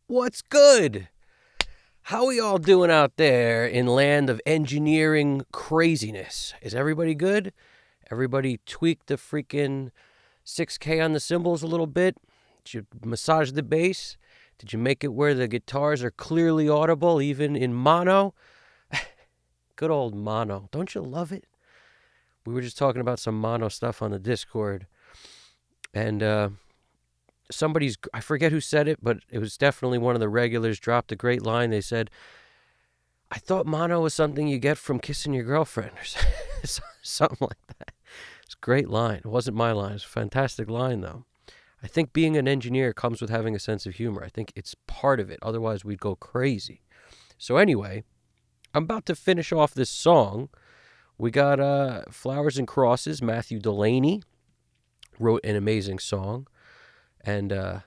What's good? How we all doing out there in land of engineering craziness? Is everybody good? Everybody tweaked the freaking 6K on the cymbals a little bit? Did you massage the bass? Did you make it where the guitars are clearly audible, even in mono? Good old mono. Don't you love it? We were just talking about some mono stuff on the Discord. And I forget who said it, but it was definitely one of the regulars, dropped a great line. They said, I thought mono was something you get from kissing your girlfriend or something like that. It's a great line. It wasn't my line. It's a fantastic line, though. I think being an engineer comes with having a sense of humor. I think it's part of it. Otherwise, we'd go crazy. So anyway, I'm about to finish off this song. We got Flowers and Crosses. Matthew Dulaney wrote an amazing song. And, I'm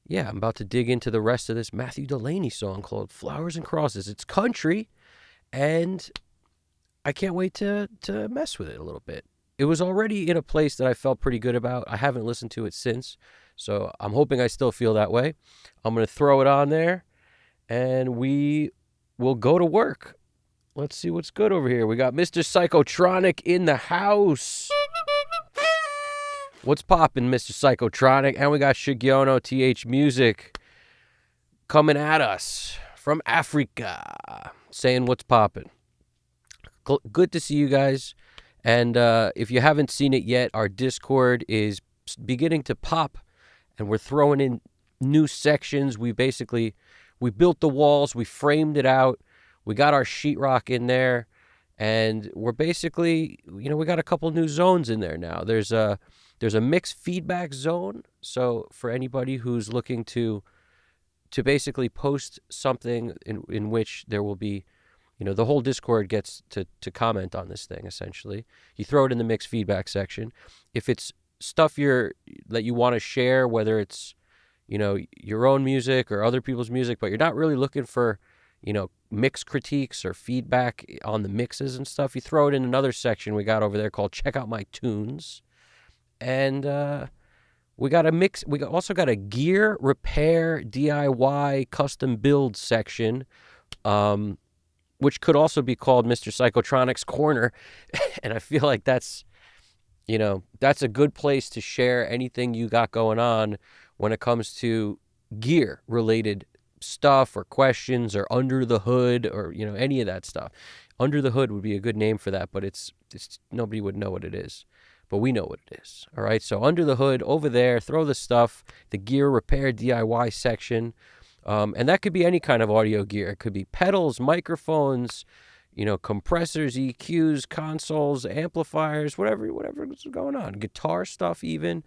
about to dig into the rest of this Matthew Dulaney song called Flowers and Crosses. It's country, and I can't wait to mess with it a little bit. It was already in a place that I felt pretty good about. I haven't listened to it since, so I'm hoping I still feel that way. I'm going to throw it on there, and we will go to work. Let's see what's good over here. We got Mr. Psychotronic in the house. What's poppin', Mr. Psychotronic? And we got Shigiono TH Music coming at us from Africa, saying what's poppin'. Good to see you guys. And if you haven't seen it yet, our Discord is beginning to pop, and we're throwing in new sections. We built the walls, we framed it out, we got our sheetrock in there, and we're basically, we got a couple new zones in there now. There's a mixed feedback zone, so for anybody who's looking to basically post something in which there will be, the whole Discord gets to comment on this thing, essentially. You throw it in the mixed feedback section. If it's stuff that you want to share, whether it's, your own music or other people's music, but you're not really looking for, mix critiques or feedback on the mixes and stuff, you throw it in another section we got over there called Check Out My Tunes. And we got a mix. We also got a gear repair DIY custom build section, which could also be called Mr. Psychotronic's Corner. And I feel like that's a good place to share anything you got going on when it comes to gear related stuff or questions or under the hood or, any of that stuff. Under the hood would be a good name for that, but it's nobody would know what it is. But we know what it is. All right. So under the hood over there, throw the stuff, the gear repair DIY section. And that could be any kind of audio gear. It could be pedals, microphones, compressors, EQs, consoles, amplifiers, whatever's going on. Guitar stuff, even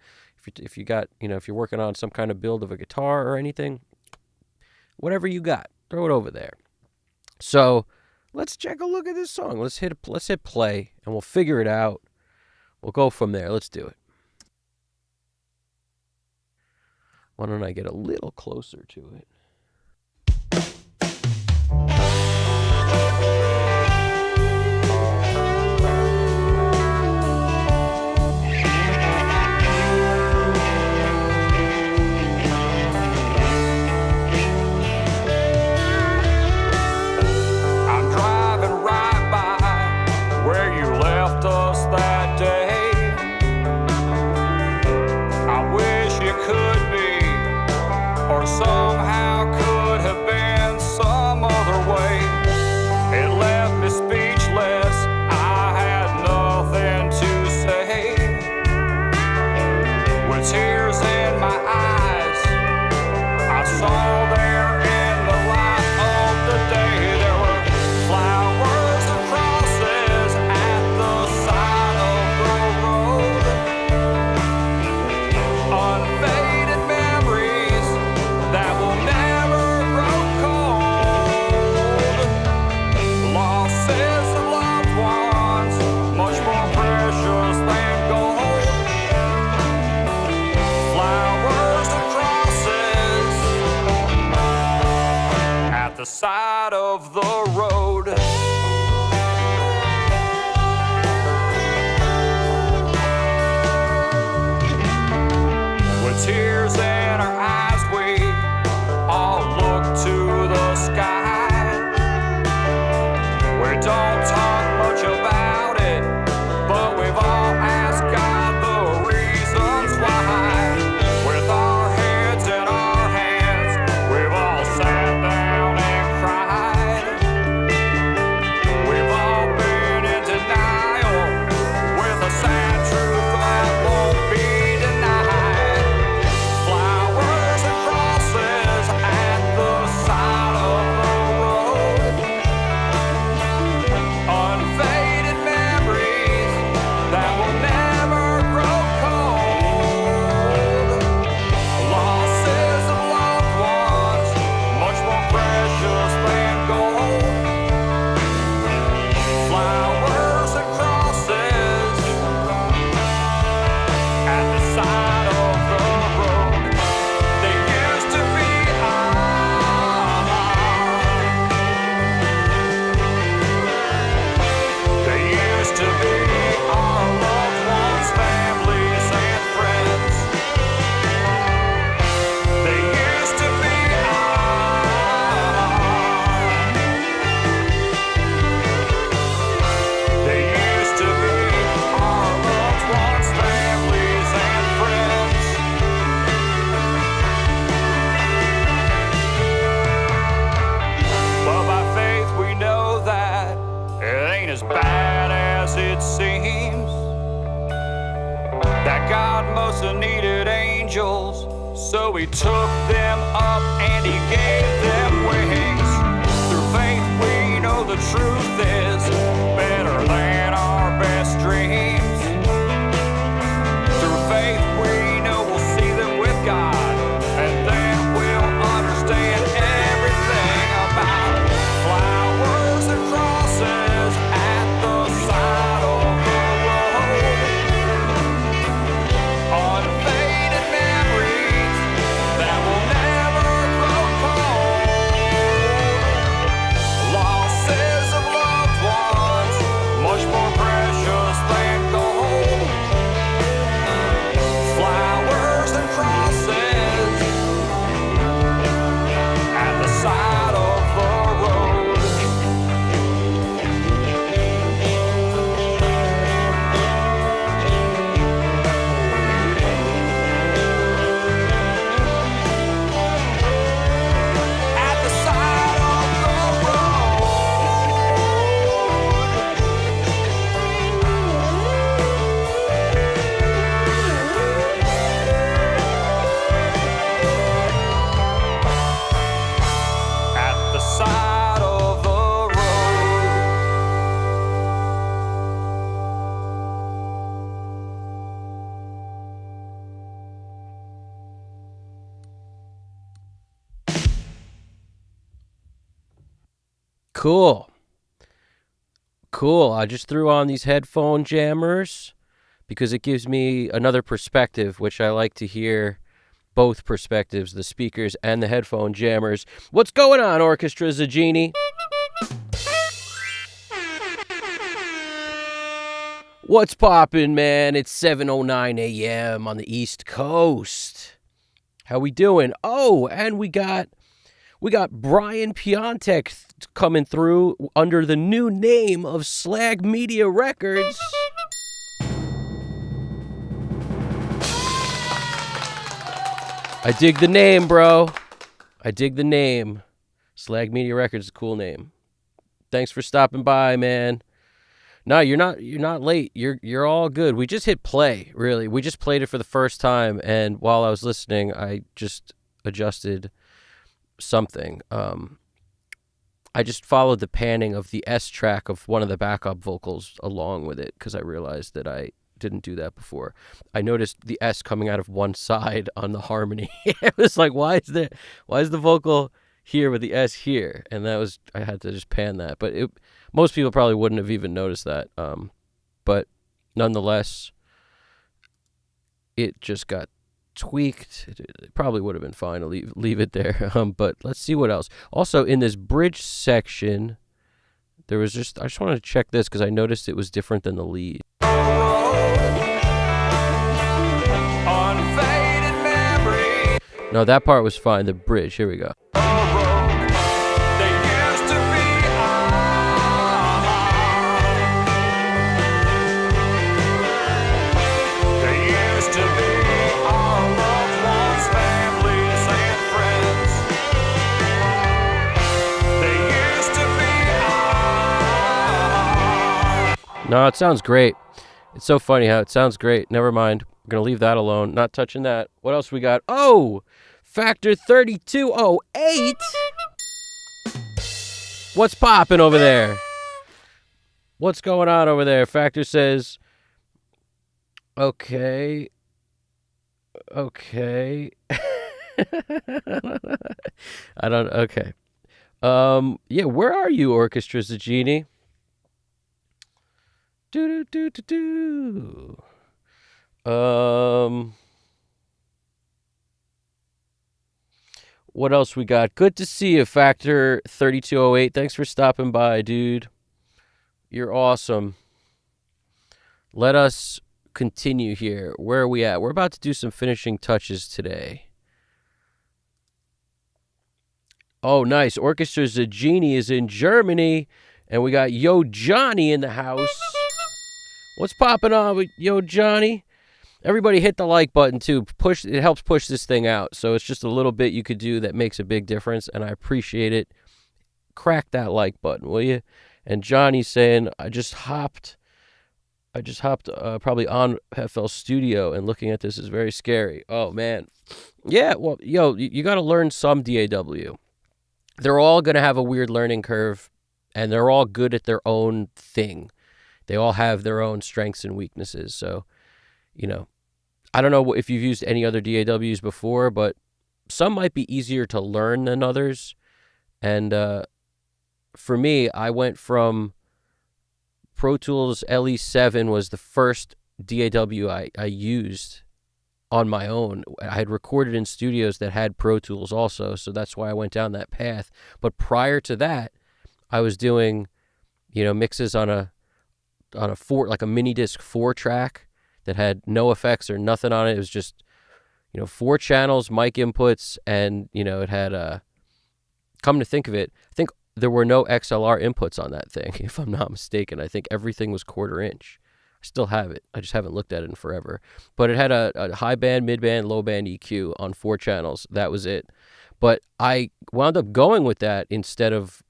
if you got, if you're working on some kind of build of a guitar or anything, whatever you got, throw it over there. So let's take a look at this song. Let's hit play and we'll figure it out. We'll go from there. Let's do it. Why don't I get a little closer to it? I'm driving right by where you left us that day. Could be, or somehow could have been some other way. It left me speechless, I had nothing to say. With tears in my eyes, I saw there in the light of the day, there were flowers and crosses at the side of the road. Unfaded memories that will never grow cold. Losses of loved ones, much more precious than gold. that God must have needed angels, so he took them up and he gave them wings. Through faith we know the truth is better than our best dreams. Through faith we know we'll see them with God, and then we'll understand everything about flowers and crosses at the side of the road. Unfaded memories that will never grow cold. Losses of loved ones, much more precious than gold. Flowers and crosses at the side of the road. At the side of the road. At the side of the road. Cool. Cool. I just threw on these headphone jammers because it gives me another perspective, which I like to hear both perspectives, the speakers and the headphone jammers. What's going on, Orchestra Zagini? What's poppin', man? It's 7:09 a.m. on the East Coast. How we doing? Oh, and we got Brian Piontek coming through under the new name of Slag Media Records. I dig the name, bro. I dig the name. Slag Media Records is a cool name. Thanks for stopping by, man. No, you're not late. You're all good. We just hit play, really. We just played it for the first time, and while I was listening, I just adjusted something. I just followed the panning of the S track of one of the backup vocals along with it because I realized that I didn't do that before. I noticed the S coming out of one side on the harmony. It was like, why is the vocal here with the S here? And I had to just pan that. But most people probably wouldn't have even noticed that. But nonetheless, it just got tweaked. It probably would have been fine to leave it there. But let's see what else. Also, in this bridge section, I just wanted to check this because I noticed it was different than the lead. No, that part was fine. The bridge. Here we go. No, it sounds great. It's so funny how it sounds great. Never mind. We're going to leave that alone. Not touching that. What else we got? Oh, Factor 3208. What's popping over there? What's going on over there? Factor says, okay. Okay. Okay. Yeah, where are you, Orchestra Zagini? What else we got? Good to see you, Factor 3208. Thanks for stopping by, dude. You're awesome. Let us continue here. Where are we at? We're about to do some finishing touches today. Oh, nice. Orchestra Zagini is in Germany, and we got Yo Johnny in the house. What's popping on with Yo Johnny? Everybody hit the like button too. It helps push this thing out. So it's just a little bit you could do that makes a big difference, and I appreciate it. Crack that like button, will you? And Johnny's saying, I just hopped I just hopped probably on FL Studio, and looking at this is very scary. Oh man, yeah. Well, you got to learn some DAW. They're all gonna have a weird learning curve, and they're all good at their own thing. They all have their own strengths and weaknesses. So, I don't know if you've used any other DAWs before, but some might be easier to learn than others. And for me, I went from Pro Tools LE7 was the first DAW I used on my own. I had recorded in studios that had Pro Tools also, so that's why I went down that path. But prior to that, I was doing, mixes on a like a mini disc 4-track that had no effects or nothing on it. It was just, 4 channels, mic inputs, and it had come to think of it, I think there were no XLR inputs on that thing, if I'm not mistaken. I think everything was 1/4 inch. I still have it. I just haven't looked at it in forever. But it had a high band, mid band, low band EQ on 4 channels. That was it. But I wound up going with that instead of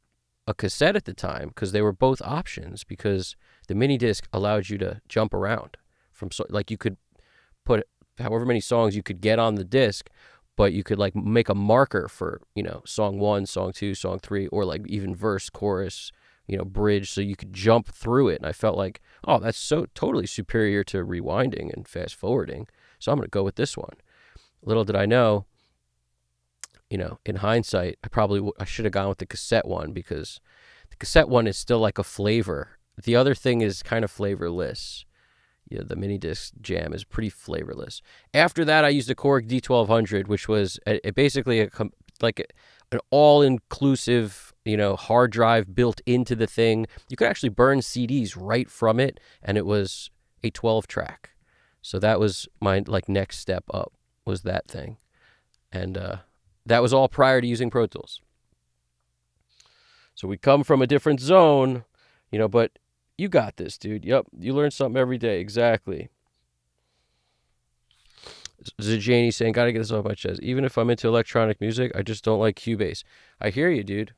a cassette at the time, because they were both options, because the mini disc allowed you to jump around like you could put however many songs you could get on the disc, but you could like make a marker for, song 1, song 2, song 3, or like even verse, chorus, bridge, so you could jump through it. And I felt like, oh, that's so totally superior to rewinding and fast forwarding. So I'm going to go with this one. Little did I know, in hindsight, I should have gone with the cassette one, because the cassette one is still like a flavor. The other thing is kind of flavorless. Yeah, the mini disc jam is pretty flavorless. After that, I used the Korg D1200, which was basically an all-inclusive, hard drive built into the thing. You could actually burn CDs right from it, and it was a 12-track. So that was my next step up, was that thing. And that was all prior to using Pro Tools. So we come from a different zone, but you got this, dude. Yep, you learn something every day. Exactly. Zajani saying, gotta get this off my chest. Even if I'm into electronic music, I just don't like Cubase. I hear you, dude.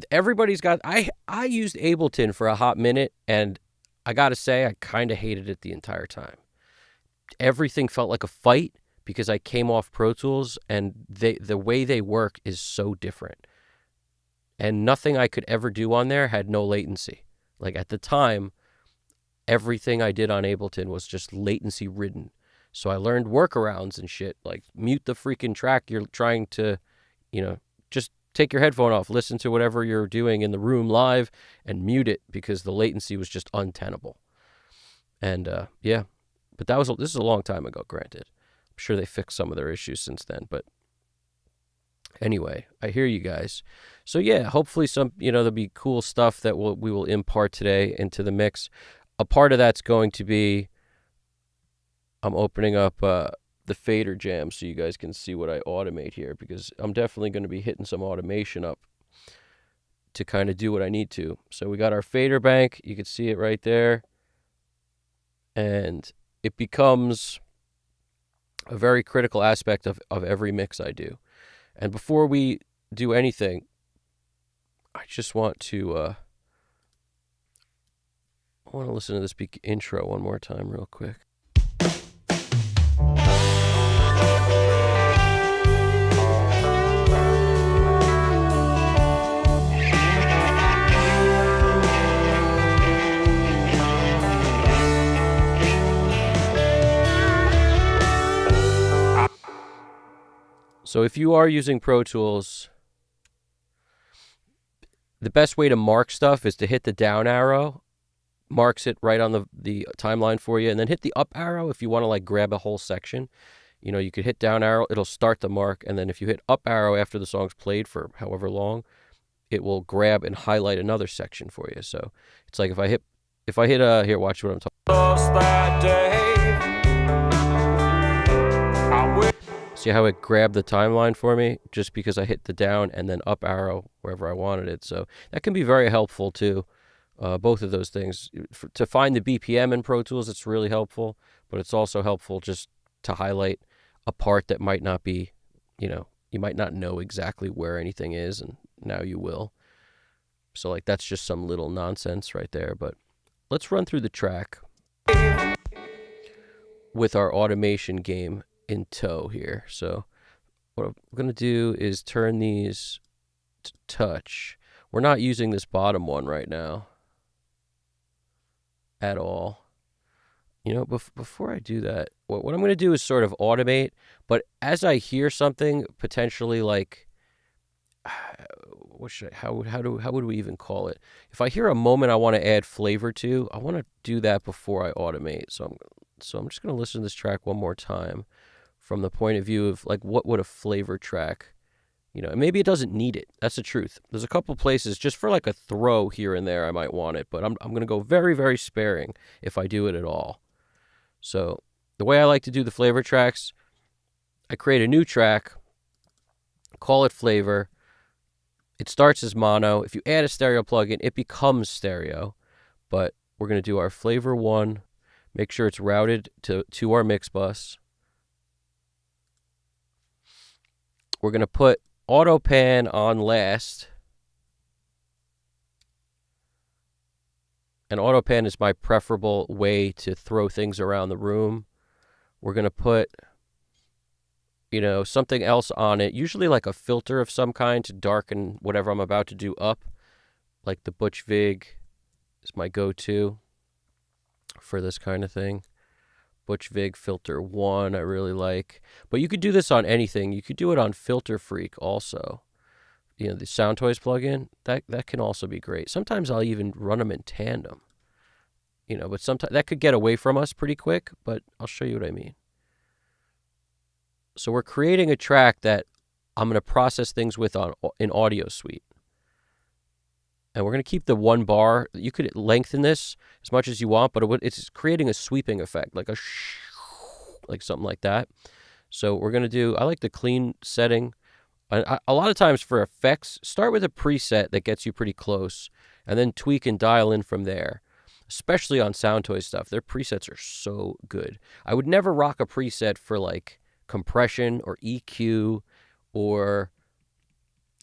Everybody's got... I used Ableton for a hot minute, and I gotta say, I kind of hated it the entire time. Everything felt like a fight, because I came off Pro Tools, and the way they work is so different. And nothing I could ever do on there had no latency. Like at the time, everything I did on Ableton was just latency ridden. So I learned workarounds and shit, like mute the freaking track you're trying to, just take your headphone off, listen to whatever you're doing in the room live, and mute it, because the latency was just untenable. And yeah, but this is a long time ago, granted. I'm sure they fixed some of their issues since then, but anyway, I hear you guys. So yeah, hopefully there'll be cool stuff that we will impart today into the mix. A part of that's going to be, I'm opening up the fader jam so you guys can see what I automate here, because I'm definitely going to be hitting some automation up to kind of do what I need to. So we got our fader bank. You can see it right there. And it becomes a very critical aspect of every mix I do. And before we do anything, I just want to listen to this intro one more time real quick. So if you are using Pro Tools, the best way to mark stuff is to hit the down arrow, marks it right on the timeline for you, and then hit the up arrow if you want to grab a whole section. You could hit down arrow, it'll start the mark, and then if you hit up arrow after the song's played for however long, it will grab and highlight another section for you. So it's like if I hit here, watch what I'm talking about. See how it grabbed the timeline for me just because I hit the down and then up arrow wherever I wanted it. So that can be very helpful too. Both of those things. To find the BPM in Pro Tools, it's really helpful, but it's also helpful just to highlight a part that might not be, you might not know exactly where anything is, and now you will. So that's just some little nonsense right there, but let's run through the track with our automation game in tow here. So what I'm going to do is turn these to touch. We're not using this bottom one right now at all. You know, before I do that, what I'm going to do is sort of automate, but as I hear something potentially like, how would we even call it? If I hear a moment I want to add flavor to, I want to do that before I automate. So I'm just going to listen to this track one more time from the point of view of like, what would a flavor track, you know, and maybe it doesn't need it. That's the truth. There's a couple places just for like a throw here and there I might want it, but I'm going to go very, very sparing if I do it at all. So the way I like to do the flavor tracks, I create a new track, call it flavor. It starts as mono. If you add a stereo plugin, it becomes stereo. But we're going to do our flavor 1. Make sure it's routed to our mix bus. We're going to put auto pan on last. And auto pan is my preferable way to throw things around the room. We're going to put, you know, something else on it, usually like a filter of some kind to darken whatever I'm about to do up. Like the Butch Vig is my go-to for this kind of thing. Butch Vig filter 1 I really like. But you could do this on anything. You could do it on Filter Freak also. You know, the Soundtoys plugin, that can also be great. Sometimes I'll even run them in tandem. You know, but sometimes that could get away from us pretty quick, but I'll show you what I mean. So we're creating a track that I'm going to process things with in Audio Suite. And we're going to keep the 1 bar. You could lengthen this as much as you want, but it's creating a sweeping effect, like like something like that. So we're going to do, I like the clean setting. A lot of times for effects, start with a preset that gets you pretty close, and then tweak and dial in from there, especially on Soundtoys stuff. Their presets are so good. I would never rock a preset for like compression or EQ or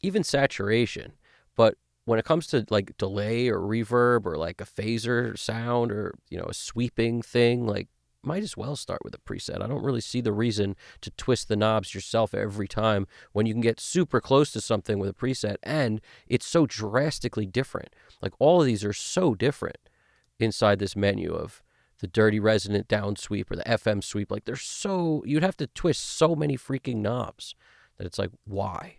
even saturation. But when it comes to like delay or reverb or like a phaser sound or, you know, a sweeping thing, like might as well start with a preset. I don't really see the reason to twist the knobs yourself every time when you can get super close to something with a preset and it's so drastically different. Like all of these are so different inside this menu of the dirty resonant down sweep or the FM sweep. Like they're so, you'd have to twist so many freaking knobs that it's like, why?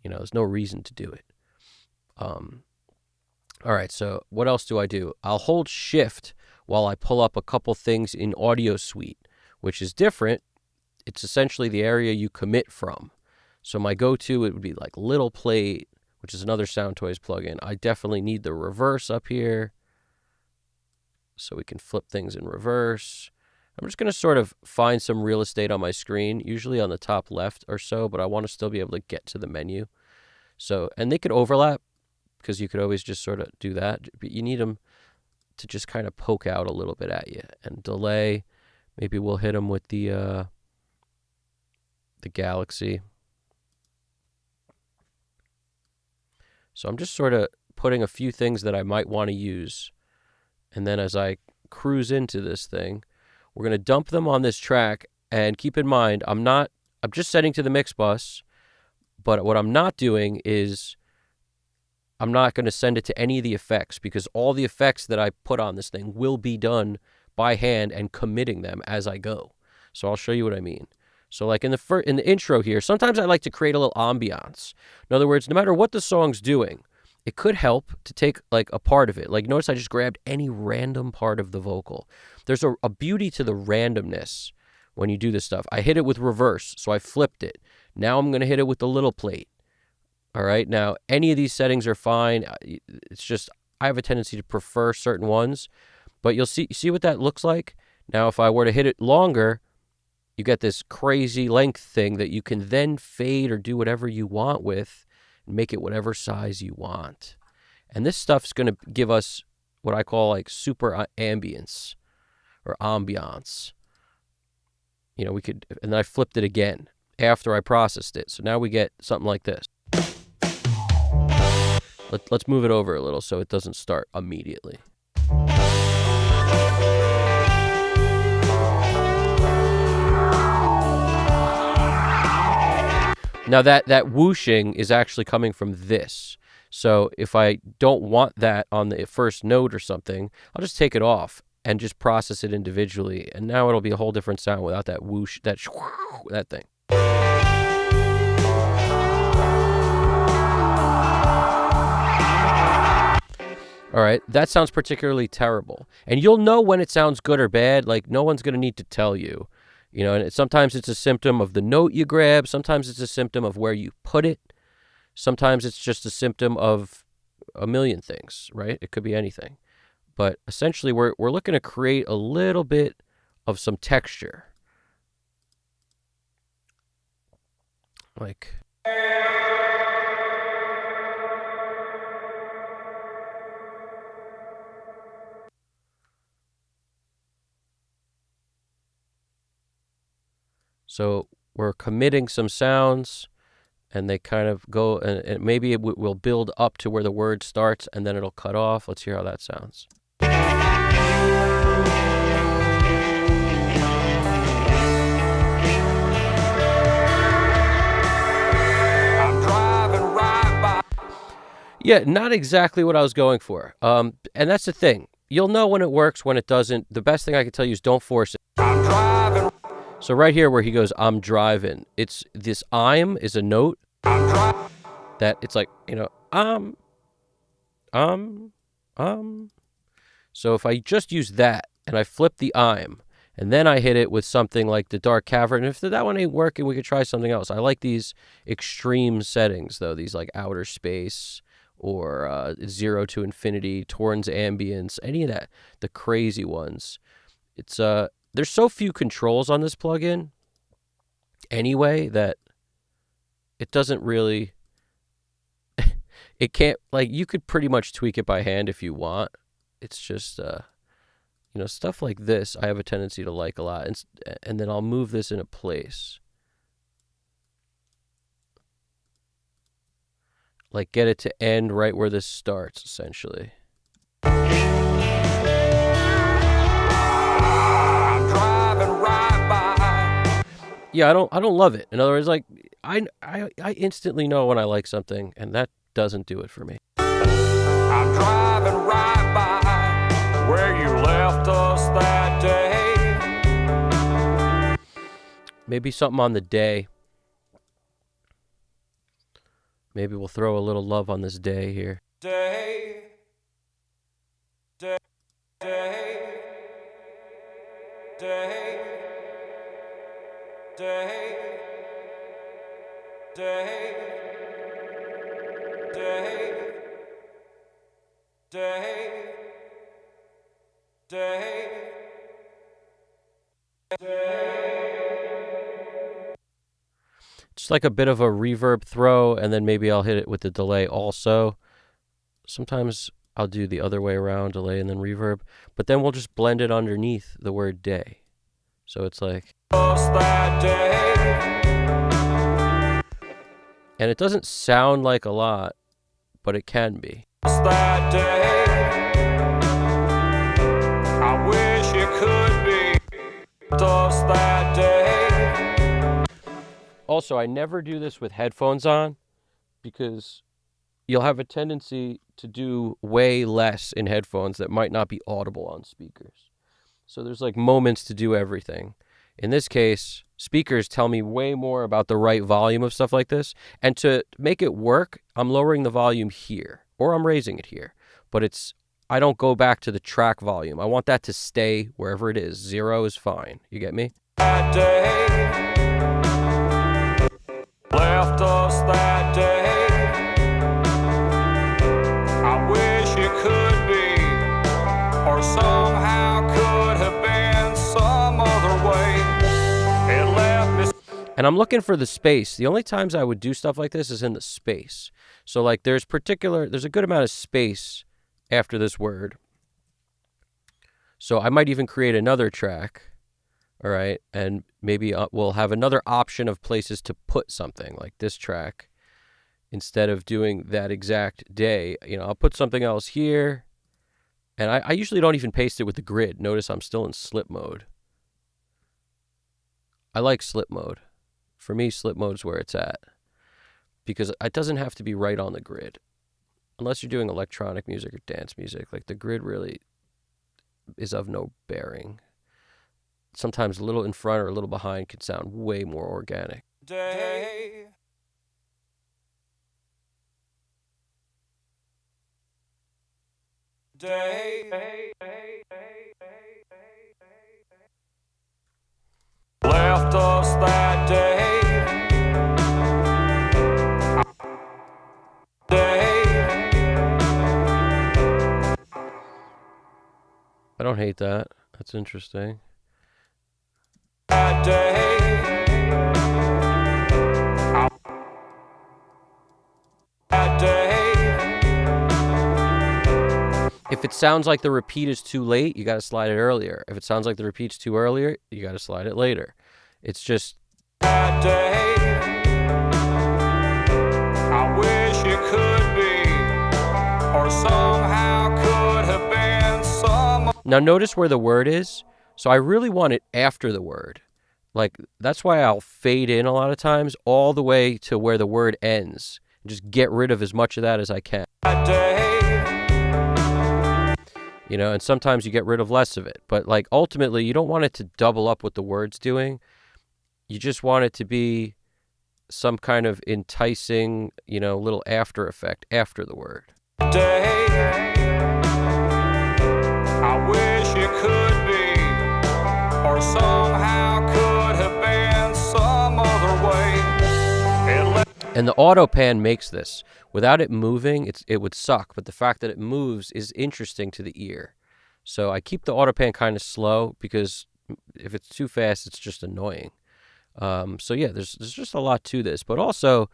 You know, there's no reason to do it. All right, so what else do I do? I'll hold shift while I pull up a couple things in Audio Suite, which is different. It's essentially the area you commit from. So my go-to, it would be like Little Plate, which is another Soundtoys plugin. I definitely need the reverse up here so we can flip things in reverse. I'm just going to sort of find some real estate on my screen, usually on the top left or so, but I want to still be able to get to the menu. So, and they could overlap because you could always just sort of do that, but you need them to just kind of poke out a little bit at you. And delay, maybe we'll hit them with the Galaxy. So I'm just sort of putting a few things that I might want to use. And then as I cruise into this thing, we're going to dump them on this track. And keep in mind, I'm just setting to the mix bus, but what I'm not doing is I'm not going to send it to any of the effects because all the effects that I put on this thing will be done by hand and committing them as I go. So I'll show you what I mean. So like in the intro here, sometimes I like to create a little ambiance. In other words, no matter what the song's doing, it could help to take like a part of it. Like notice I just grabbed any random part of the vocal. There's a beauty to the randomness when you do this stuff. I hit it with reverse, so I flipped it. Now I'm going to hit it with the little plate. All right, now any of these settings are fine. It's just I have a tendency to prefer certain ones, but you'll see what that looks like. Now if I were to hit it longer, you get this crazy length thing that you can then fade or do whatever you want with and make it whatever size you want. And this stuff's going to give us what I call like super ambience or ambiance. You know, we could, and then I flipped it again after I processed it. So now we get something like this. Let's move it over a little so it doesn't start immediately. Now that whooshing is actually coming from this. So if I don't want that on the first note or something, I'll just take it off and just process it individually. And now it'll be a whole different sound without that whoosh, that thing. All right, that sounds particularly terrible. And you'll know when it sounds good or bad. Like, no one's going to need to tell you. You know, and sometimes it's a symptom of the note you grab. Sometimes it's a symptom of where you put it. Sometimes it's just a symptom of a million things, right? It could be anything. But essentially, we're looking to create a little bit of some texture. Like... So we're committing some sounds, and they kind of go, and maybe it will build up to where the word starts, and then it'll cut off. Let's hear how that sounds. I'm driving right by. Yeah, not exactly what I was going for. And that's the thing. You'll know when it works, when it doesn't. The best thing I can tell you is don't force it. I'm driving. So right here where he goes, I'm driving, it's this I'm is a note that it's like, you know, So if I just use that and I flip the I'm and then I hit it with something like the Dark Cavern, if that one ain't working, we could try something else. I like these extreme settings though, these like outer space or 0 to infinity, Torn's ambience, any of that, the crazy ones. It's there's so few controls on this plugin anyway that it doesn't really, it can't, like, you could pretty much tweak it by hand if you want. It's just, you know, stuff like this I have a tendency to like a lot. And then I'll move this into place. Like, get it to end right where this starts, essentially. Yeah, I don't love it. In other words, like I instantly know when I like something, and that doesn't do it for me. I'm driving right by where you left us that day. Maybe something on the day. Maybe we'll throw a little love on this day here. Day. Day. Day. Day. Day, day, day, day, day, day. Just like a bit of a reverb throw, and then maybe I'll hit it with the delay also. Sometimes I'll do the other way around, delay and then reverb, but then we'll just blend it underneath the word day. So it's like, that day. And it doesn't sound like a lot, but it can be. That day. I wish it could be just that day. Also, I never do this with headphones on because you'll have a tendency to do way less in headphones that might not be audible on speakers. So there's like moments to do everything. In this case, speakers tell me way more about the right volume of stuff like this. And to make it work, I'm lowering the volume here, or I'm raising it here. But I don't go back to the track volume. I want that to stay wherever it is. 0 is fine. You get me? That day left us that day. I wish it could be, or somehow could have been some other way. It left me. And I'm looking for the space. The only times I would do stuff like this is in the space. So like there's a good amount of space after this word. So I might even create another track. All right. And maybe we'll have another option of places to put something like this track. Instead of doing that exact day, you know, I'll put something else here. And I usually don't even paste it with the grid. Notice I'm still in slip mode. I like slip mode. For me, slip mode's where it's at. because it doesn't have to be right on the grid. Unless you're doing electronic music or dance music, like the grid really is of no bearing. Sometimes a little in front or a little behind could sound way more organic. Day. Left us that day. I don't hate that. That's interesting. That day. That day. If it sounds like the repeat is too late, you got to slide it earlier. If it sounds like the repeat's too earlier, you got to slide it later. It's just That day. I wish it could be, or somehow could have been some. Now notice where the word is. So I really want it after the word. Like, that's why I'll fade in a lot of times all the way to where the word ends. And just get rid of as much of that as I can. That day. You know, and sometimes you get rid of less of it. But like ultimately, you don't want it to double up what the word's doing. You just want it to be some kind of enticing, you know, little after effect after the word. Day. I wish it could be, or somehow could have been some other way. And the auto pan makes this. Without it moving, it would suck. But the fact that it moves is interesting to the ear. So I keep the auto pan kind of slow because if it's too fast, it's just annoying. So yeah, there's just a lot to this. But also,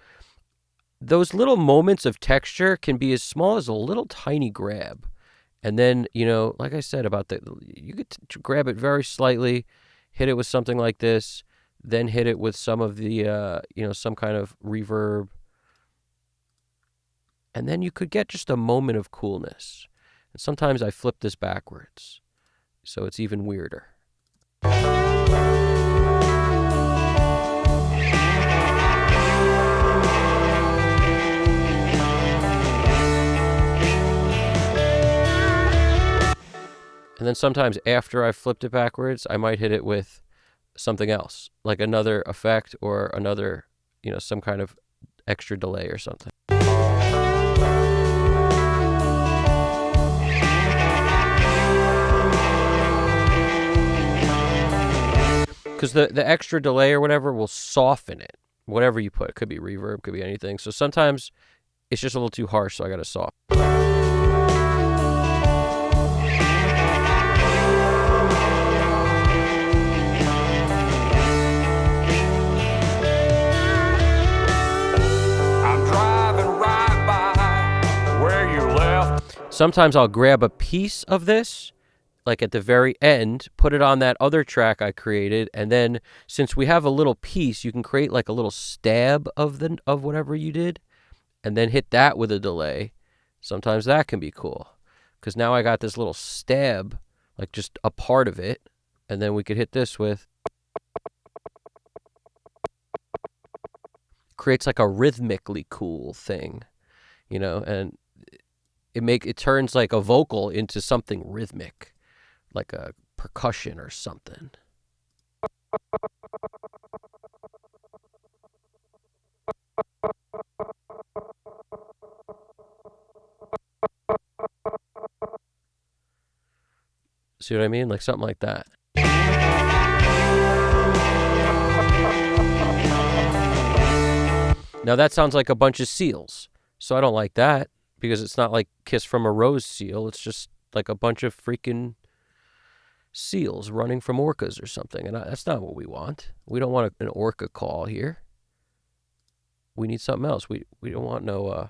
those little moments of texture can be as small as a little tiny grab. And then, you know, like I said about you could grab it very slightly, hit it with something like this, then hit it with some of the, you know, some kind of reverb. And then you could get just a moment of coolness. And sometimes I flip this backwards, so it's even weirder. And then sometimes after I've flipped it backwards, I might hit it with something else, like another effect or another, you know, some kind of extra delay or something. Because the extra delay or whatever will soften it. Whatever you put. It could be reverb, could be anything. So sometimes it's just a little too harsh, so I got to soften. I'm driving right by where you left. Sometimes I'll grab a piece of this, like at the very end, put it on that other track I created, and then since we have a little piece, you can create like a little stab of whatever you did, and then hit that with a delay. Sometimes that can be cool, because now I got this little stab, like just a part of it, and then we could hit this with. Creates like a rhythmically cool thing, you know, and it turns like a vocal into something rhythmic, like a percussion or something. See what I mean? Like something like that. Now that sounds like a bunch of seals, so I don't like that because it's not like Kiss from a Rose seal. It's just like a bunch of freaking seals running from orcas or something, and that's not what we want. We don't want an orca call here. We need something else. We don't want no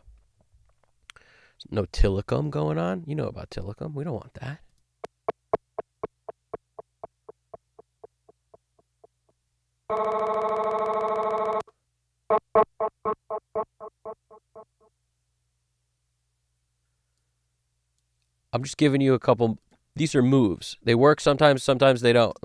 Tillicum going on. You know about Tillicum. We don't want that. I'm just giving you a couple. These are moves. They work sometimes, sometimes they don't.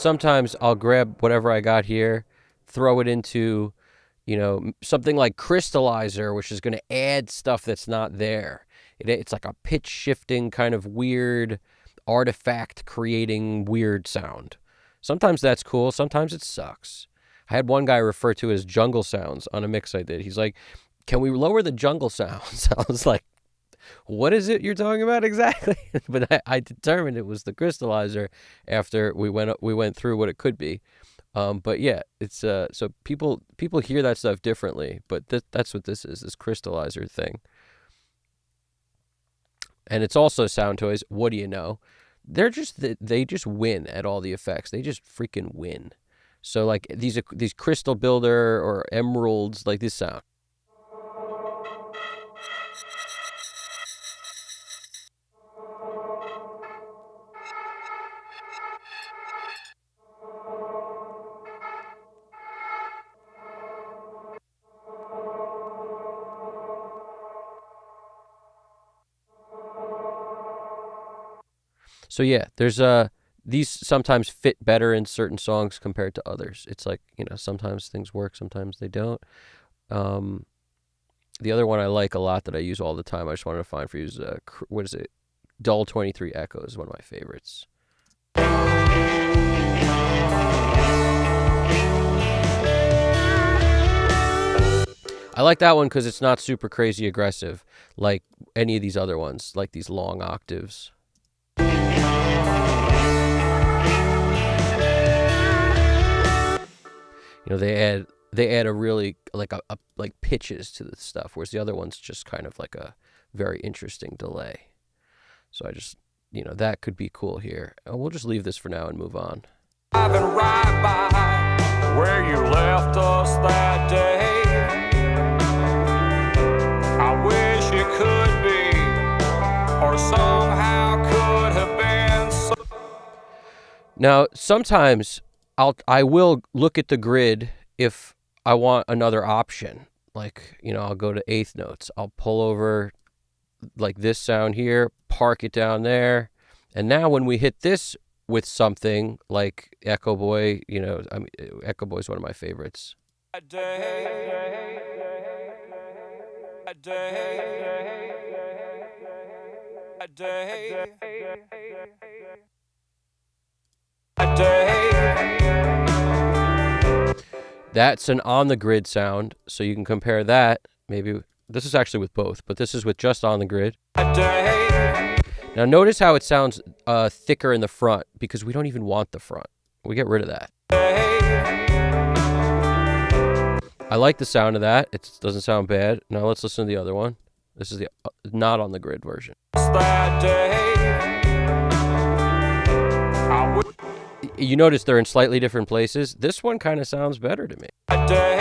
sometimes I'll grab whatever I got here, throw it into, something like Crystallizer, which is going to add stuff that's not there. It's like a pitch shifting kind of weird artifact creating weird sound. Sometimes that's cool. Sometimes it sucks. I had one guy refer to it as jungle sounds on a mix I did. He's like, can we lower the jungle sounds? I was like, what is it you're talking about exactly? But I determined it was the Crystallizer after we went through what it could be. But yeah, it's so people hear that stuff differently, but that's what this is, this Crystallizer thing. And it's also Sound Toys. What do you know? They just win at all the effects. They just freaking win. So like these Crystal Builder or Emeralds, like this sound. So yeah, there's these sometimes fit better in certain songs compared to others. It's like, sometimes things work, sometimes they don't. The other one I like a lot that I use all the time, I just wanted to find for you is, what is it? Dull 23 Echo is one of my favorites. I like that one because it's not super crazy aggressive like any of these other ones, like these long octaves. They add a really like pitches to the stuff, whereas the other one's just kind of like a very interesting delay. So I just that could be cool here. We'll just leave this for now and move on. Driving right by where you left us that day. I wish it could be, or somehow could have been. Now, sometimes I will look at the grid if I want another option. Like, I'll go to eighth notes. I'll pull over like this sound here, park it down there. And now when we hit this with something like Echo Boy, Echo Boy is one of my favorites. A day, a day, a day, a day. That's an on the grid sound, so you can compare that. Maybe this is actually with both, but this is with just on the grid. A day. Now notice how it sounds thicker in the front because we don't even want the front. We get rid of that. I like the sound of that. It doesn't sound bad. Now let's listen to the other one. This is the not on the grid version. That day. You notice they're in slightly different places. This one kind of sounds better to me. A day.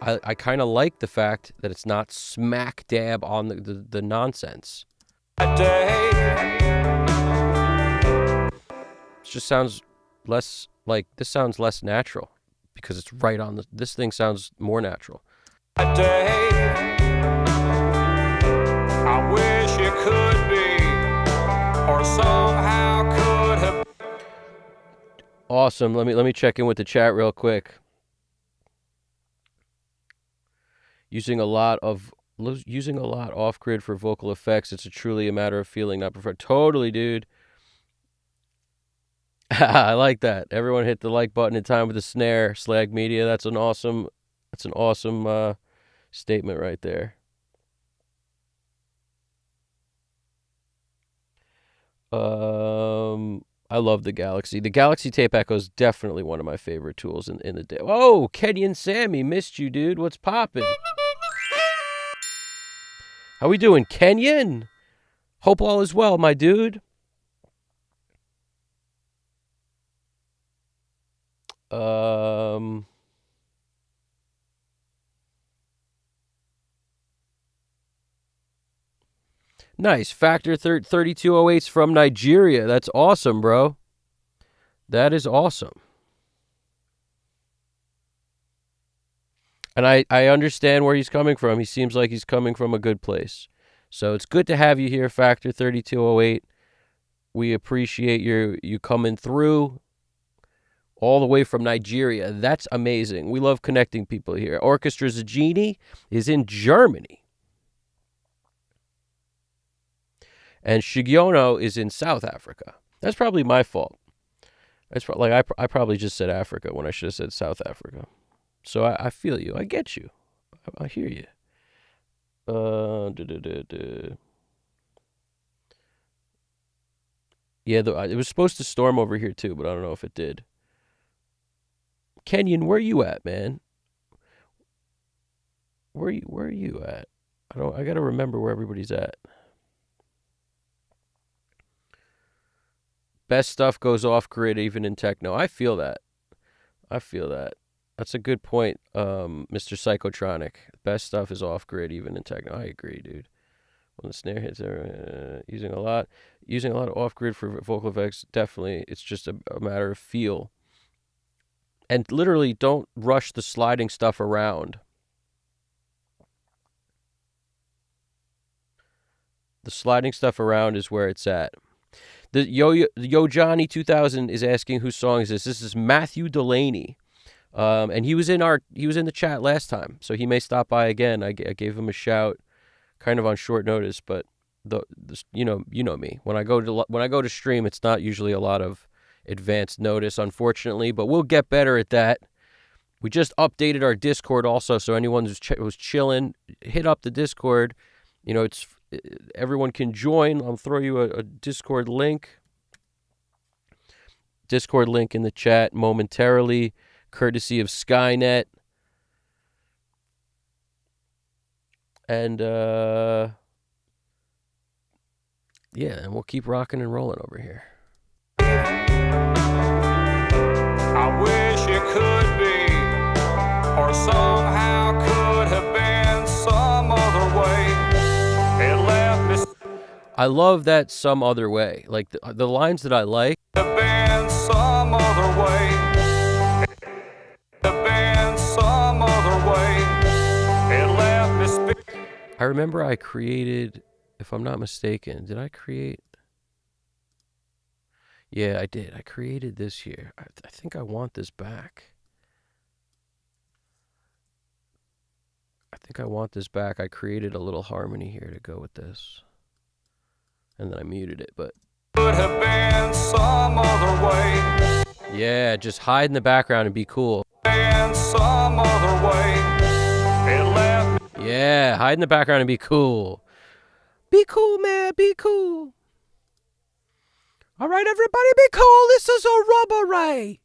I kind of like the fact that it's not smack dab on the nonsense. A day. It just sounds less like this sounds less natural because it's right on this thing sounds more natural. A day. I wish it could be, or somehow could have. Awesome. Let me check in with the chat real quick. Using a lot off grid for vocal effects. It's truly a matter of feeling, not preferred. Totally, dude. I like that. Everyone hit the like button in time with the snare. Slag Media. That's an awesome statement right there. I love the Galaxy. The Galaxy Tape Echo is definitely one of my favorite tools in the day. Oh, Kenyon Sammy, missed you, dude. What's poppin'? How we doing, Kenyon? Hope all is well, my dude. Nice. Factor 3208's from Nigeria. That's awesome, bro. That is awesome. And I understand where he's coming from. He seems like he's coming from a good place. So it's good to have you here, Factor 3208. We appreciate you coming through all the way from Nigeria. That's amazing. We love connecting people here. Orchestra Zagini is in Germany. And Shigiono is in South Africa. That's probably my fault. That's I probably just said Africa when I should have said South Africa. So I feel you. I get you. I hear you. Yeah, it was supposed to storm over here too, but I don't know if it did. Kenyon, where you at, man? Where are you at? I gotta remember where everybody's at. Best stuff goes off grid even in techno. I feel that. That's a good point, Mr. Psychotronic. Best stuff is off grid even in techno. I agree, dude. When the snare hits, using a lot of off grid for vocal effects. Definitely, it's just a matter of feel. And literally, don't rush the sliding stuff around. The sliding stuff around is where it's at. The Yo Johnny 2000 is asking whose song is this. This is Matthew Dulaney, and he was in the chat last time, so he may stop by again. I gave him a shout, kind of on short notice, but you know me. When I go to stream, it's not usually a lot of advanced notice, unfortunately, but we'll get better at that. We just updated our Discord also, so anyone who's chilling, hit up the Discord. You know, everyone can join. I'll throw you a Discord link. Discord link in the chat momentarily, courtesy of Skynet. And yeah, and we'll keep rocking and rolling over here. I wish it could be, or somehow could have been some other way. It left me. I love that some other way. Like the lines that I like. Have been some other way. Have been some other way. It left me. I remember I created, if I'm not mistaken, did I create? Yeah, I did. I created this here. I think I want this back. I created a little harmony here to go with this. And then I muted it, but. Could have been some other way. Yeah, just hide in the background and be cool. Been some other way. It left me. Yeah, hide in the background and be cool. Be cool, man. Be cool. All right, everybody, be cool. This is a rubber ray.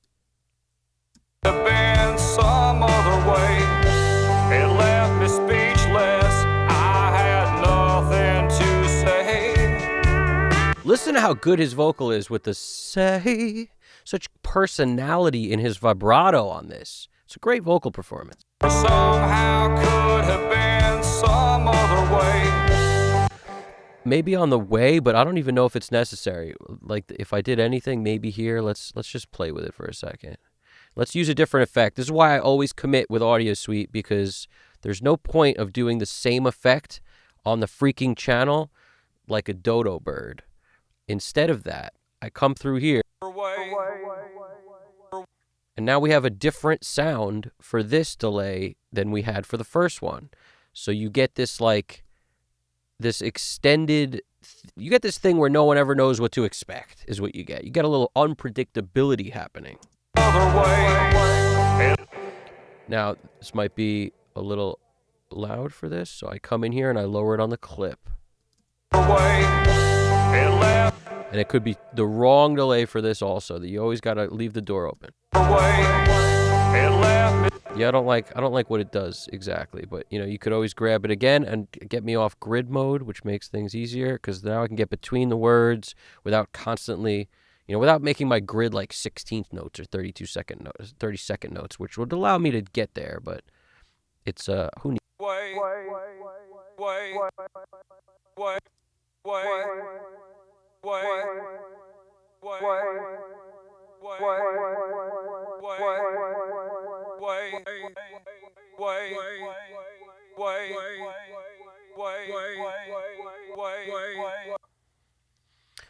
Have been some other way. It left me speechless. I had nothing to say. Listen to how good his vocal is with the say. Such personality in his vibrato on this. It's a great vocal performance. Or somehow could have been some other way. Maybe on the way, but I don't even know if it's necessary. Like, if I did anything, maybe here, let's just play with it for a second. Let's use a different effect. This is why I always commit with Audio Suite, because there's no point of doing the same effect on the freaking channel like a dodo bird. Instead of that, I come through here, and now we have a different sound for this delay than we had for the first one. So you get this, like, this extended, you get this thing where no one ever knows what to expect, is what you get. You get a little unpredictability happening. Now, this might be a little loud for this, so I come in here and I lower it on the clip. And it could be the wrong delay for this also, that you always got to leave the door open. Yeah, I don't like what it does exactly, but you know, you could always grab it again and get me off grid mode, which makes things easier, because now I can get between the words without constantly, you know, without making my grid like 16th notes or 30-second notes, which would allow me to get there, but it's who needs.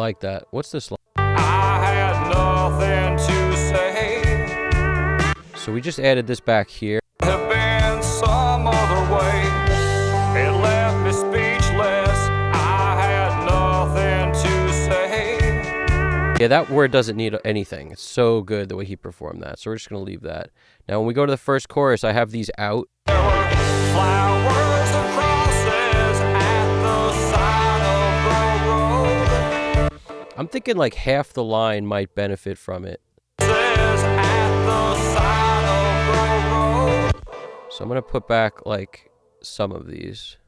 like that. What's this line? I had nothing to say. So we just added this back here. Have been some other way. It left me speechless. I had nothing to say. Yeah, that word doesn't need anything. It's so good the way he performed that. So we're just going to leave that. Now, when we go to the first chorus, I have these out. There were flowers and crosses at the side of the road. I'm thinking like half the line might benefit from it. At the side of the road. So I'm going to put back like some of these.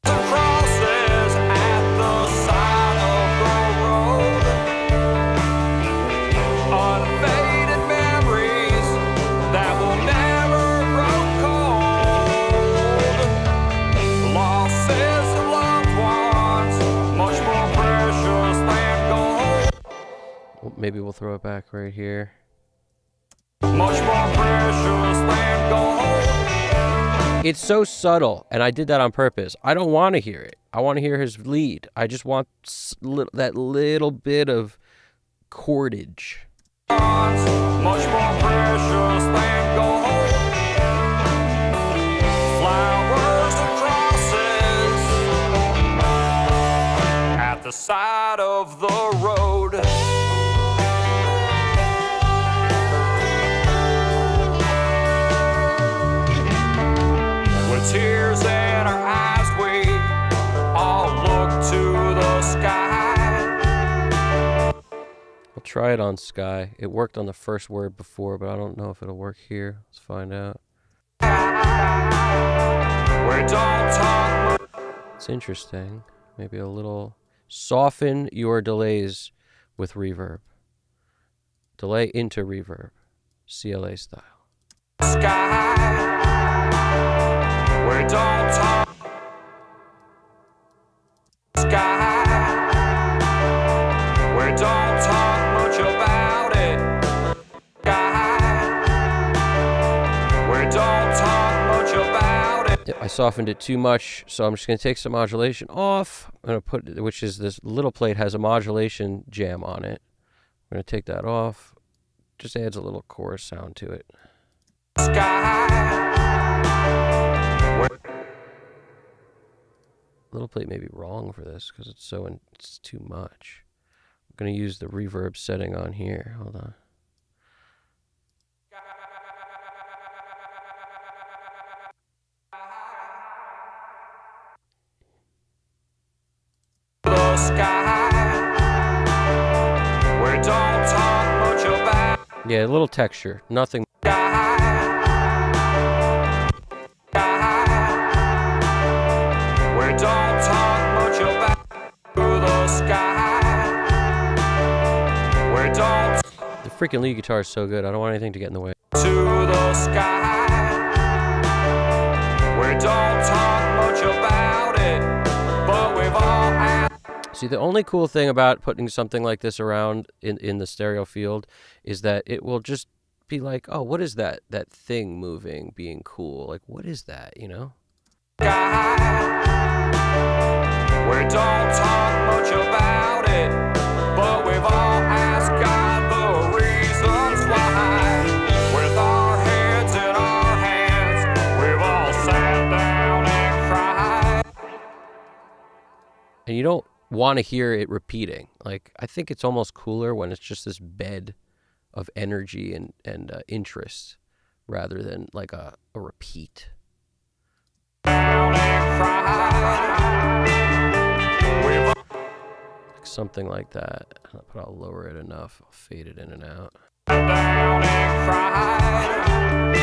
The crosses at the side of the road. Unfaded memories that will never grow cold. Losses of loved ones, much more precious than gold. Well, maybe we'll throw it back right here. Much more precious than gold. It's so subtle, and I did that on purpose. I don't want to hear it. I want to hear his lead. I just want that little bit of chordage. Much more precious than gold. Flowers and crosses at the side of the road. With tears in our eyes, we all look to the sky. I'll try it on Sky. It worked on the first word before, but I don't know if it'll work here. Let's find out. We don't talk. It's interesting. Maybe a little. Soften your delays with reverb. Delay into reverb. CLA style. Sky. We don't talk. Sky. We don't talk much about it. Sky. We don't talk much about it. I softened it too much, so I'm just going to take some modulation off. I'm going to put, which is this little plate has a modulation jam on it. I'm going to take that off. Just adds a little chorus sound to it. Sky. Little plate may be wrong for this because it's too much. I'm going to use the reverb setting on here. Hold on. The sky. We don't talk much about. Yeah, a little texture. Nothing. We don't talk much about the sky. We don't The freaking lead guitar is so good. I don't want anything to get in the way. to the sky. We don't talk much about it, but we've all asked. See, the only cool thing about putting something like this around in the stereo field is that it will just be like, oh, what is that thing moving, being cool? Like, what is that, you know? We don't talk much about it, but we've all asked God the reasons why. With our heads in our hands, we've all sat down and cried. And you don't want to hear it repeating. Like, I think it's almost cooler when it's just this bed of energy and interest rather than like a repeat. Down and cried. We've Like something like that. But I'll lower it enough. I'll fade it in and out. down and cried.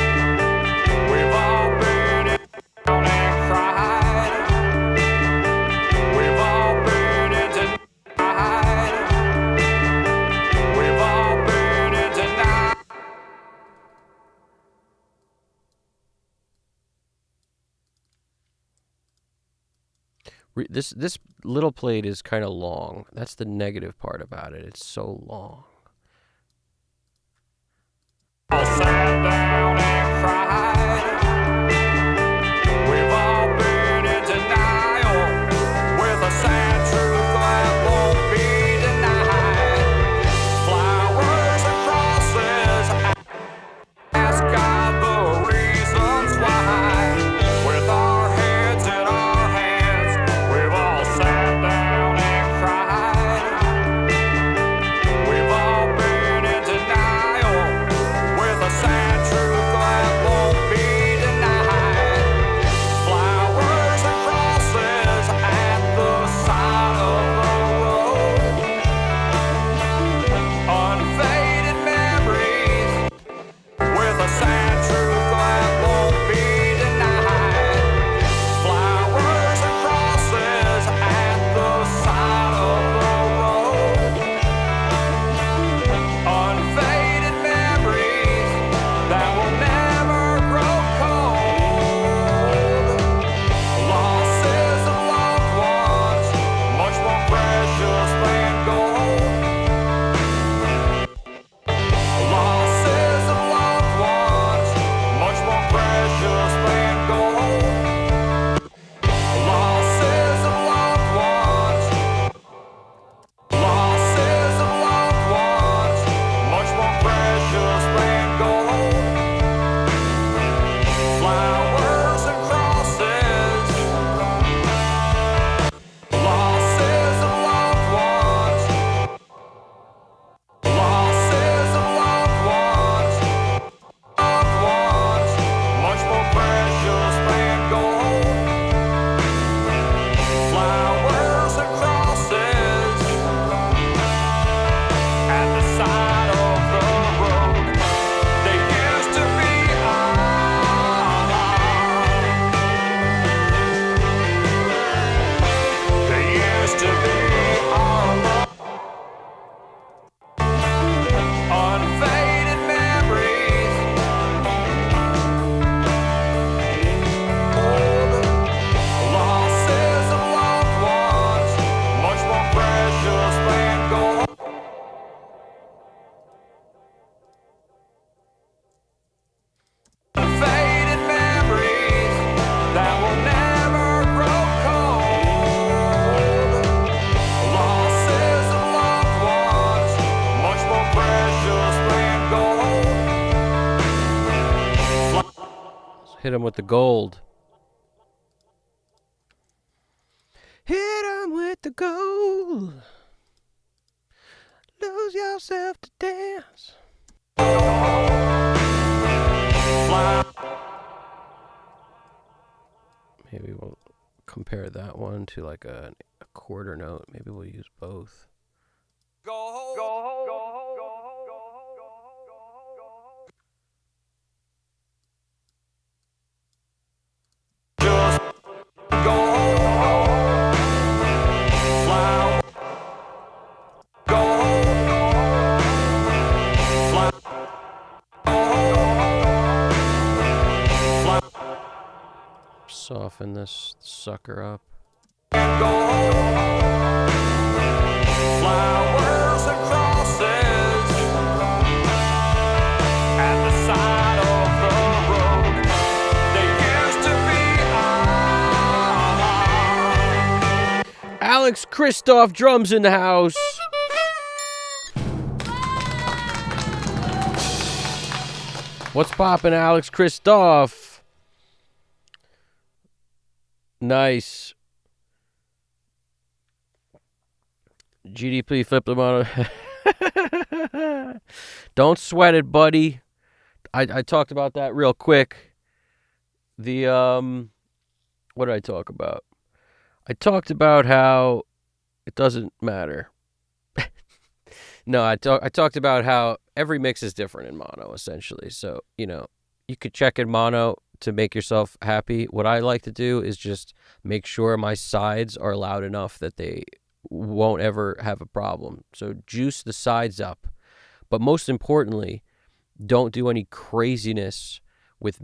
We've all been in down and cried. We've all been in denied. We've all been in denied. This little plate is kind of long. That's the negative part about it. It's so long. All sat down and cried. We've all been in denial with a sad truth. Hit him with the gold. Hit him with the gold. Lose yourself to dance. Maybe we'll compare that one to like a quarter note. Maybe we'll use both. Go home. Go home. Go home. Go home. Go home. Go home. Just go home. Fly. Go home. Fly. Go home. Fly. Soften this sucker up. Go home. Flowers and crosses at the side of the road. They used to be Alex Christoph drums in the house. What's poppin', Alex Christoph? Nice. GDP flipped them on. Don't sweat it, buddy. I talked about that real quick. The what did I talk about? I talked about how it doesn't matter. No, I talked about how every mix is different in mono, essentially. So, you know, you could check in mono to make yourself happy. What I like to do is just make sure my sides are loud enough that they won't ever have a problem. So juice the sides up. But most importantly, don't do any craziness with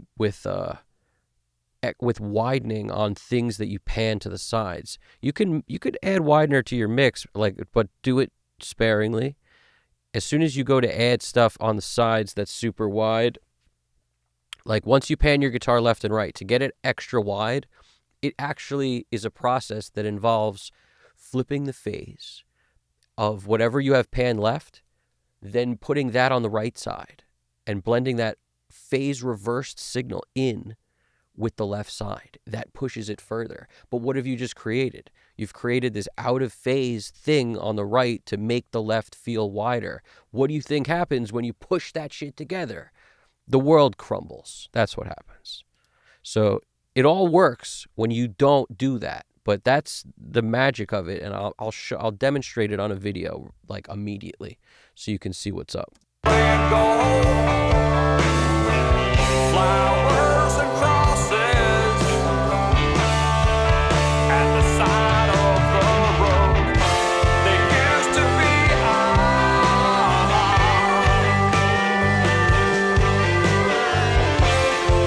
widening on things that you pan to the sides. You could add widener to your mix, but do it sparingly. As soon as you go to add stuff on the sides that's super wide, like once you pan your guitar left and right, to get it extra wide, it actually is a process that involves flipping the phase of whatever you have pan left, then putting that on the right side and blending that phase reversed signal in with the left side. That pushes it further. But what have you just created? You've created this out of phase thing on the right to make the left feel wider. What do you think happens when you push that shit together? The world crumbles. That's what happens. So it all works when you don't do that. But that's the magic of it, and I'll demonstrate it on a video like immediately, so you can see what's up. flowers and crosses at the side of the road. They used to be ours.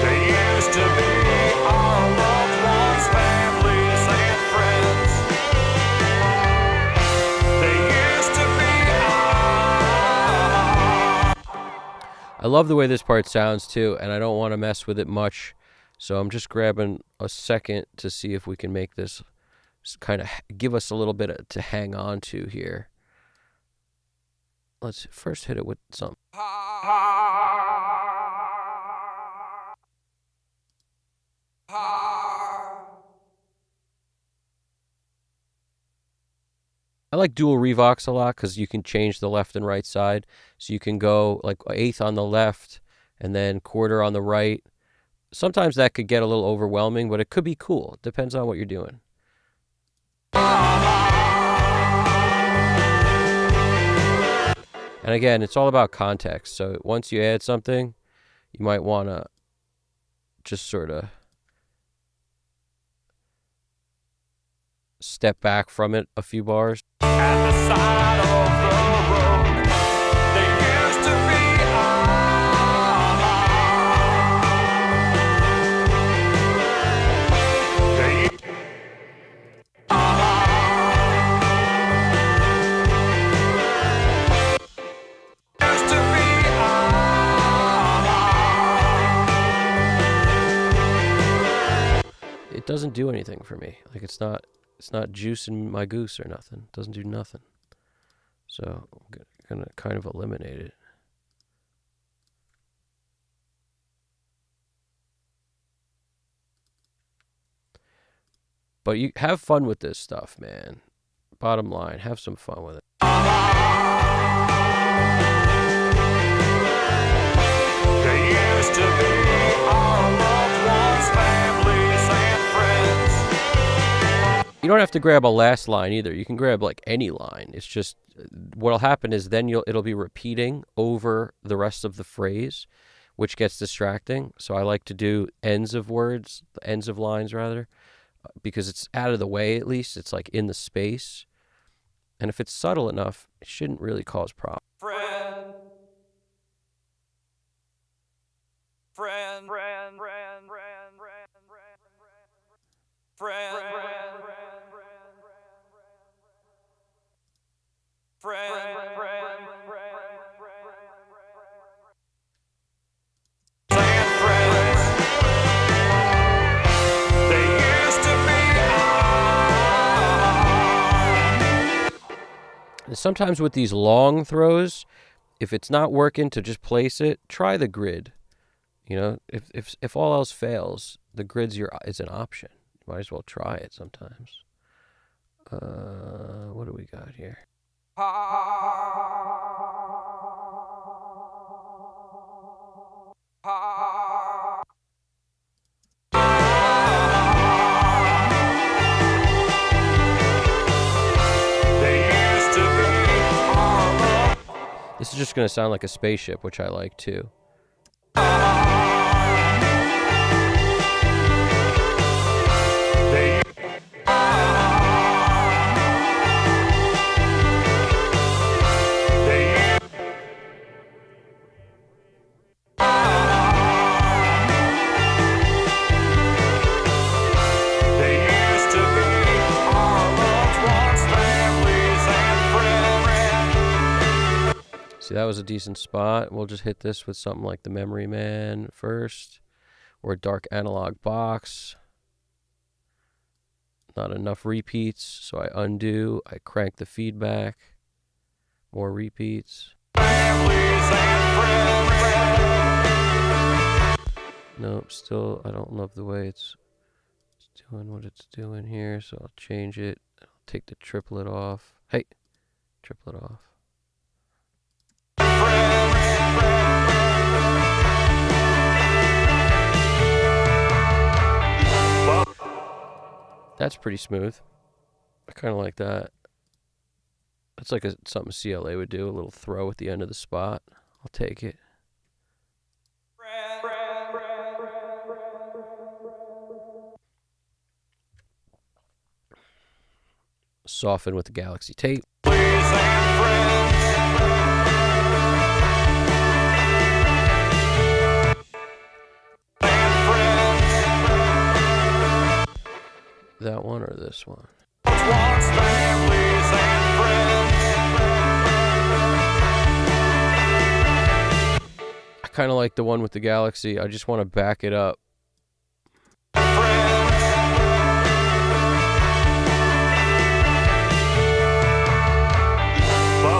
They used to be our loved ones, families and friends. They used to be ours. I love the way this part sounds too, and I don't want to mess with it much, so I'm just grabbing a second to see if we can make this kind of give us a little bit to hang on to here. Let's first hit it with some. I like dual revox a lot because you can change the left and right side. So you can go like eighth on the left and then quarter on the right. Sometimes that could get a little overwhelming, but it could be cool. It depends on what you're doing. And again, it's all about context. So once you add something, you might want to just sort of step back from it a few bars. At the side of the road, they used to be ours. They used to be ours. It doesn't do anything for me. Like it's not juicing my goose or nothing. It doesn't do nothing. So I'm gonna kind of eliminate it. But you have fun with this stuff, man. Bottom line, have some fun with it. They used to be our loved ones, families, and friends. You don't have to grab a last line either. You can grab like any line. It's just what'll happen is then it'll be repeating over the rest of the phrase, which gets distracting. So I like to do ends of words, ends of lines rather, because it's out of the way at least. It's like in the space. And if it's subtle enough, it shouldn't really cause problems. Friend. Friend. Friend. Friend. Friend. Friend. Friend. Sometimes with these long throws, if it's not working to just place it, try the grid. You know, if all else fails, the grid's is an option. You might as well try it sometimes. What do we got here? This is just going to sound like a spaceship, which I like too. See, that was a decent spot. We'll just hit this with something like the Memory Man first, or Dark Analog Box. Not enough repeats, so I undo. I crank the feedback. More repeats. Nope, still, I don't love the way it's doing what it's doing here, so I'll change it. I'll take the triplet off. Hey, triplet off. That's pretty smooth. I kind of like that. That's like something CLA would do, a little throw at the end of the spot. I'll take it. Soften with the Galaxy tape. That one or this one? I kind of like the one with the Galaxy. I just want to back it up. But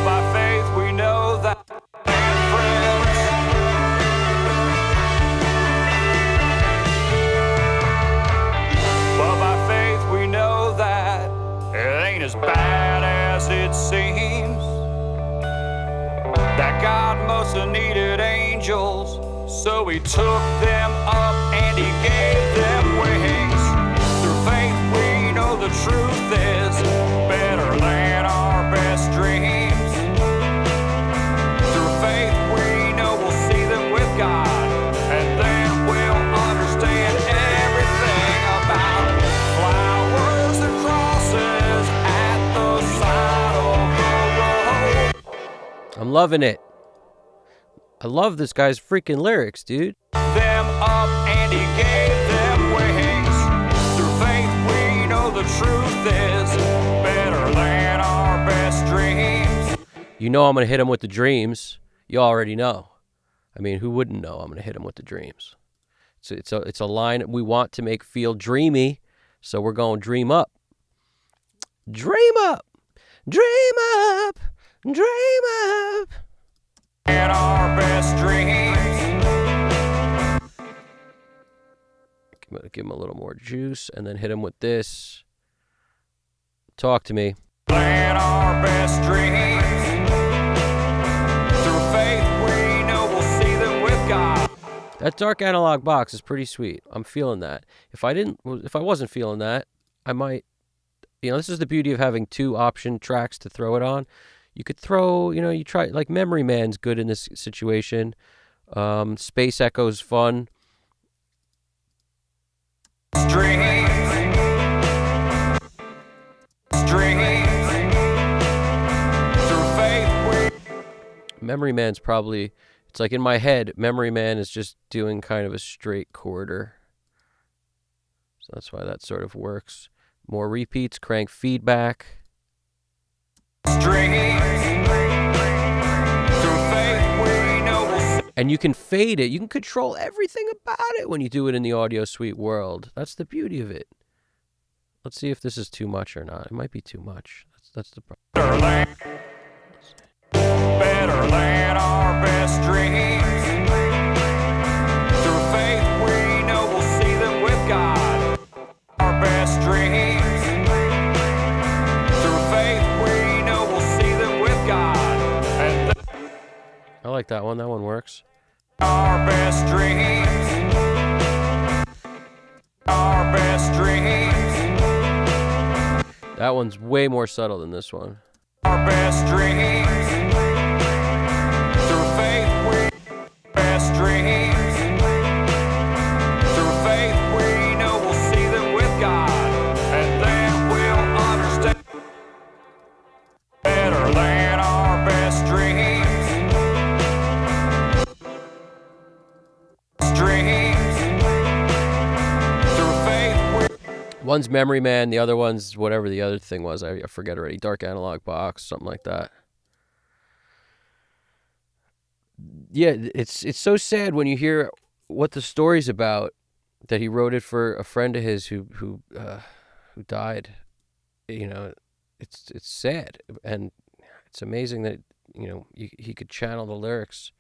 by faith we know that. As bad as it seems, that God must have needed angels, so he took them up and he gave them wings. Through faith we know the truth is better than our best dreams. Through faith we know we'll see them with God, and then we'll understand everything about flowers and crosses. I'm loving it. I love this guy's freaking lyrics, dude. Them up and he gave them wings. Through faith we know the truth is better than our best dreams. You know I'm going to hit him with the dreams. You already know. I mean, who wouldn't know I'm going to hit him with the dreams? It's a line we want to make feel dreamy, so we're going dream up. Dream up. Dream up. Dream up. And our best dreams. Give him a little more juice and then hit him with this. Talk to me. Plan our best dreams. Through faith we know we'll see them with God. That dark analog box is pretty sweet. I'm feeling that. If I wasn't feeling that, I might, this is the beauty of having 2 option tracks to throw it on. You could throw, you try, like Memory Man's good in this situation. Space Echo's fun. Dreams. Through faith we Memory Man's probably, it's like in my head, Memory Man is just doing kind of a straight quarter. So that's why that sort of works. More repeats, crank feedback. And you can fade it. You can control everything about it when you do it in the Audio Suite world. That's the beauty of it. Let's see if this is too much or not. It might be too much. That's the problem. Better than our best dreams. Through faith we know we'll see them with God. Our best dreams. Through faith we know we'll see them with God. And I like that one. That one works. our best dreams. Our best dreams. That one's way more subtle than this one. Our best dreams. Through faith we best dreams. Through faith we know we'll see them with God. And then we'll understand better than our best dreams. Dreams. Through faith we One's Memory Man, the other one's whatever the other thing was. I forget already. Dark Analog Box, something like that. Yeah, it's so sad when you hear what the story's about, that he wrote it for a friend of his who died. It's sad, and it's amazing that he could channel the lyrics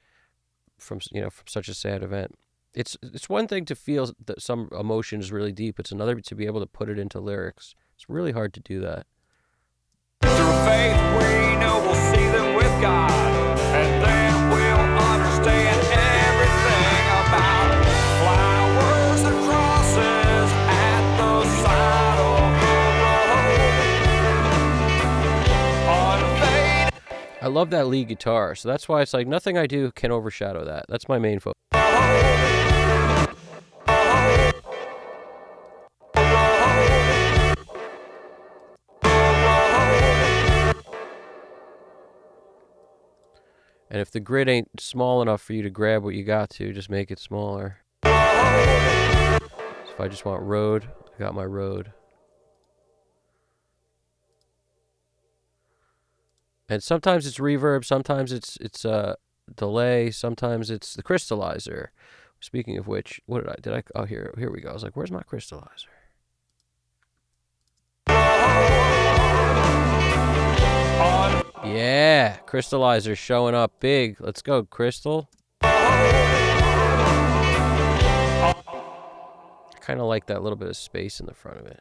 from such a sad event. It's one thing to feel that some emotion is really deep. It's another to be able to put it into lyrics. It's really hard to do that. through faith we know we'll see them with God. And then we'll understand everything about flowers and crosses at the side of the road. Unfading. I love that lead guitar, so that's why it's like nothing I do can overshadow that. That's my main focus. And if the grid ain't small enough for you to grab what you got to, just make it smaller. So if I just want road, I got my road. And sometimes it's reverb, sometimes it's delay, sometimes it's the crystallizer. Speaking of which, oh, here we go. I was like, where's my crystallizer? Yeah, crystallizer showing up big. Let's go, Crystal. I kind of like that little bit of space in the front of it.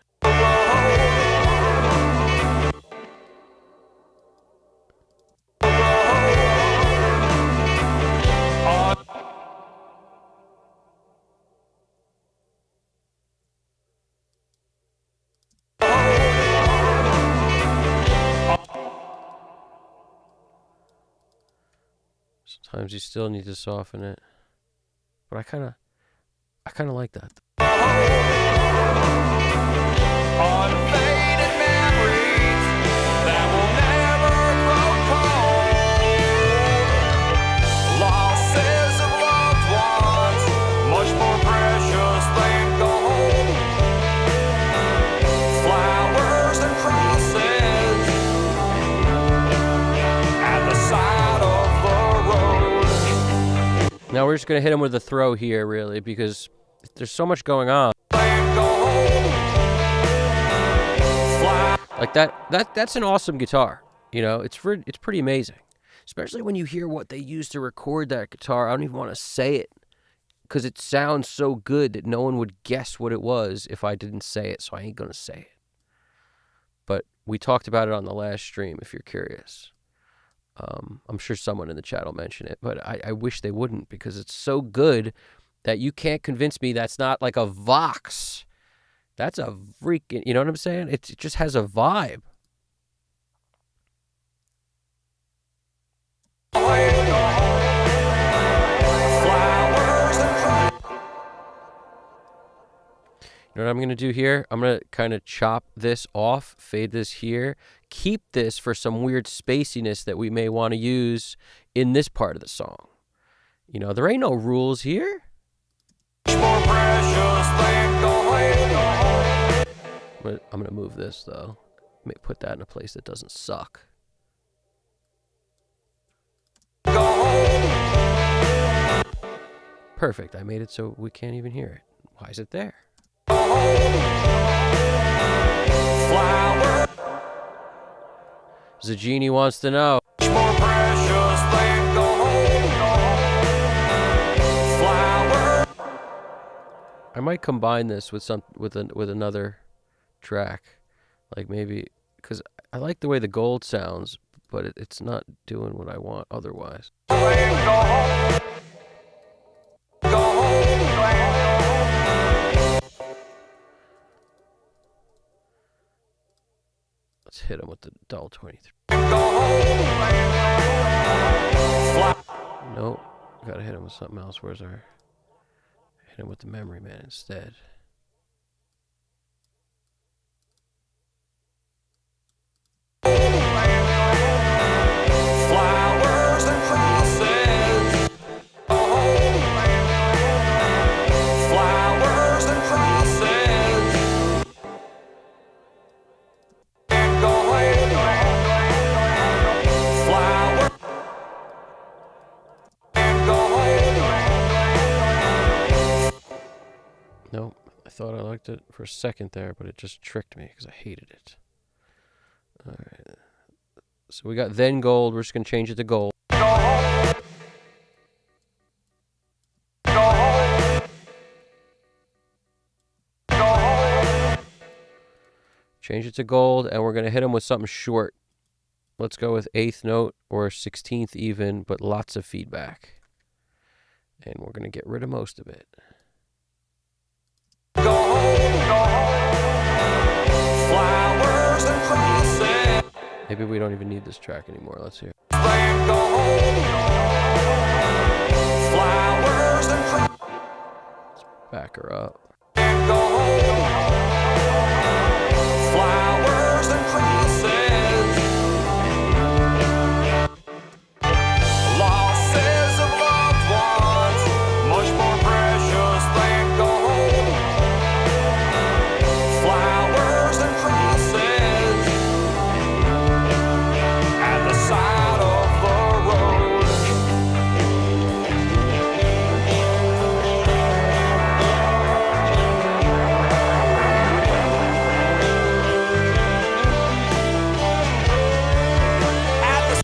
Sometimes you still need to soften it, but I kind of like that. Unfaded memories that will never grow cold. Losses of loved ones, much more precious than gold. Flowers and crosses at the side of the road. Now we're just gonna hit him with a throw here, really, because there's so much going on. Like that's an awesome guitar. It's pretty amazing. Especially when you hear what they used to record that guitar. I don't even want to say it, because it sounds so good that no one would guess what it was if I didn't say it, so I ain't gonna say it. but we talked about it on the last stream, if you're curious. I'm sure someone in the chat will mention it, but I wish they wouldn't, because it's so good that you can't convince me that's not like a Vox. That's a freaking, you know what I'm saying? It just has a vibe. You know what I'm going to do here? I'm going to kind of chop this off, fade this here, keep this for some weird spaciness that we may want to use in this part of the song. You know, there ain't no rules here. I'm going to move this, though. Put that in a place that doesn't suck. Perfect. I made it so we can't even hear it. Why is it there? Zagini wants to know. I might combine this with another track, like maybe, because I like the way the gold sounds, but it's not doing what I want otherwise. Let's hit him with the double 23. Nope, gotta hit him with something else. Where's our... Hit him with the memory man instead. Flowers and crosses. Flowers and crosses. Flower. Nope, I thought I liked it for a second there, but it just tricked me because I hated it. All right. So we got then gold. We're just going to change it to gold. Change it to gold, and we're going to hit them with something short. Let's go with 8th note or 16th even, but lots of feedback. And we're going to get rid of most of it. Flowers and crosses. Maybe we don't even need this track anymore. Let's hear. Flowers and crosses. Let's back her up. Flowers and crosses. Losses of loved ones, much more precious than gold. Flowers and crosses at the side of the road. At the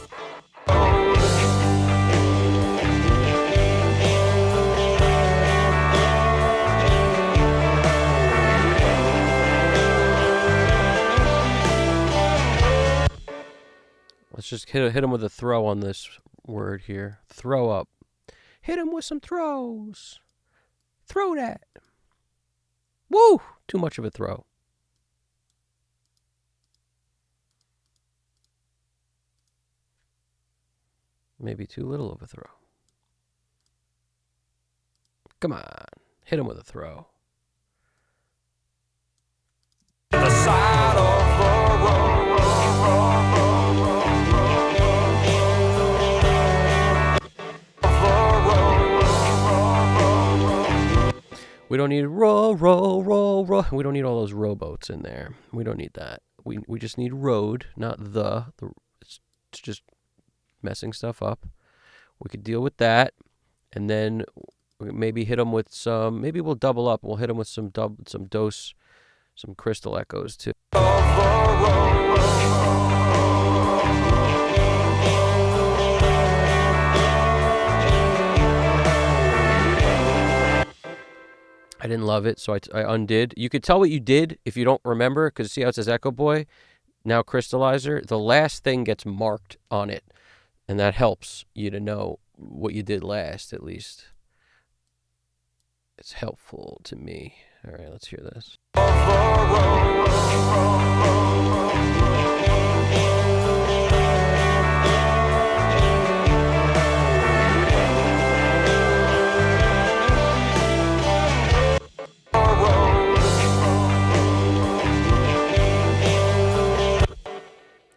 Let's just hit him with a throw on this word here. Throw up. Hit him with some throws. Throw that. Woo! Too much of a throw. Maybe too little of a throw. Come on. Hit him with a throw. The side of the road. We don't need roll. We don't need all those rowboats in there. We don't need that. We just need road, not the. It's just messing stuff up. We could deal with that, and then maybe hit them with some. Maybe we'll double up. We'll hit them with some crystal echoes too. didn't love it, so I undid. You could tell what you did if you don't remember, because see how it says Echo Boy? now crystallizer, the last thing gets marked on it, and that helps you to know what you did last, at least. It's helpful to me. All right, let's hear this.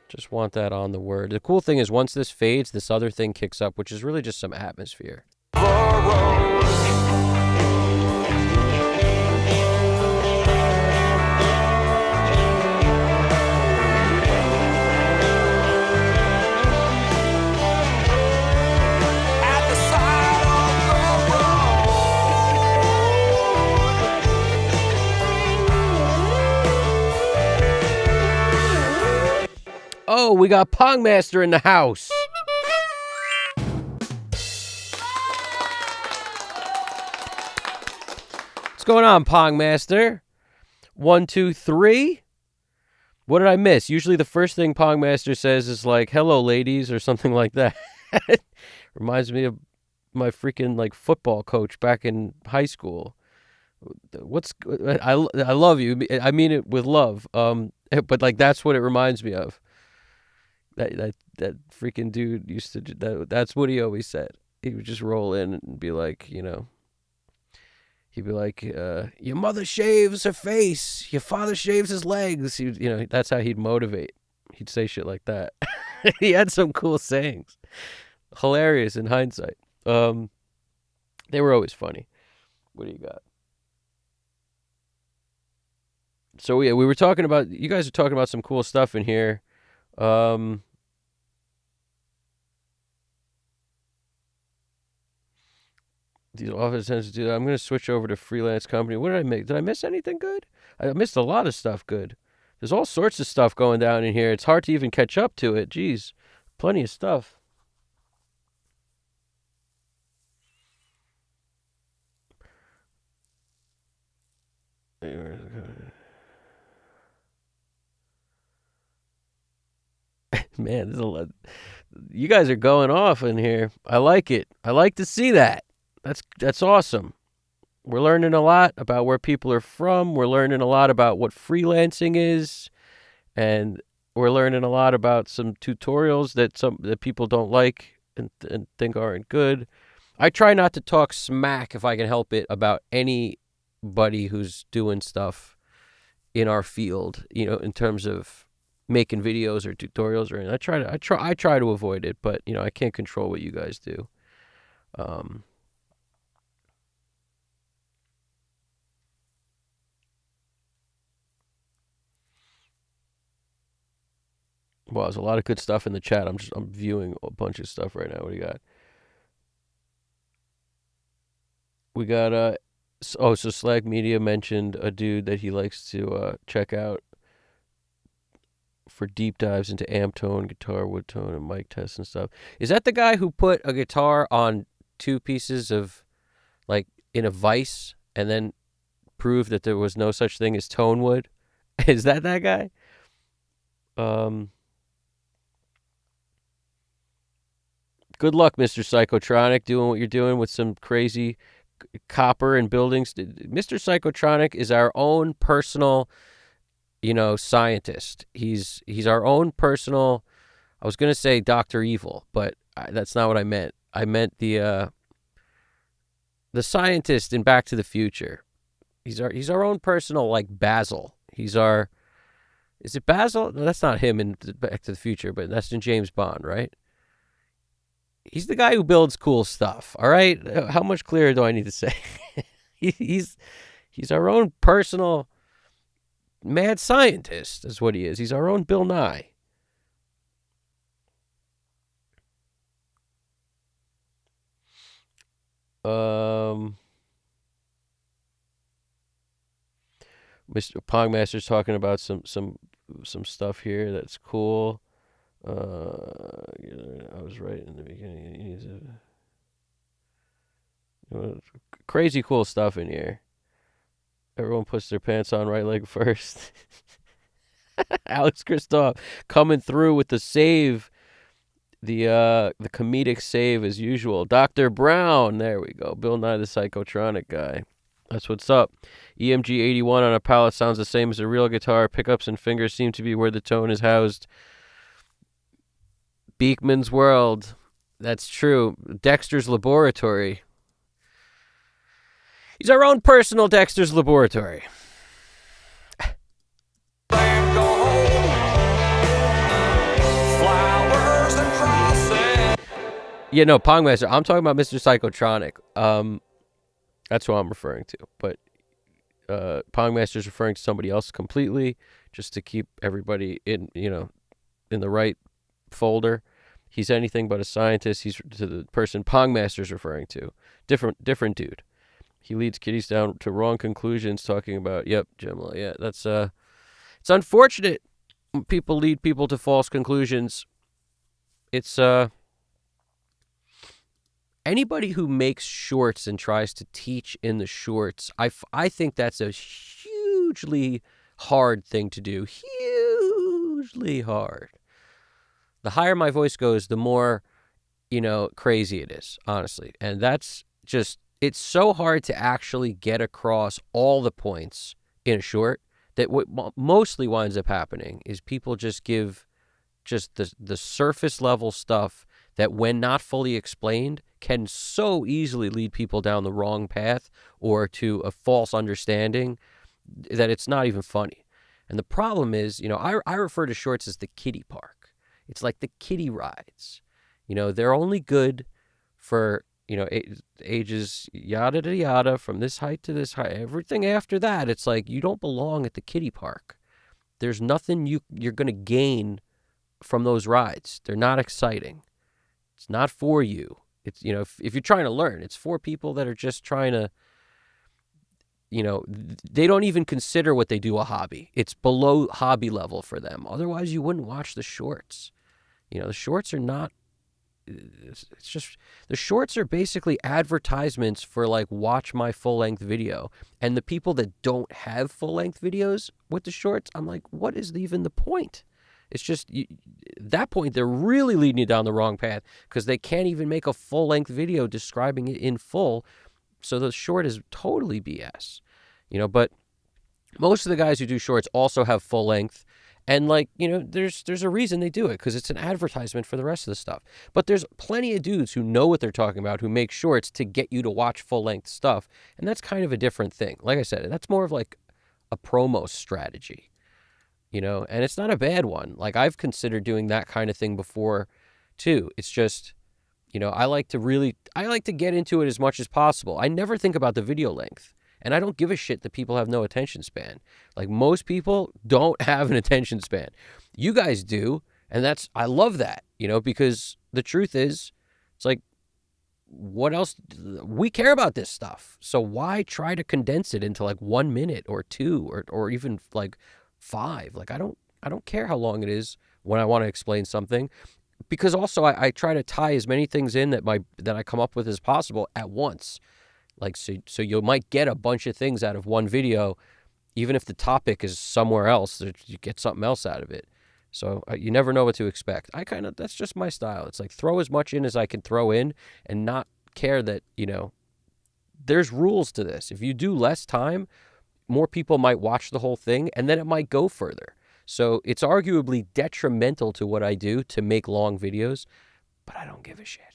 Just want that on the word. The cool thing is once this fades, this other thing kicks up, which is really just some atmosphere. Oh, we got Pongmaster in the house. What's going on, Pongmaster? 1, 2, 3. What did I miss? Usually the first thing Pongmaster says is like, hello, ladies, or something like that. Reminds me of my freaking like football coach back in high school. I love you. I mean it with love. But like that's what it reminds me of. That freaking dude used to do, that's what he always said. He would just roll in and be like, you know, he'd be like, your mother shaves her face, your father shaves his legs. He, you know, that's how he'd motivate. He'd say shit like that. He had some cool sayings. Hilarious in hindsight. They were always funny. What do you got? So yeah, we were talking about, you guys are talking about some cool stuff in here. These office tends to do that. I'm going to switch over to freelance company. What did I make? Did I miss anything good? I missed a lot of stuff good. There's all sorts of stuff going down in here. It's hard to even catch up to it. Jeez, plenty of stuff. Man, there's a lot. You guys are going off in here. I like it. I like to see that. That's awesome. We're learning a lot about where people are from. We're learning a lot about what freelancing is, and we're learning a lot about some tutorials that people don't like and think aren't good. I try not to talk smack if I can help it about anybody who's doing stuff in our field, you know, in terms of making videos or tutorials or anything. I try to avoid it, but you know, I can't control what you guys do. Well, there's a lot of good stuff in the chat. I'm viewing a bunch of stuff right now. What do you got? We got so Slag Media mentioned a dude that he likes to check out for deep dives into amp tone, guitar, wood tone, and mic tests and stuff. Is that the guy who put a guitar on two pieces of, like, in a vise and then proved that there was no such thing as tone wood? Is that guy? Good luck, Mr. Psychotronic, doing what you're doing with some crazy copper and buildings. Mr. Psychotronic is our own personal, you know, scientist. He's our own personal, I was going to say Dr. Evil, but that's not what I meant. I meant the scientist in Back to the Future. He's our own personal, like, Basil. Is it Basil? No, that's not him in Back to the Future, but that's in James Bond, right? He's the guy who builds cool stuff, all right? How much clearer do I need to say? He's our own personal mad scientist, is what he is. He's our own Bill Nye. Mr. Pongmaster's talking about some stuff here that's cool. I was right in the beginning. Crazy cool stuff in here. Everyone puts their pants on right leg first. Alex Kristoff coming through with the save, the comedic save as usual. Dr. Brown, there we go. Bill Nye the Psychotronic guy. That's what's up. EMG 81 on a palette sounds the same as a real guitar. Pickups and fingers seem to be where the tone is housed. Beekman's World. That's true. Dexter's Laboratory. He's our own personal Dexter's Laboratory. Yeah, no, Pongmaster. I'm talking about Mr. Psychotronic. That's who I'm referring to. But Pongmaster's referring to somebody else completely, just to keep everybody in the right folder. He's anything but a scientist. He's to the person Pongmaster's referring to. Different dude. He leads kiddies down to wrong conclusions, talking about, yep, Jimla. Yeah, that's it's unfortunate when people lead people to false conclusions. It's anybody who makes shorts and tries to teach in the shorts, I think that's a hugely hard thing to do. Hugely hard. The higher my voice goes, the more, crazy it is, honestly. And that's just, it's so hard to actually get across all the points in a short that what mostly winds up happening is people just give just the surface level stuff that, when not fully explained, can so easily lead people down the wrong path or to a false understanding that it's not even funny. And the problem is, I refer to shorts as the kiddie park. It's like the kiddie rides. They're only good for, ages yada yada yada, from this height to this height. Everything after that, it's like you don't belong at the kiddie park. There's nothing you're going to gain from those rides. They're not exciting. It's not for you. It's, if you're trying to learn, it's for people that are just trying to, they don't even consider what they do a hobby. It's below hobby level for them. Otherwise, you wouldn't watch the shorts. The shorts are not, it's just, the shorts are basically advertisements for, like, watch my full-length video. And the people that don't have full-length videos with the shorts, I'm like, what is even the point? It's just, at that point, they're really leading you down the wrong path because they can't even make a full-length video describing it in full. So the short is totally BS. But most of the guys who do shorts also have full-length. And, there's a reason they do it, because it's an advertisement for the rest of the stuff. But there's plenty of dudes who know what they're talking about, who make shorts to get you to watch full-length stuff. And that's kind of a different thing. Like I said, that's more of like a promo strategy. And it's not a bad one. Like, I've considered doing that kind of thing before, too. It's just, I like to get into it as much as possible. I never think about the video length. And I don't give a shit that people have no attention span. Like, most people don't have an attention span. You guys do, and I love that, because the truth is, it's like, what else? We care about this stuff. So why try to condense it into, like, 1 minute or 2 or even, like, 5? Like, I don't care how long it is when I want to explain something, because also I try to tie as many things in that I come up with as possible at once. Like, so you might get a bunch of things out of one video, even if the topic is somewhere else. You get something else out of it. So you never know what to expect. That's just my style. It's like, throw as much in as I can throw in and not care that, there's rules to this. If you do less time, more people might watch the whole thing, and then it might go further. So it's arguably detrimental to what I do to make long videos, but I don't give a shit.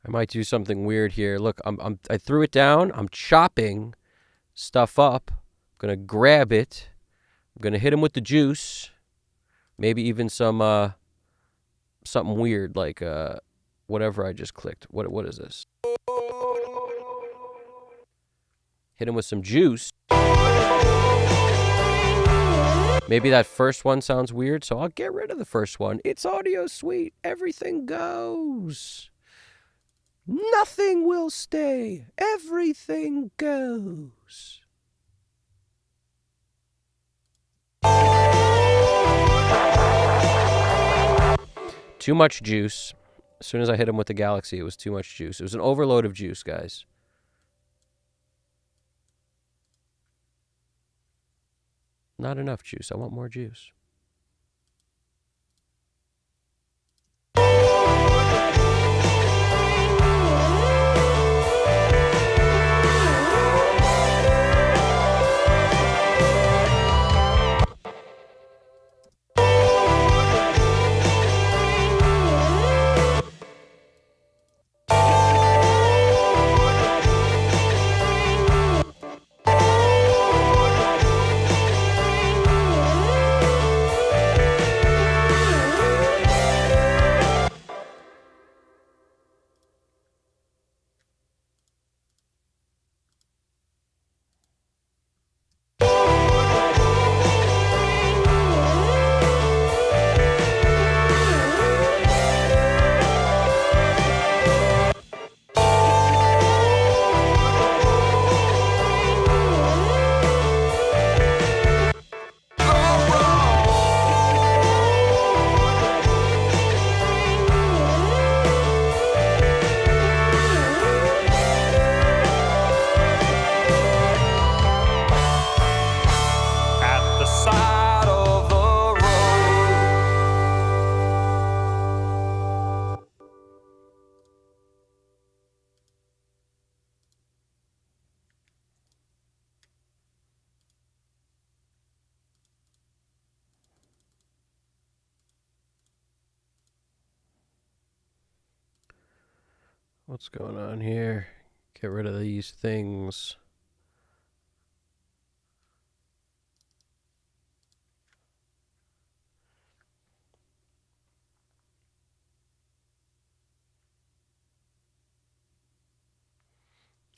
I might do something weird here. Look, I threw it down. I'm chopping stuff up. I'm gonna grab it. I'm gonna hit him with the juice. Maybe even some something weird like whatever I just clicked. What is this? Hit him with some juice. Maybe that first one sounds weird, so I'll get rid of the first one. It's audio sweet. Everything goes. Nothing will stay. Everything goes. Too much juice. As soon as I hit him with the Galaxy, it was too much juice. It was an overload of juice, guys. Not enough juice. I want more juice. What's going on here? Get rid of these things.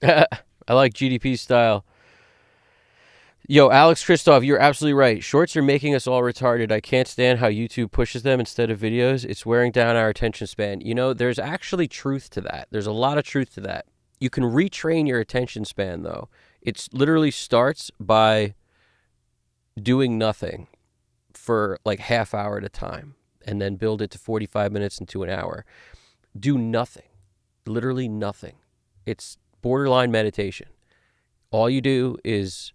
I like GDP style. Yo, Alex Christoph, you're absolutely right. Shorts are making us all retarded. I can't stand how YouTube pushes them instead of videos. It's wearing down our attention span. You know, there's actually truth to that. There's a lot of truth to that. You can retrain your attention span, though. It literally starts by doing nothing for like half hour at a time and then build it to 45 minutes into an hour. Do nothing. Literally nothing. It's borderline meditation. All you do is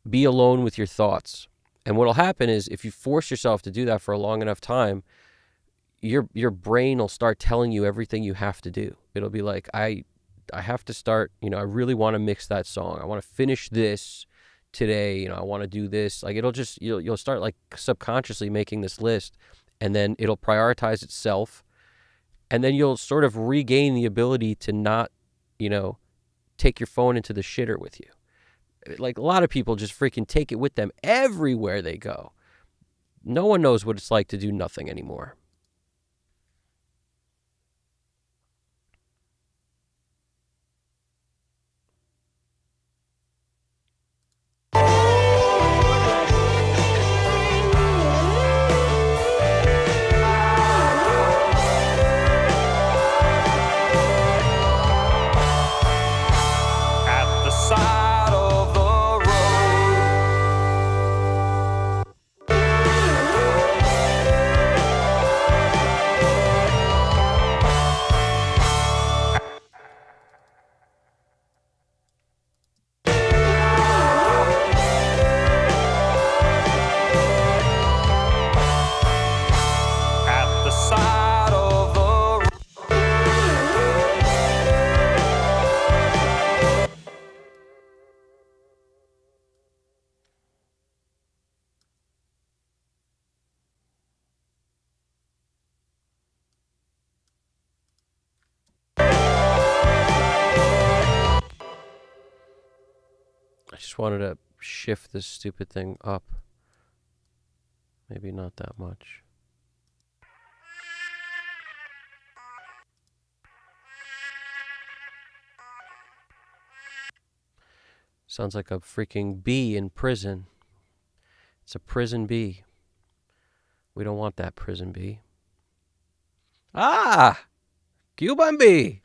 be alone with your thoughts. And what'll happen is if you force yourself to do that for a long enough time, your brain will start telling you everything you have to do. It'll be like, I have to start, I really want to mix that song. I want to finish this today. I want to do this. Like it'll just, you'll start like subconsciously making this list, and then it'll prioritize itself. And then you'll sort of regain the ability to not, take your phone into the shitter with you. Like a lot of people just freaking take it with them everywhere they go. No one knows what it's like to do nothing anymore. I just wanted to shift this stupid thing up. Maybe not that much. Sounds like a freaking bee in prison. It's a prison bee. We don't want that prison bee. Ah! Cuban bee!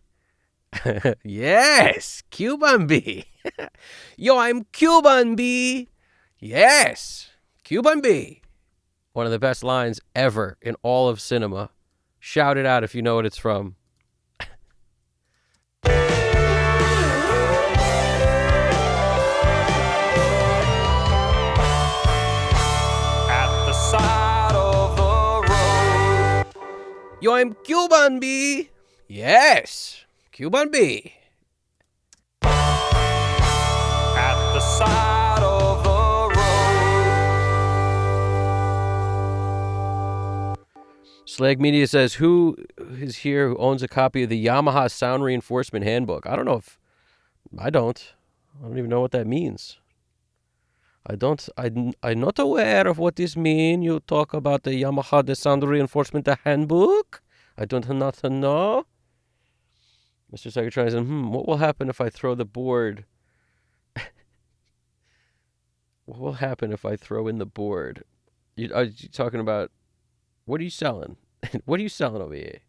Yes! Cuban bee! Yo, I'm Cuban bee! Yes! Cuban bee! One of the best lines ever in all of cinema. Shout it out if you know what it's from. At the side of the road. Yo, I'm Cuban bee! Yes! Cuban bee! At the side of the road. Slag Media says, who is here who owns a copy of the Yamaha Sound Reinforcement Handbook? I don't know if... I don't even know what that means. I'm not aware of what this means. You talk about the Yamaha the Sound Reinforcement Handbook? I don't not know. Mr. Secretary said, what will happen if I throw the board? What will happen if I throw in the board? Are you talking about, what are you selling? What are you selling over here?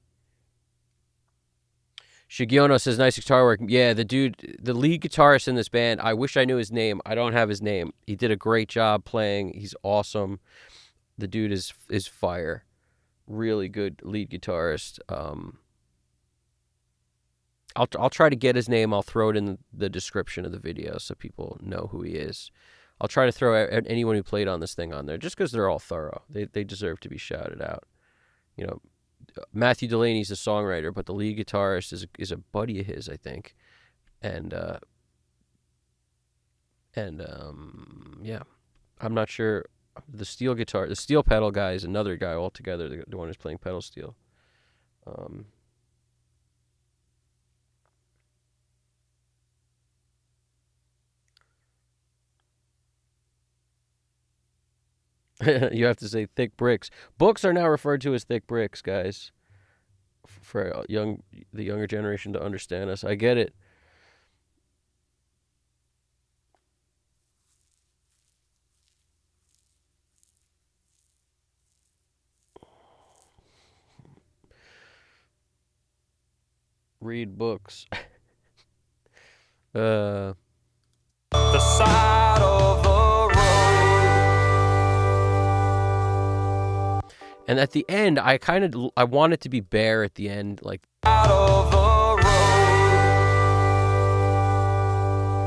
Shigiono says, nice guitar work. Yeah, the dude, the lead guitarist in this band, I wish I knew his name. I don't have his name. He did a great job playing. He's awesome. The dude is fire. Really good lead guitarist. I'll try to get his name. I'll throw it in the description of the video so people know who he is. I'll try to throw anyone who played on this thing on there just because they're all thorough. They deserve to be shouted out. You know, Matthew Dulaney's the songwriter, but the lead guitarist is a buddy of his, I think. And yeah, I'm not sure. The steel pedal guy is another guy altogether. The one who's playing pedal steel. You have to say thick bricks. Books are now referred to as thick bricks, guys. For the younger generation to understand us. I get it. Read books. The side of the road. And at the end, I want it to be bare at the end, like, Out of the road.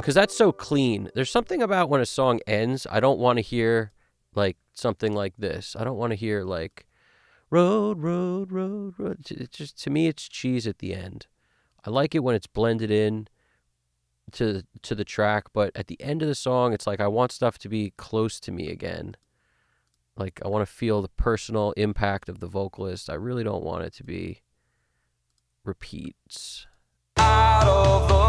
because that's so clean. There's something about when a song ends, I don't want to hear like something like this. I don't want to hear like road, road, road, road. It's just, to me, it's cheese at the end. I like it when it's blended in to the track, but at the end of the song, it's like I want stuff to be close to me again. Like, I want to feel the personal impact of the vocalist. I really don't want it to be repeats. Out of the road.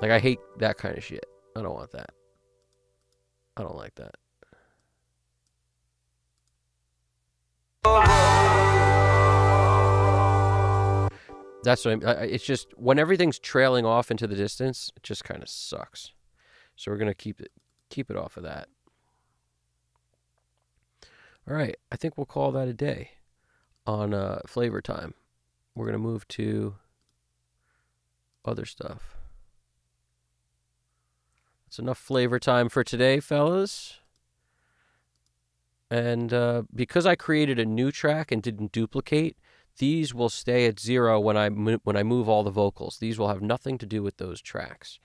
Like, I hate that kind of shit. I don't want that. I don't like that. That's what it's just, when everything's trailing off into the distance, it just kind of sucks. So we're going to keep it off of that. All right, I think we'll call that a day on flavor time. We're going to move to other stuff. That's enough flavor time for today, fellas. And because I created a new track and didn't duplicate, these will stay at 0 when I move all the vocals. These will have nothing to do with those tracks,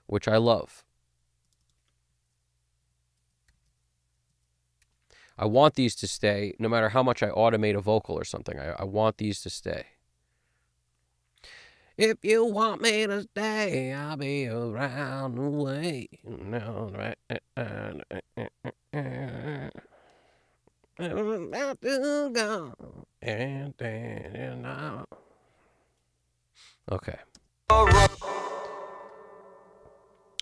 which I love. I want these to stay, no matter how much I automate a vocal or something. I want these to stay. If you want me to stay, I'll be around the way. No, right. I'm about to go. Okay.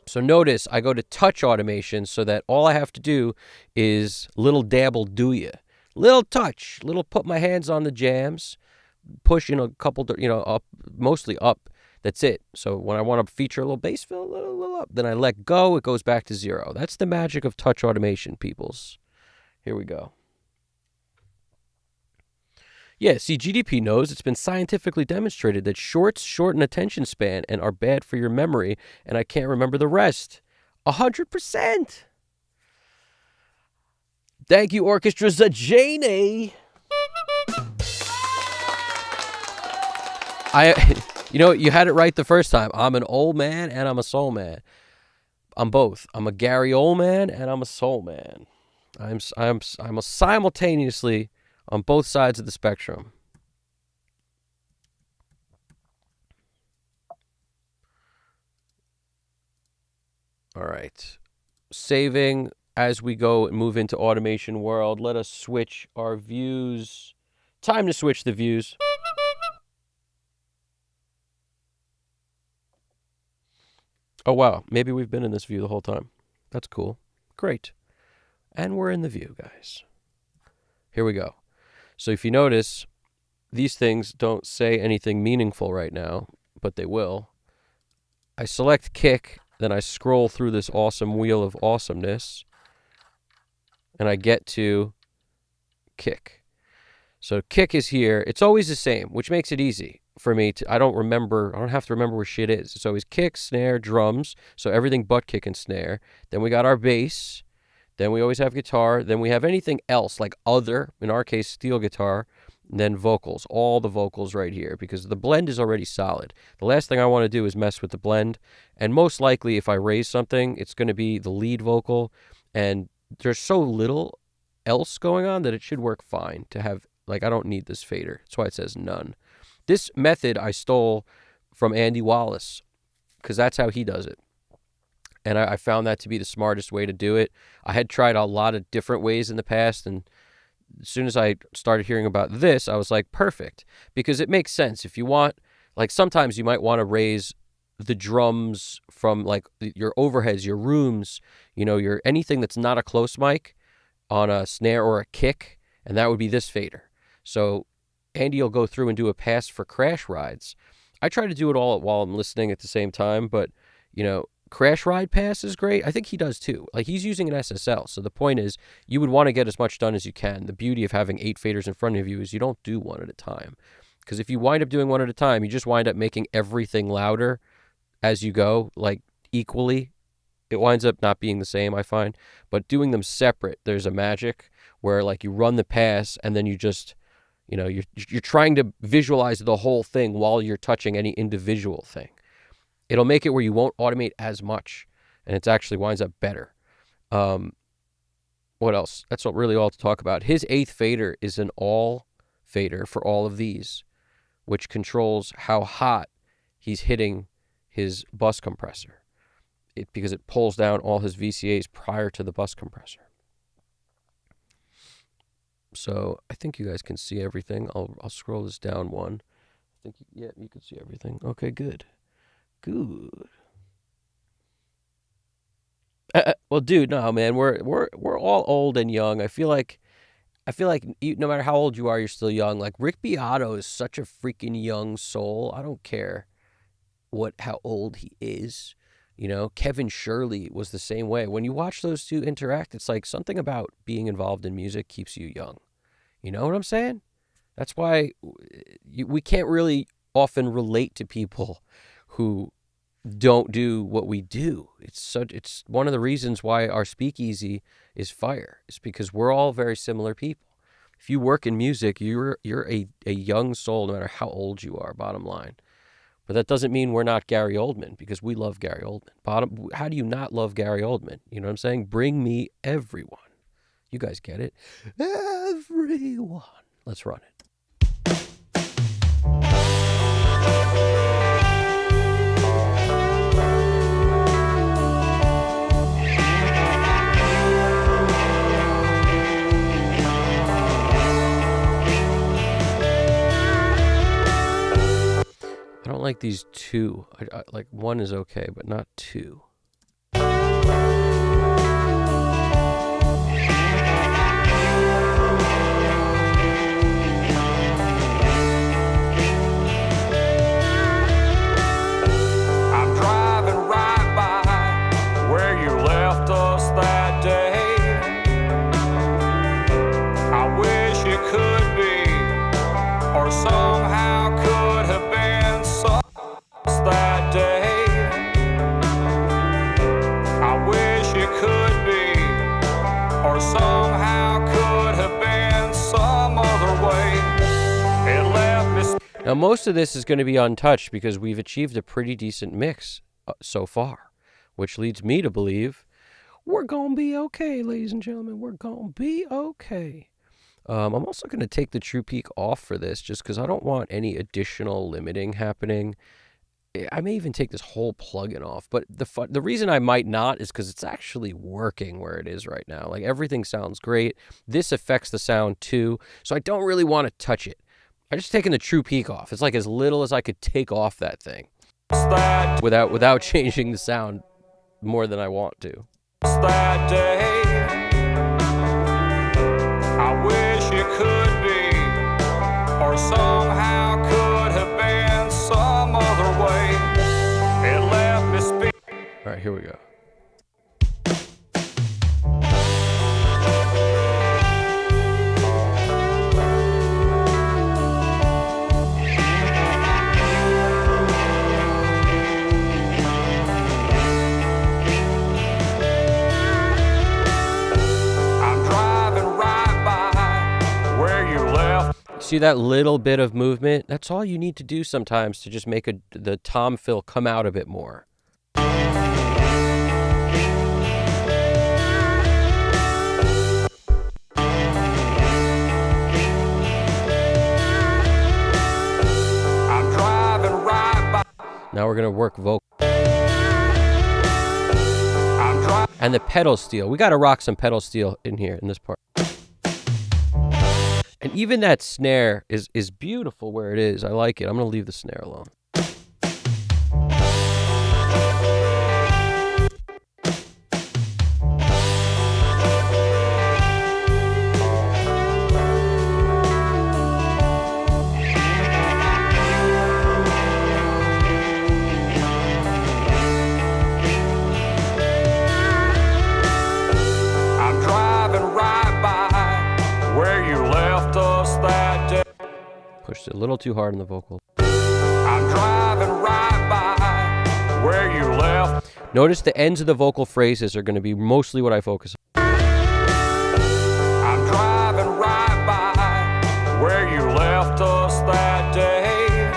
So notice I go to touch automation so that all I have to do is little dabble do ya. Little touch, little put my hands on the jams, push, a couple, up, mostly up. That's it. So when I want to feature a little bass fill, a little up, then I let go, it goes back to 0. That's the magic of touch automation, peoples. Here we go. Yeah, see, GDP knows it's been scientifically demonstrated that shorts shorten attention span and are bad for your memory, and I can't remember the rest. 100%. Thank you, Orchestra Zajane. You had it right the first time. I'm an old man and I'm a soul man. I'm both. I'm a Gary old man and I'm a soul man. I'm a simultaneously on both sides of the spectrum. All right. Saving as we go and move into automation world. Let us switch our views. Time to switch the views. Oh, wow. Maybe we've been in this view the whole time. That's cool. Great. And we're in the view, guys. Here we go. So if you notice, these things don't say anything meaningful right now, but they will. I select kick, then I scroll through this awesome wheel of awesomeness, and I get to kick. So kick is here. It's always the same, which makes it easy for me to, I don't have to remember where shit is. It's always kick, snare, drums, so everything but kick and snare. Then we got our bass. Then we always have guitar. Then we have anything else, like other, in our case, steel guitar, and then vocals, all the vocals right here, because the blend is already solid. The last thing I want to do is mess with the blend, and most likely if I raise something, it's going to be the lead vocal, and there's so little else going on that it should work fine to have, like, I don't need this fader. That's why it says none. This method I stole from Andy Wallace, because that's how he does it. And I found that to be the smartest way to do it. I had tried a lot of different ways in the past, and as soon as I started hearing about this, I was like, perfect. Because it makes sense. If you want, like, sometimes you might want to raise the drums from, like, your overheads, your rooms, your anything that's not a close mic on a snare or a kick, and that would be this fader. So Andy will go through and do a pass for crash rides. I try to do it all while I'm listening at the same time, but, crash ride pass is great. I think he does too. Like, he's using an SSL. So the point is, you would want to get as much done as you can. The beauty of having 8 faders in front of you is you don't do one at a time. Because if you wind up doing one at a time, you just wind up making everything louder as you go, like equally. It winds up not being the same, I find. But doing them separate, there's a magic where, like, you run the pass and then you just, you're trying to visualize the whole thing while you're touching any individual thing. It'll make it where you won't automate as much, and it actually winds up better. What else? That's really all to talk about. His 8th fader is an all fader for all of these, which controls how hot he's hitting his bus compressor, because it pulls down all his VCAs prior to the bus compressor. So I think you guys can see everything. I'll scroll this down one. I think, yeah, you can see everything. Okay, good. Good. Well, dude, no, man, we're all old and young. I feel like no matter how old you are, you're still young. Like, Rick Beato is such a freaking young soul. I don't care how old he is. Kevin Shirley was the same way. When you watch those two interact, it's like something about being involved in music keeps you young. You know what I'm saying? That's why we can't really often relate to people who don't do what we do. It's one of the reasons why our speakeasy is fire. It's because we're all very similar people. If you work in music, you're a young soul no matter how old you are, bottom line. But that doesn't mean we're not Gary Oldman, because we love Gary Oldman. How do you not love Gary Oldman? You know what I'm saying? Bring me everyone. You guys get it? Everyone. Let's run it. I don't like these two. I like one is okay, but not two. I Now, most of this is going to be untouched because we've achieved a pretty decent mix so far, which leads me to believe we're going to be okay, ladies and gentlemen. We're going to be okay. I'm also going to take the True Peak off for this just because I don't want any additional limiting happening. I may even take this whole plugin off, but the reason I might not is because it's actually working where it is right now. Like, everything sounds great. This affects the sound too, so I don't really want to touch it. I'm just taking the True Peak off. It's like as little as I could take off that thing without changing the sound more than I want to. That day, I wish it could be, or somehow could have been some other way. It left me speak. All right, here we go. See that little bit of movement? That's all you need to do sometimes to just make the tom fill come out a bit more. I'm driving right by. Now we're going to work vocal. And the pedal steel. We got to rock some pedal steel in here in this part. And even that snare is beautiful where it is. I like it. I'm going to leave the snare alone. Pushed it a little too hard on the vocal. I'm driving right by where you left. Notice the ends of the vocal phrases are going to be mostly what I focus on. I'm driving right by where you left us that day.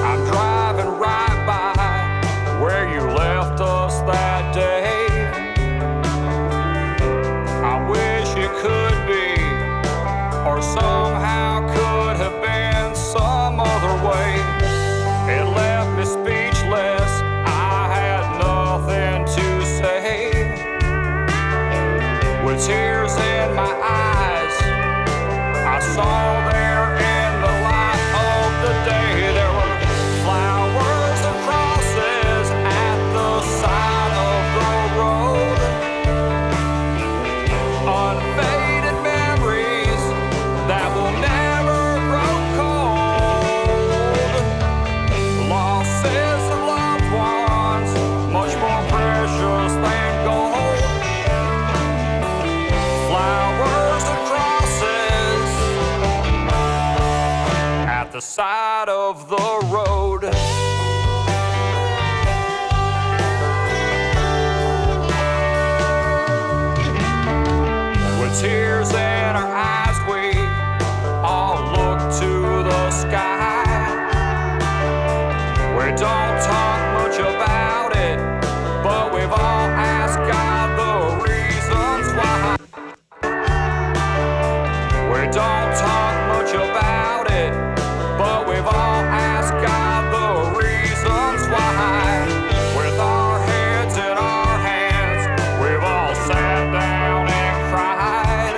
I'm driving right by where you left us that day. I wish it could be, or somehow could have been some other way. It left me speechless. I had nothing to say. With tears in my eyes, I saw there in the light of the day there were flowers and crosses at the side of the road. Unfaded memories that will never grow cold. Losses of loved ones, much more precious than gold. Flowers and crosses at the side of the road. With tears in our eyes, we all look to the sky. We don't talk much about it, but we've all asked God the reasons why. We don't talk much about it, but we've all asked God the reasons why. With our heads in our hands, we've all sat down and cried.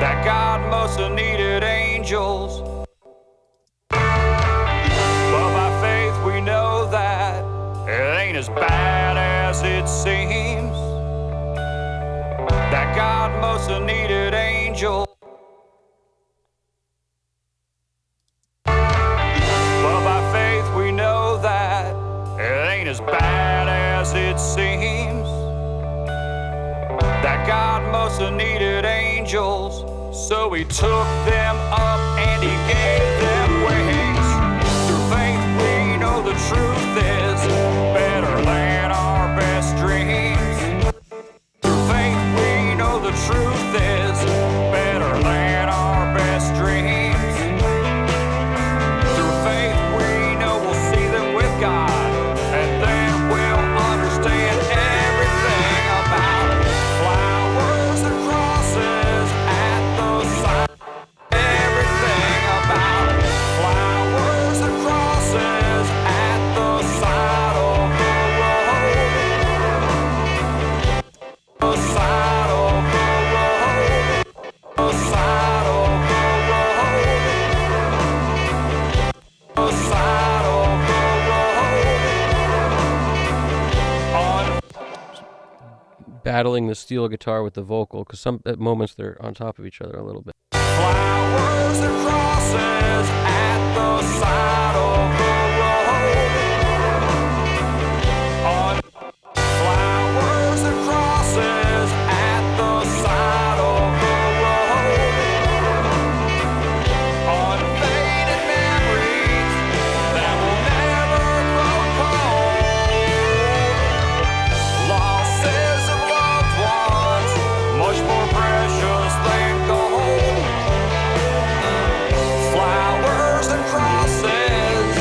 that God must have needed angels. But by faith we know that it ain't as bad as it seems, that God must have needed angels. But by faith we know that it ain't as bad as it seems, that God must have needed angels. So he took them up and he gave them wings. Through faith we know the truth is better than our best dreams. Through faith we know the truth is better than our best dreams. Through faith we know we'll see them with God, and then we'll understand everything about flowers and crosses at the side. Everything about flowers and crosses at the side of the road. The side of the road. The side of the road. The side of the road. On Battling the steel guitar with the vocal, because some at moments they're on top of each other a little bit. flowers and crosses at the side of the road. On flowers and crosses at the side of the road. On faded memories that will never grow cold. Losses of loved ones, much more precious than gold. Flowers and crosses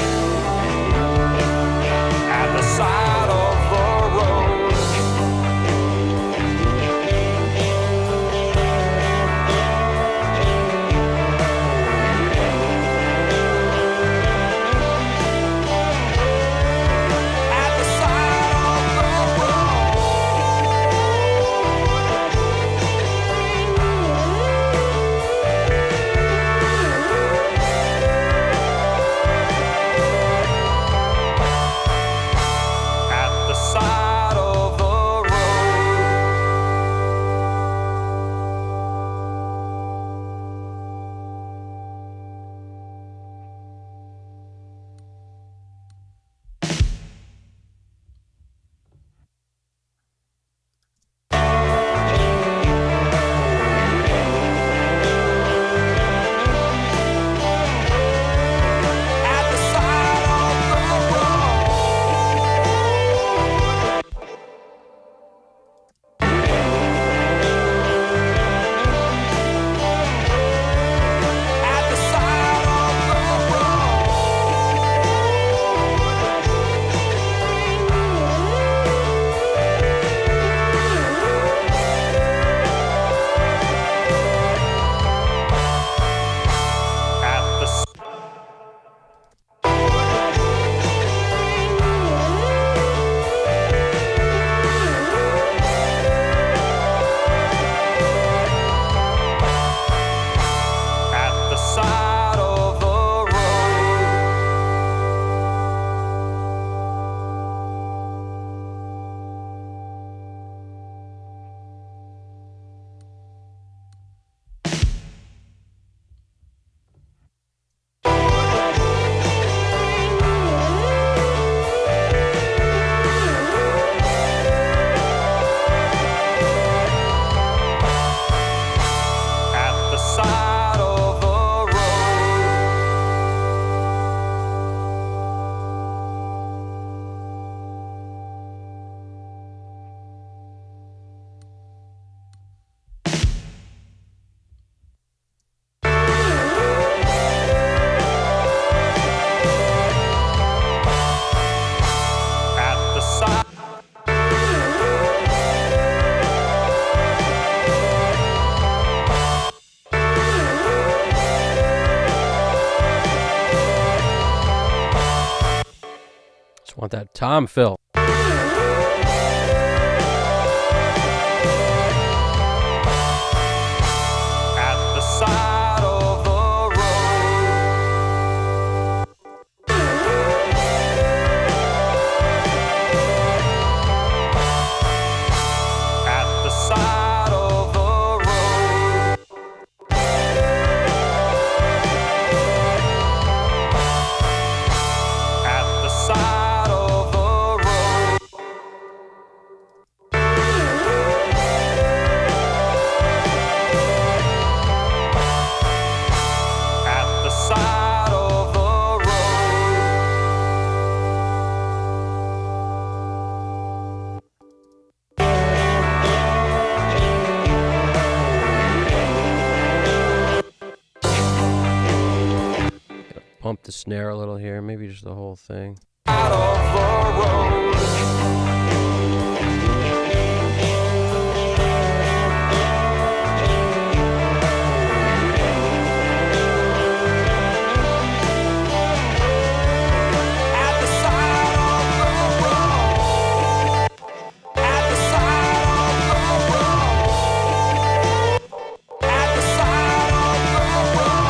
at the side of the road. At the side of the road. At the side of the road. At the side of the road. At the side of the road. At the At the side of the road. At the side of the road. At the side. Just want that Tom fill. At the bump the snare a little here, maybe just the whole thing. Out of the road. At the side of the road. At the side of the road. At the side of the road.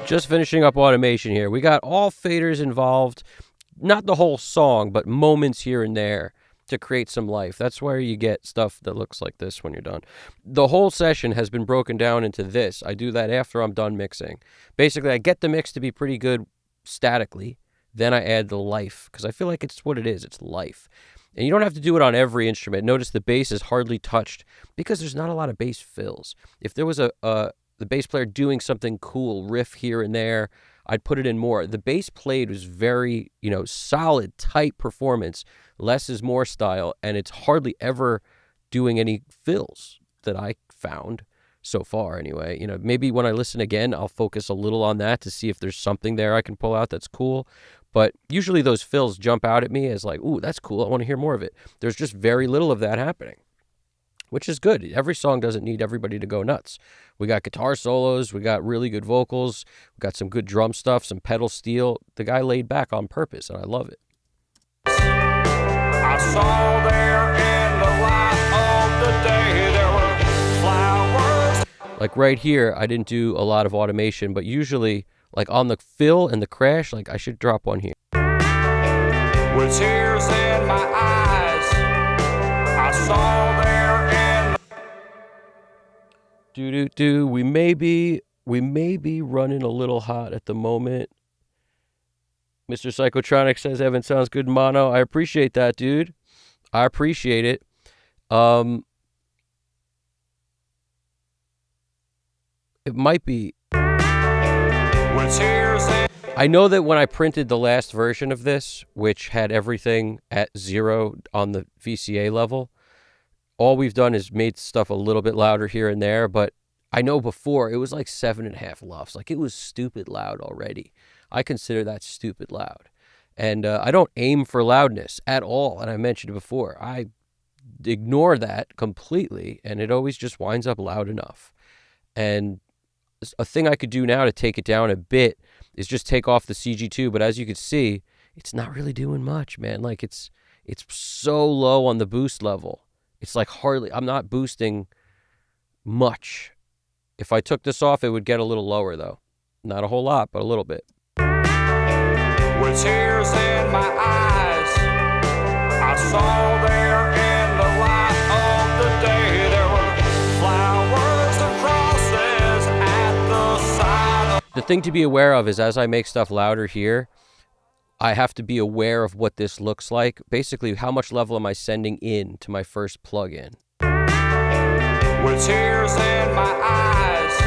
Just finishing up automation here. We got all faders involved, not the whole song, but moments here and there to create some life. That's where you get stuff that looks like this when you're done. The whole session has been broken down into this. I do that after I'm done mixing. Basically, I get the mix to be pretty good statically. Then I add the life because I feel like it's what it is. It's life. And you don't have to do it on every instrument. Notice the bass is hardly touched because there's not a lot of bass fills. If there was the bass player doing something cool, riff here and there, I'd put it in more. The bass played was very, solid, tight performance. Less is more style, and it's hardly ever doing any fills that I found so far anyway. Maybe when I listen again, I'll focus a little on that to see if there's something there I can pull out that's cool. But usually those fills jump out at me as like, ooh, that's cool. I want to hear more of it. There's just very little of that happening, which is good. Every song doesn't need everybody to go nuts. We got guitar solos. We got really good vocals. We got some good drum stuff, some pedal steel. The guy laid back on purpose, and I love it. I saw there in the light of the day there were flowers. Like right here, I didn't do a lot of automation, but usually, like on the fill and the crash, like I should drop one here. With tears in my eyes, I saw there in Do. We may be running a little hot at the moment. Mr. Psychotronic says Evan sounds good mono. I appreciate that, dude. I appreciate it. It might be. with tears in. I know that when I printed the last version of this, which had everything at 0 on the VCA level, all we've done is made stuff a little bit louder here and there, but I know before it was like 7.5 LUFS. Like it was stupid loud already. I consider that stupid loud. And I don't aim for loudness at all. And I mentioned it before. I ignore that completely, and it always just winds up loud enough. And a thing I could do now to take it down a bit is just take off the CG2. But as you can see, it's not really doing much, man. Like it's so low on the boost level. It's like hardly, I'm not boosting much. If I took this off, it would get a little lower though. Not a whole lot, but a little bit. With tears in my eyes, I saw there in the light of the day there were flowers and crosses at the side of. The thing to be aware of is as I make stuff louder here, I have to be aware of what this looks like. Basically, how much level am I sending in to my first plug-in? With tears in my eyes,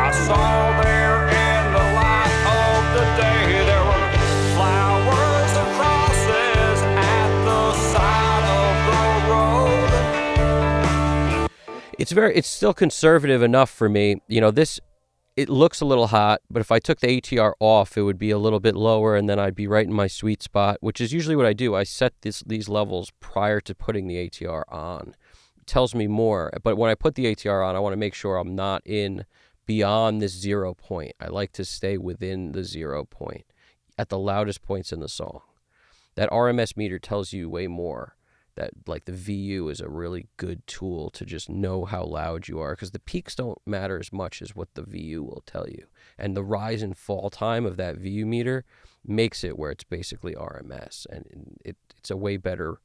I saw there in the light of the day there were flowers and crosses at the side of the road. It's still conservative enough for me. You know, it looks a little hot, but if I took the ATR off, it would be a little bit lower, and then I'd be right in my sweet spot, which is usually what I do. I set these levels prior to putting the ATR on. It tells me more, but when I put the ATR on, I want to make sure I'm not in beyond this 0 point. I like to stay within the 0 point at the loudest points in the song. That RMS meter tells you way more. That like the VU is a really good tool to just know how loud you are, because the peaks don't matter as much as what the VU will tell you. And the rise and fall time of that VU meter makes it where it's basically RMS, and it's a way better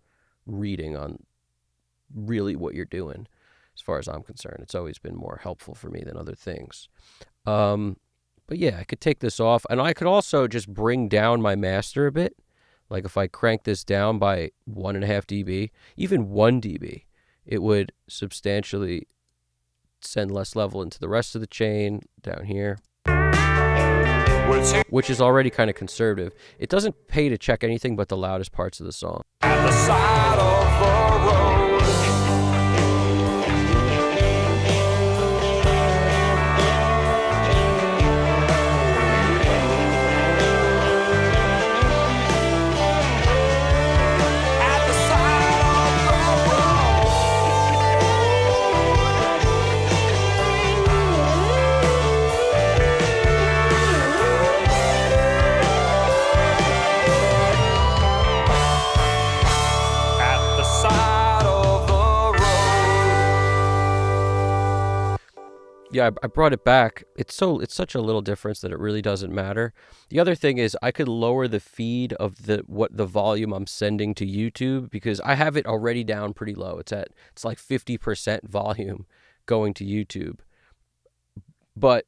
reading on really what you're doing as far as I'm concerned. It's always been more helpful for me than other things. But yeah, I could take this off, and I could also just bring down my master a bit. Like if I crank this down by 1.5 dB, even 1 dB, it would substantially send less level into the rest of the chain down here, which is already kind of conservative. It doesn't pay to check anything but the loudest parts of the song. At the side of the road. Yeah, I brought it back. It's such a little difference that it really doesn't matter. The other thing is I could lower the feed of the volume I'm sending to YouTube, because I have it already down pretty low. It's like 50% volume going to YouTube. But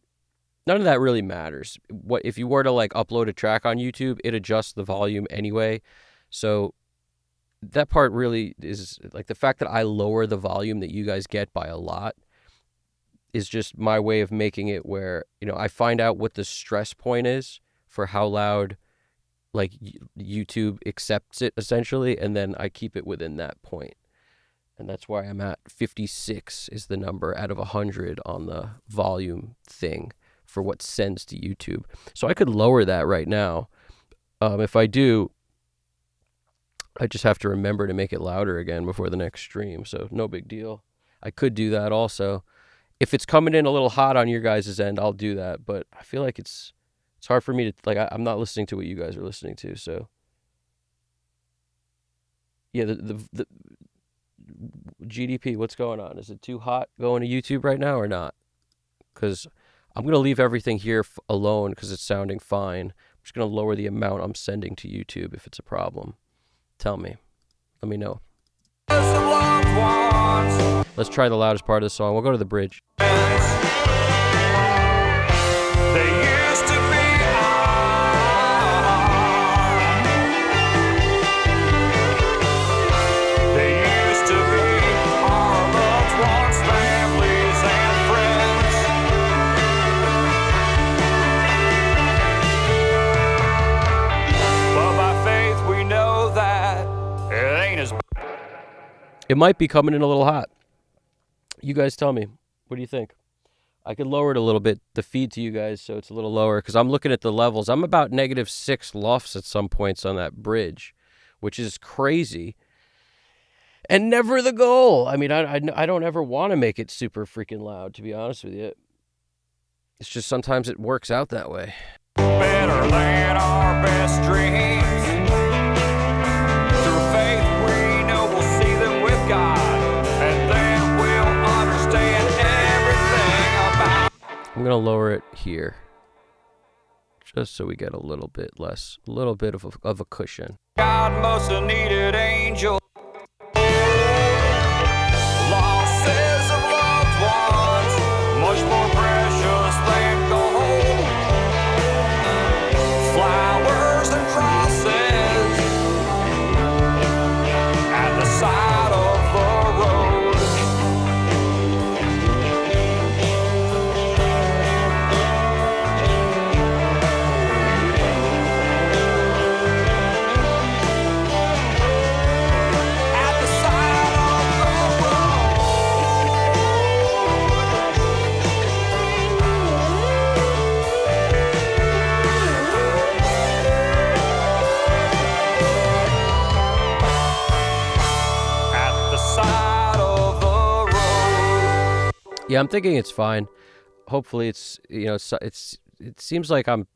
none of that really matters. What if you were to like upload a track on YouTube, it adjusts the volume anyway. So that part really is like the fact that I lower the volume that you guys get by a lot is just my way of making it where, I find out what the stress point is for how loud like YouTube accepts it essentially, and then I keep it within that point. And that's why I'm at 56 is the number out of 100 on the volume thing for what sends to YouTube. So I could lower that right now. If I do, I just have to remember to make it louder again before the next stream. So no big deal. I could do that also. If it's coming in a little hot on your guys' end, I'll do that. But I feel like it's hard for me to, like, I'm not listening to what you guys are listening to. So, yeah, the GDP, what's going on? Is it too hot going to YouTube right now or not? Because I'm going to leave everything here alone because it's sounding fine. I'm just going to lower the amount I'm sending to YouTube if it's a problem. Tell me. Let me know. Let's try the loudest part of the song. We'll go to the bridge. It might be coming in a little hot. You guys tell me. What do you think? I could lower it a little bit, the feed to you guys, so it's a little lower, because I'm looking at the levels. I'm about -6 lofts at some points on that bridge, which is crazy. And never the goal. I mean, I don't ever want to make it super freaking loud, to be honest with you. It's just sometimes it works out that way. Better than our best dreams. Through faith we know we'll see them with God, and then we'll understand everything about. I'm going to lower it here, just so we get a little bit of a cushion. God most needed angel. Losses of loved ones, much more precious than gold. Flowers and crosses at the side of the road. At the side of the road. At the side of the road. Yeah, I'm thinking it's fine. Hopefully it seems like I'm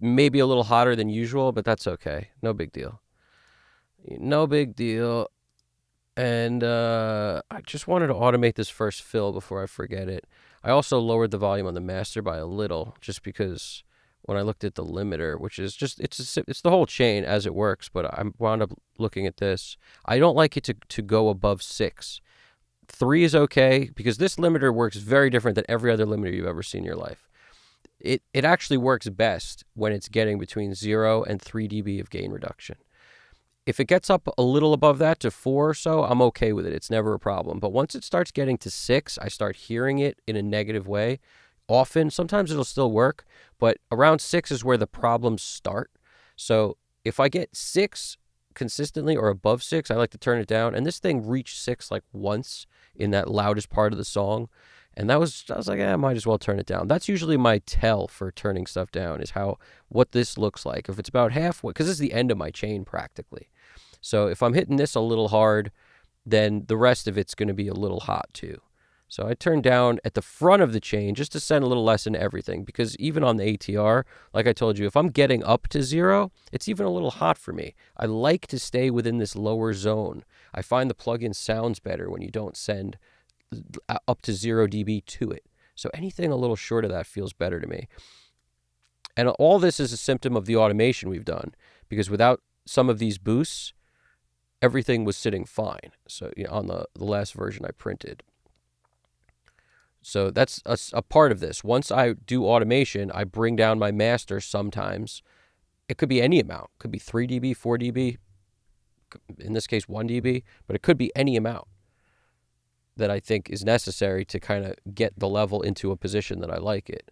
maybe a little hotter than usual, but that's okay. No big deal. No big deal. And I just wanted to automate this first fill before I forget it. I also lowered the volume on the master by a little, just because when I looked at the limiter, which is just, it's the whole chain as it works, but I wound up looking at this. I don't like it to go above 6. 3 is okay, because this limiter works very different than every other limiter you've ever seen in your life. It actually works best when it's getting between 0 and 3 dB of gain reduction. If it gets up a little above that to 4 or so, I'm okay with it. It's never a problem. But once it starts getting to 6, I start hearing it in a negative way. Often, sometimes it'll still work, but around 6 is where the problems start. So if I get 6 consistently or above 6, I like to turn it down. And this thing reached 6 like once in that loudest part of the song. And I was like, I might as well turn it down. That's usually my tell for turning stuff down, is what this looks like. If it's about halfway, because this is the end of my chain practically. So if I'm hitting this a little hard, then the rest of it's going to be a little hot too. So I turn down at the front of the chain just to send a little less into everything, because even on the ATR, like I told you, if I'm getting up to 0, it's even a little hot for me. I like to stay within this lower zone. I find the plugin sounds better when you don't send up to 0 dB to it. So anything a little short of that feels better to me. And all this is a symptom of the automation we've done, because without some of these boosts, everything was sitting fine. So on the last version I printed. So that's a part of this. Once I do automation, I bring down my master sometimes. It could be any amount. It could be 3 dB, 4 dB, in this case 1 dB, but it could be any amount that I think is necessary to kind of get the level into a position that I like it.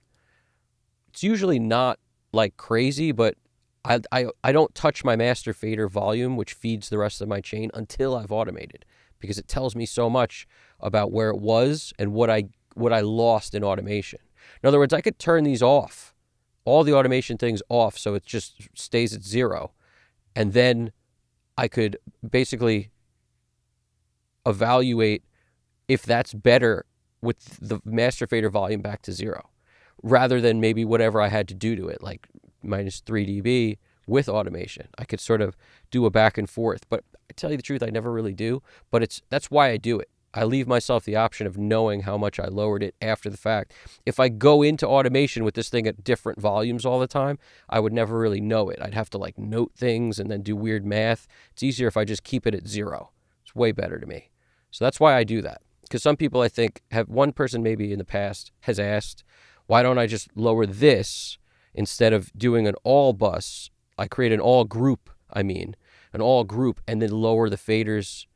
It's usually not like crazy, but I don't touch my master fader volume, which feeds the rest of my chain, until I've automated, because it tells me so much about where it was and what I lost in automation. In other words, I could turn these off, all the automation things off, so it just stays at 0. And then I could basically evaluate if that's better with the master fader volume back to 0, rather than maybe whatever I had to do to it, like minus 3 dB with automation. I could sort of do a back and forth, but I tell you the truth, I never really do, but that's why I do it. I leave myself the option of knowing how much I lowered it after the fact. If I go into automation with this thing at different volumes all the time, I would never really know it. I'd have to like note things and then do weird math. It's easier if I just keep it at 0. It's way better to me. So that's why I do that. Because some people, I think, one person maybe in the past has asked, why don't I just lower this instead of doing an all bus? I create an all group, and then lower the faders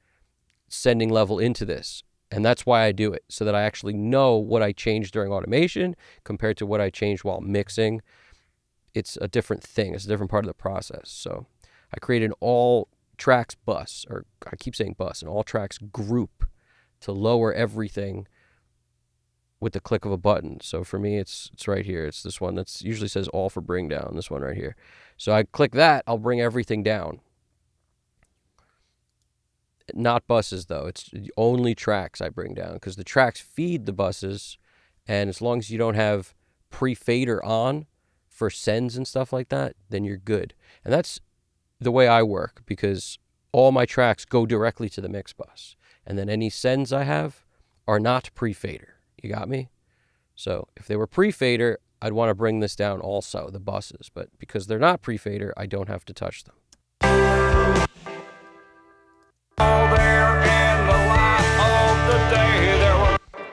sending level into this. And that's why I do it, so that I actually know what I changed during automation compared to what I changed while mixing. It's a different thing. It's a different part of the process. So I create an all tracks bus, or I keep saying bus, an all tracks group, to lower everything with the click of a button. So for me, it's right here. It's this one that's usually says all for bring down, this one right here. So I click that, I'll bring everything down. Not buses, though. It's only tracks I bring down, because the tracks feed the buses, and as long as you don't have pre-fader on for sends and stuff like that, then you're good. And that's the way I work, because all my tracks go directly to the mix bus. And then any sends I have are not pre-fader. You got me? So if they were pre-fader, I'd want to bring this down also, the buses. But because they're not pre-fader, I don't have to touch them.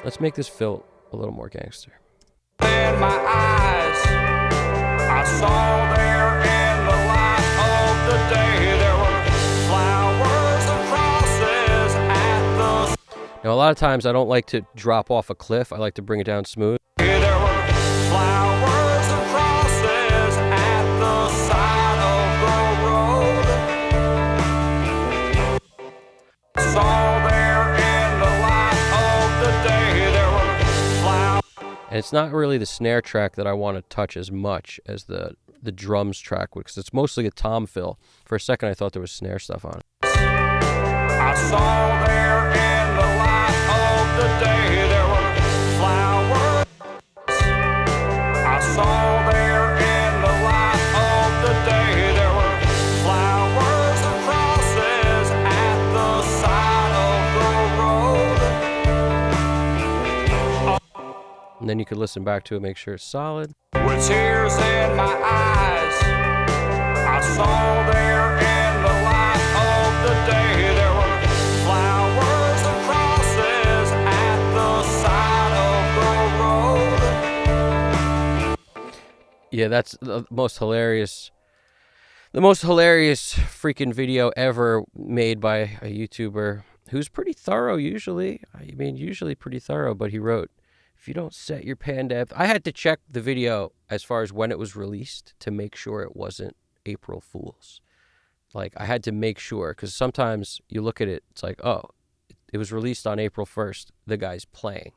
Let's make this feel a little more gangster. In my eyes, I saw there in the light of the day, there were flowers and crosses at the... Now, a lot of times I don't like to drop off a cliff. I like to bring it down smooth. There were flowers and crosses at the side of the road. Saw there in the light of the day, there were flowers. And it's not really the snare track that I want to touch as much as the drums track, because it's mostly a tom fill. For a second, I thought there was snare stuff on it. I saw there in the light of the day, there were flowers. I saw there in the light of the day, there were flowers and crosses at the side of the road. And then you could listen back to it, make sure it's solid. With tears in my eyes, I saw there in the light of the day, there were flowers and crosses at the side of the road. Yeah, that's the most hilarious The most hilarious freaking video ever made by a YouTuber who's pretty thorough usually. I mean, usually pretty thorough, but he wrote, if you don't set your pan depth. I had to check the video as far as when it was released to make sure it wasn't April Fool's. Like, I had to make sure, because sometimes you look at it, it's like, oh, it was released on April 1st. The guy's playing.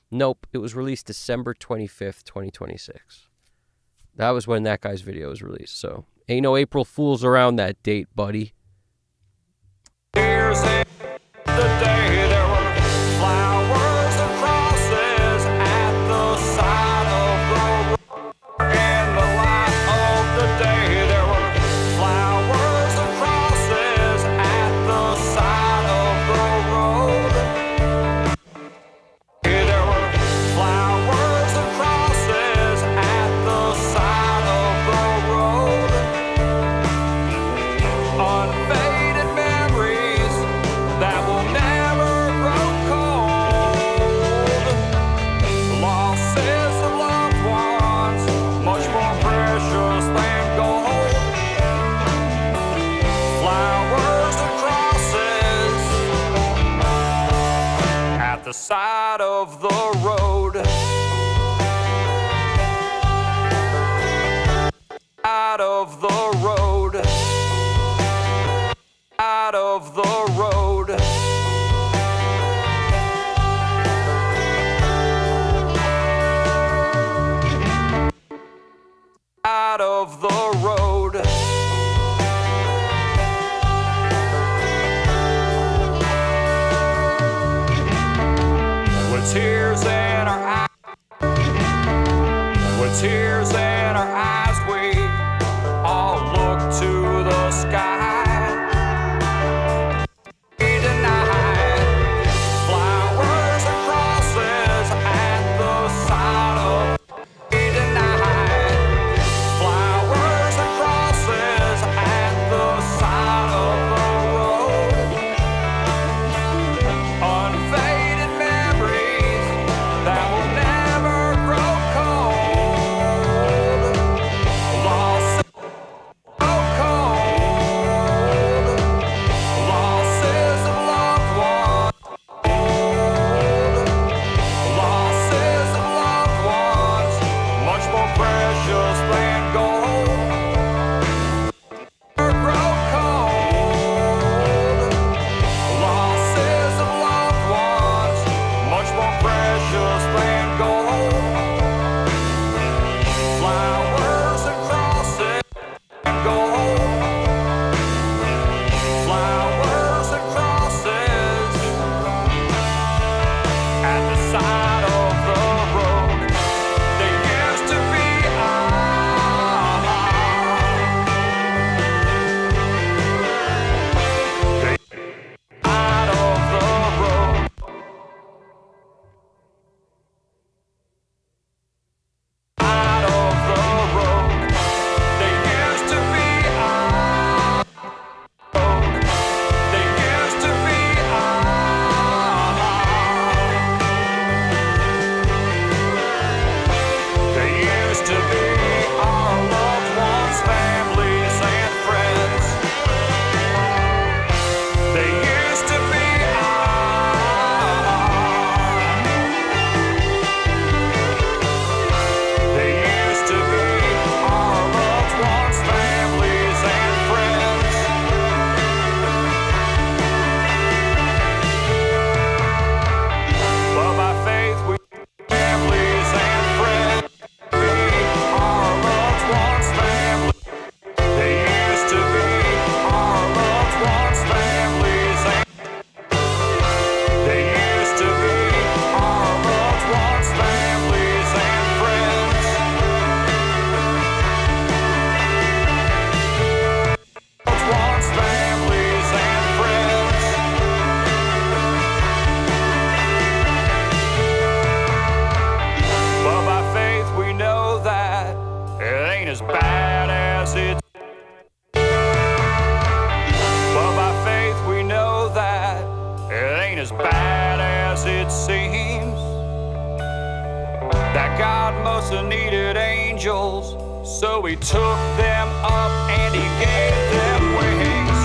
Nope, it was released December 25th, 2026. That was when that guy's video was released. So, ain't no April Fools around that date, buddy. Here's the day there were flowers and crosses at the side of the road. In the light of the day there were flowers and crosses at the side of the road. There were flowers and crosses at the side of the road. Unfaded memories that will never grow cold. Losses of loved ones, much more precious than gold. Flowers and crosses at the side of the road. Out of the road. Out of the road. Out of the road. With tears in our eyes. With tears in our eyes, we all look to the sky. as bad as it seems. That God must have needed angels, so he took them up and and he gave them wings.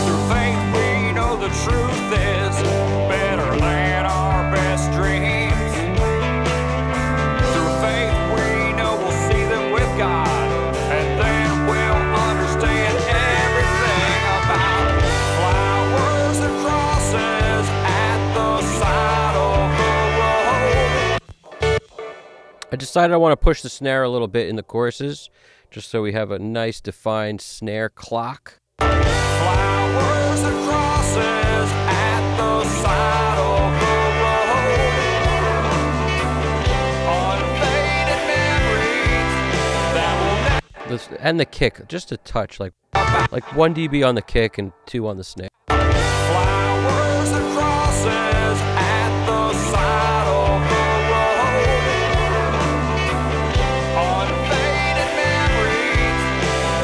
Through faith we know the truth is better than our best dreams. Through faith we know we'll see them with God, and then we'll understand everything about flowers and crosses at the side of the road. I decided I want to push the snare a little bit in the choruses, just so we have a nice defined snare clock. Flowers and crosses at the side of the road. Unfaded memories that will never And the kick, just a touch, like 1 dB on the kick and 2 on the snare. flowers and crosses at the side of the road. Unfaded memories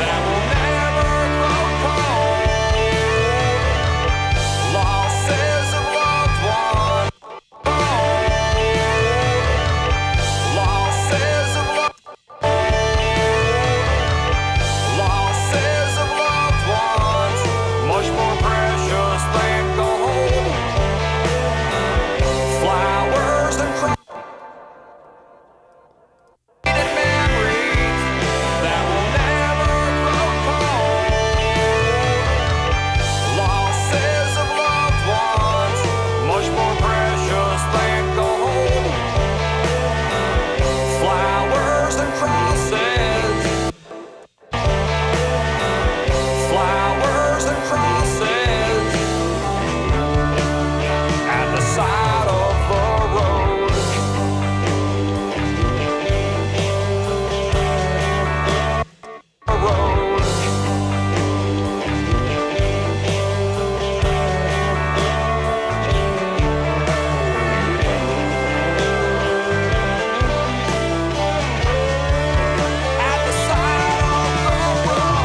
that will never grow cold. Losses of loved ones. Losses of loved Losses of loved ones, much more precious than gold. Flowers and memories that will never grow cold. Losses of loved ones, much more precious than gold. Flowers and crosses. Flowers and crosses at the side of the road. At the side of the road.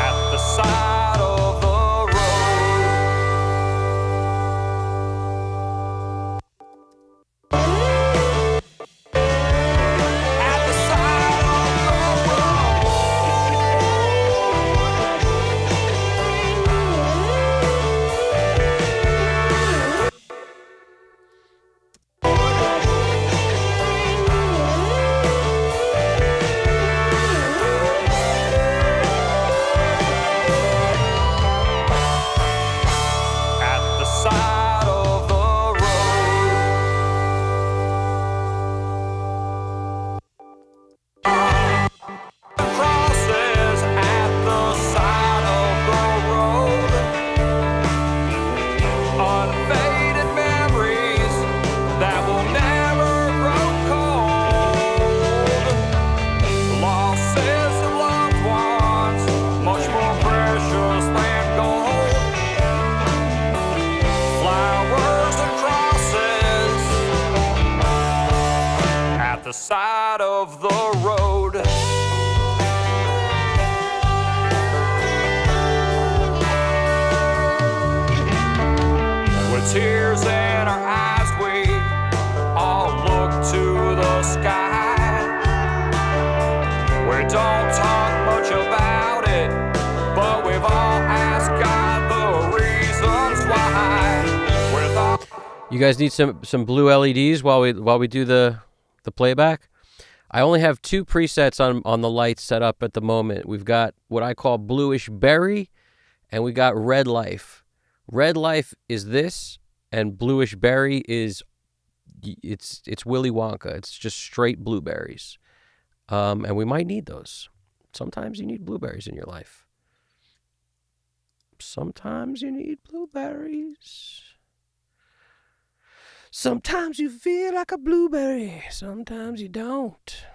At the side of the road. At the side of the road. At the side of the At the side of the road. Crosses at the side of the road. Unfaded memories that will never grow cold. Losses of loved ones, much more precious than gold. Flowers and crosses at the side of the road. With tears in our eyes, we all look to the sky. We don't talk much about it, but we've all asked God the reasons why. With all You guys need some blue LEDs while we do the playback? I only have 2 presets on the lights set up at the moment. We've got what I call bluish berry, and we got red life. Red life is this, and bluish berry is it's Willy Wonka. It's just straight blueberries, and we might need those. Sometimes you need blueberries in your life. Sometimes you need blueberries. Sometimes you feel like a blueberry. Sometimes you don't.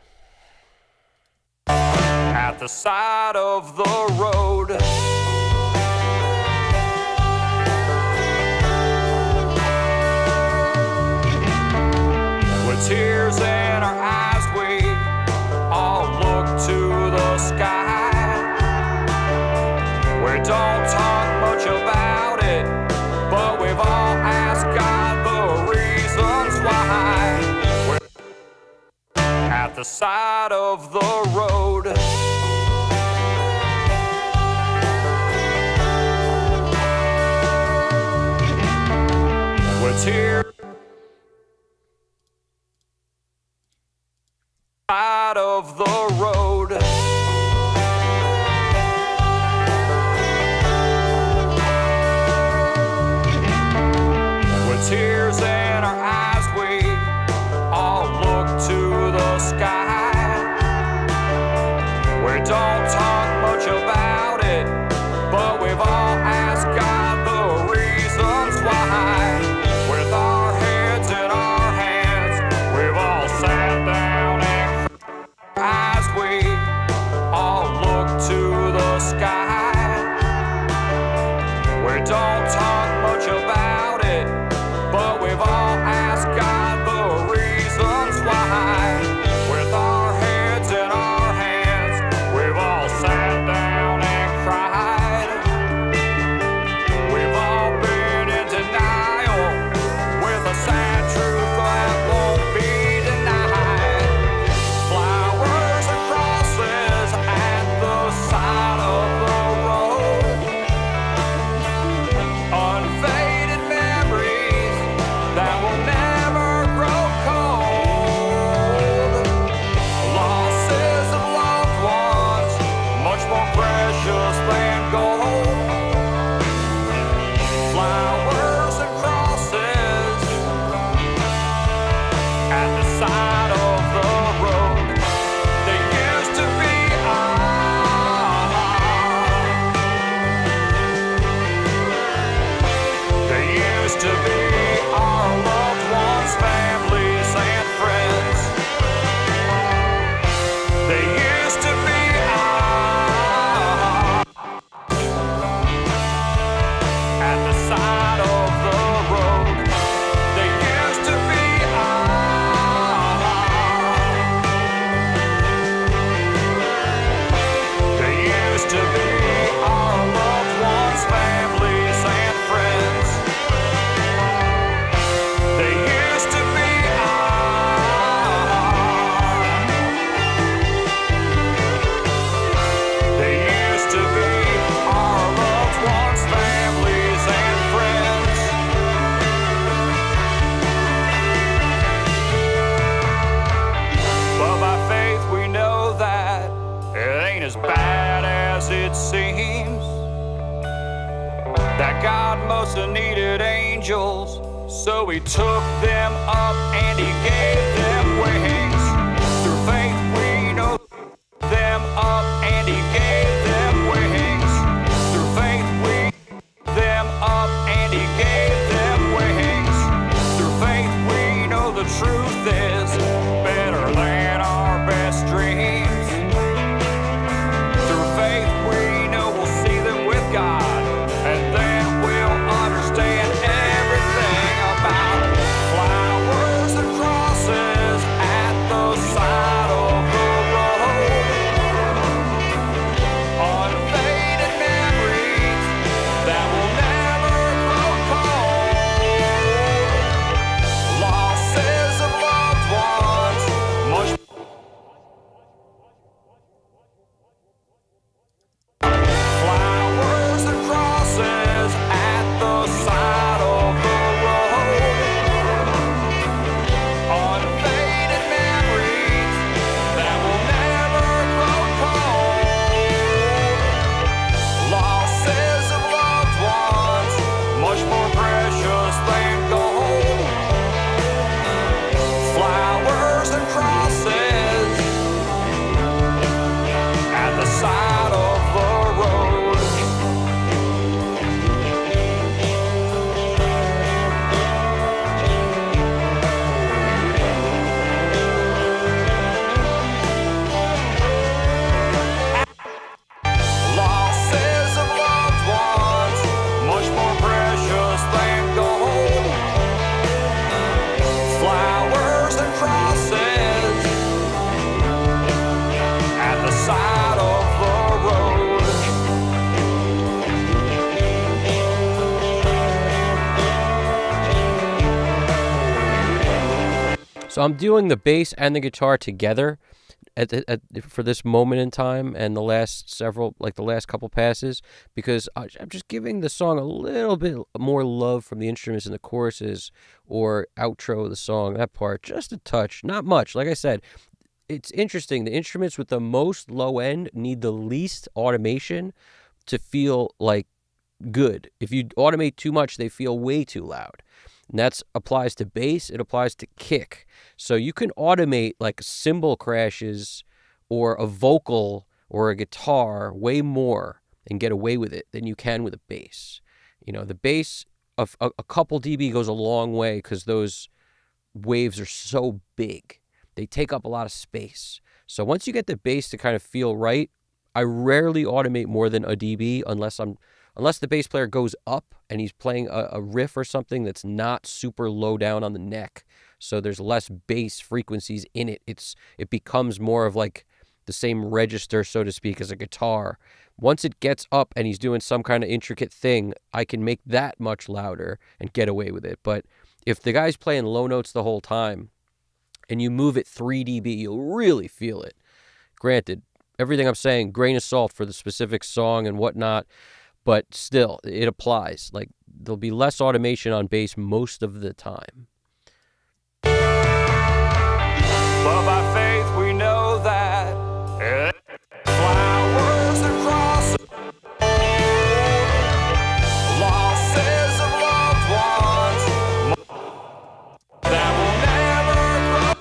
at the side of the road. With tears in our eyes, we the side of the road. With tears side of the road. With tears in our eyes, we all look to the sky. We don't talk much about it, but we've all asked God the reasons why. With our heads in our hands, we've all sat down and cried as we all look to the sky. We don't talk much about it, but we've all asked God the reasons why. With our heads in our hands, we've all sat down and cried. We've all been in denial with a sad truth that won't be denied. Flowers and crosses at the side of the road. Unfaded memories that will never grow cold. Losses of loved ones, much more precious than gold. Flowers and crosses at the side of the road. They used to be They used to be our loved ones, families and friends. They used to be at the side of the road. They used to be They used to be our loved ones, families and friends. They used to be They used to be our loved ones, families and friends. But by faith we know that it ain't as bad as it seems. That God must have needed angels, so he took them up and he gave them wings. Through faith we know them up and he gave them wings. Through faith we them up and he gave them wings. Through faith we know the truth is better than our best dreams. Through faith we know we'll see them with God, and then we'll understand everything about flowers and crosses at So I'm doing the bass and the guitar together for this moment in time and the last couple passes, because I'm just giving the song a little bit more love from the instruments in the choruses or outro of the song, that part, just a touch, not much. Like I said, it's interesting. The instruments with the most low end need the least automation to feel like good. If you automate too much, they feel way too loud. And that applies to bass. It applies to kick. So you can automate like cymbal crashes or a vocal or a guitar way more and get away with it than you can with a bass. You know, the bass, a couple dB goes a long way because those waves are so big. They take up a lot of space. So once you get the bass to kind of feel right, I rarely automate more than a dB unless the bass player goes up and he's playing a riff or something that's not super low down on the neck, so there's less bass frequencies in it. It becomes more of like the same register, so to speak, as a guitar. Once it gets up and he's doing some kind of intricate thing, I can make that much louder and get away with it. But if the guy's playing low notes the whole time and you move it 3 dB, you'll really feel it. Granted, everything I'm saying, grain of salt for the specific song and whatnot, but still, it applies. Like, there'll be less automation on bass most of the time. But by faith we know that flowers and crosses, losses of loved ones that will never grow.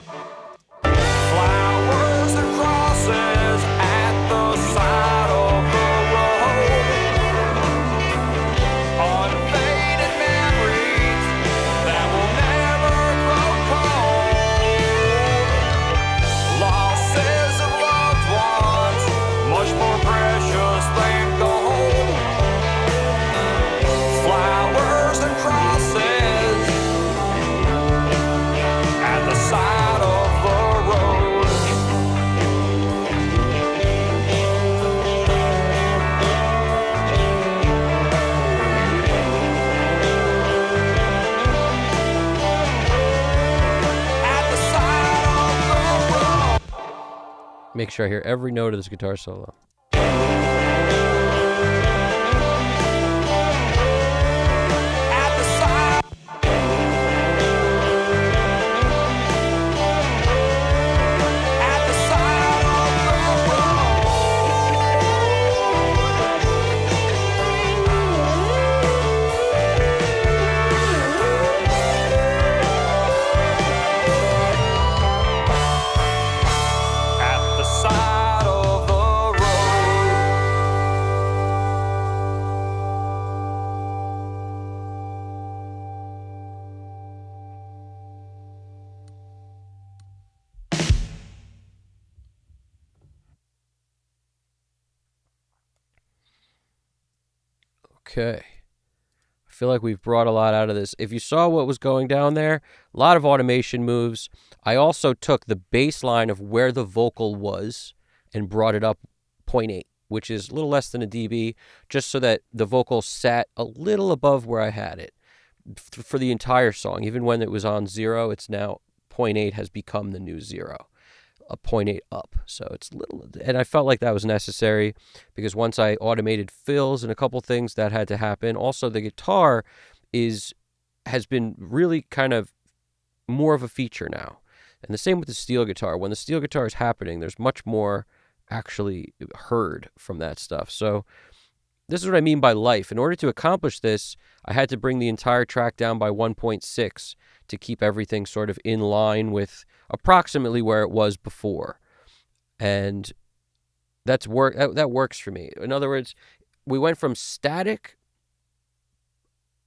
Flowers and crosses at the side of the road. Unfaded memories that will never grow cold. Losses of loved ones, much more precious than gold. Flowers and crosses at the side of the road. At the side of the road. Make sure I hear every note of this guitar solo. At the side. At the side of the road. At the side of the road. Okay. I feel like we've brought a lot out of this. If you saw what was going down there, a lot of automation moves. I also took the baseline of where the vocal was and brought it up 0.8, which is a little less than a dB, just so that the vocal sat a little above where I had it for the entire song. Even when it was on 0, it's now 0.8 has become the new 0. A 0.8 up. So it's little, and I felt like that was necessary because once I automated fills and a couple things that had to happen. Also, the guitar has been really kind of more of a feature now. And the same with the steel guitar. When the steel guitar is happening, there's much more actually heard from that stuff. So this is what I mean by life. In order to accomplish this, I had to bring the entire track down by 1.6 to keep everything sort of in line with approximately where it was before. And that works for me. In other words, we went from static,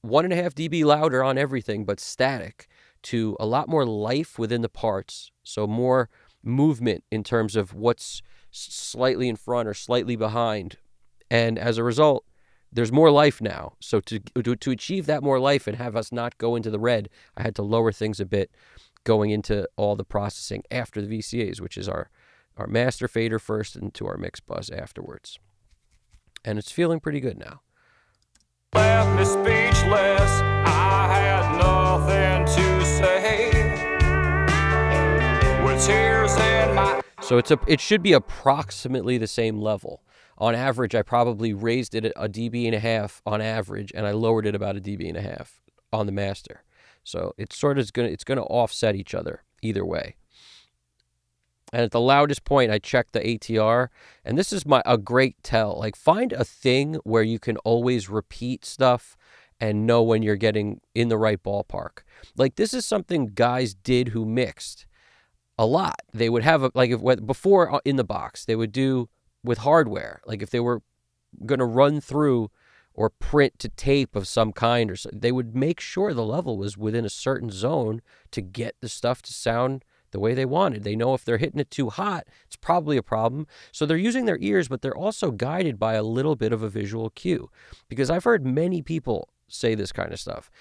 1.5 dB louder on everything, but static, to a lot more life within the parts. So more movement in terms of what's slightly in front or slightly behind. And as a result, there's more life now. So to achieve that more life and have us not go into the red, I had to lower things a bit going into all the processing after the VCAs, which is our master fader first and to our mix bus afterwards. And it's feeling pretty good now. Left me speechless, I had nothing to say. So it should be approximately the same level. On average, I probably raised it a dB and a half on average, and I lowered it about a dB and a half on the master. So it's gonna offset each other either way. And at the loudest point, I checked the ATR, and this is a great tell. Like, find a thing where you can always repeat stuff and know when you're getting in the right ballpark. Like, this is something guys did who mixed a lot. They would have before in the box, they would do with hardware. Like, if they were going to run through or print to tape of some kind, or so, they would make sure the level was within a certain zone to get the stuff to sound the way they wanted. They know if they're hitting it too hot, it's probably a problem. So they're using their ears, but they're also guided by a little bit of a visual cue. Because I've heard many people say this kind of stuff.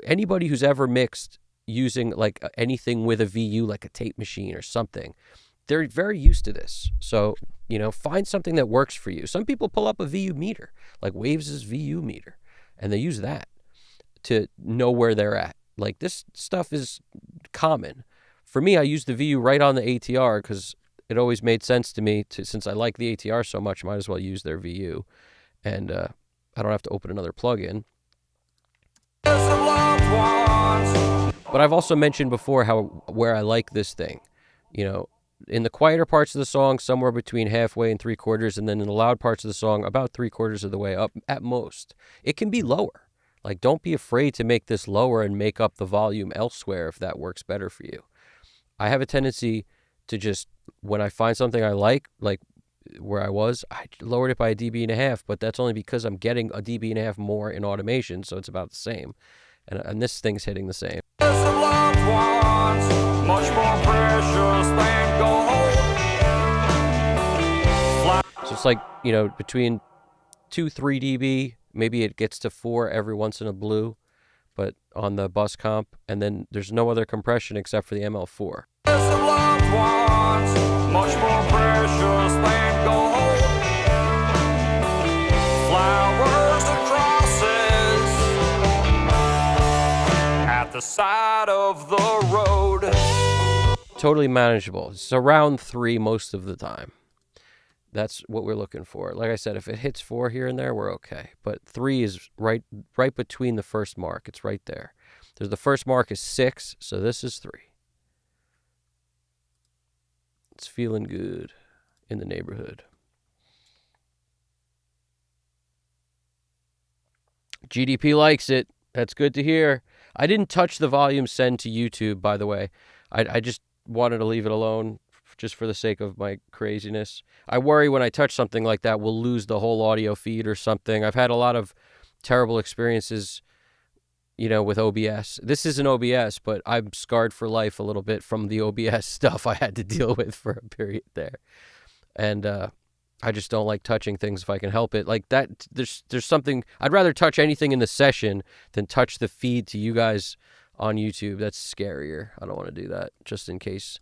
Anybody who's ever mixed using like anything with a VU, like a tape machine or something, they're very used to this. So, find something that works for you. Some people pull up a VU meter, like Waves' VU meter, and they use that to know where they're at. Like, this stuff is common. For me, I use the VU right on the ATR because it always made sense to me. Since I like the ATR so much, I might as well use their VU. And I don't have to open another plug-in. But I've also mentioned before where I like this thing. In the quieter parts of the song, somewhere between halfway and 3/4, and then in the loud parts of the song, about 3/4 of the way up at most. It can be lower. Like, don't be afraid to make this lower and make up the volume elsewhere if that works better for you. I have a tendency to just, when I find something I like where I lowered it by a dB and a half, but that's only because I'm getting a dB and a half more in automation, so it's about the same. And this thing's hitting the same. Much more precious than gold. So it's like, between 2-3 dB, maybe it gets to 4 every once in a blue, but on the bus comp, and then there's no other compression except for the ML4. Much more precious than gold. Flowers and crosses at the side of the road. Totally manageable. It's around 3 most of the time. That's what we're looking for. Like I said, if it hits 4 here and there, we're okay. But 3 is right between the first mark. It's right there. The first mark is 6, so this is 3. It's feeling good in the neighborhood. GDP likes it. That's good to hear. I didn't touch the volume send to YouTube, by the way. I just wanted to leave it alone just for the sake of my craziness. I worry when I touch something like that, we'll lose the whole audio feed or something. I've had a lot of terrible experiences, with OBS. This isn't OBS, but I'm scarred for life a little bit from the OBS stuff I had to deal with for a period there. And I just don't like touching things if I can help it. Like that, there's something, I'd rather touch anything in the session than touch the feed to you guys on YouTube. That's scarier. I don't want to do that, just in case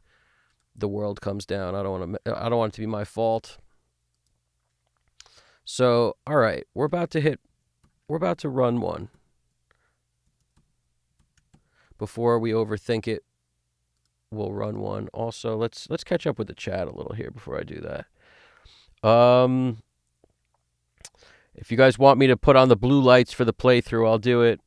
the world comes down. I don't want it to be my fault. So, all right, we're about to run one. Before we overthink it, we'll run one. Also, let's catch up with the chat a little here before I do that. If you guys want me to put on the blue lights for the playthrough, I'll do it.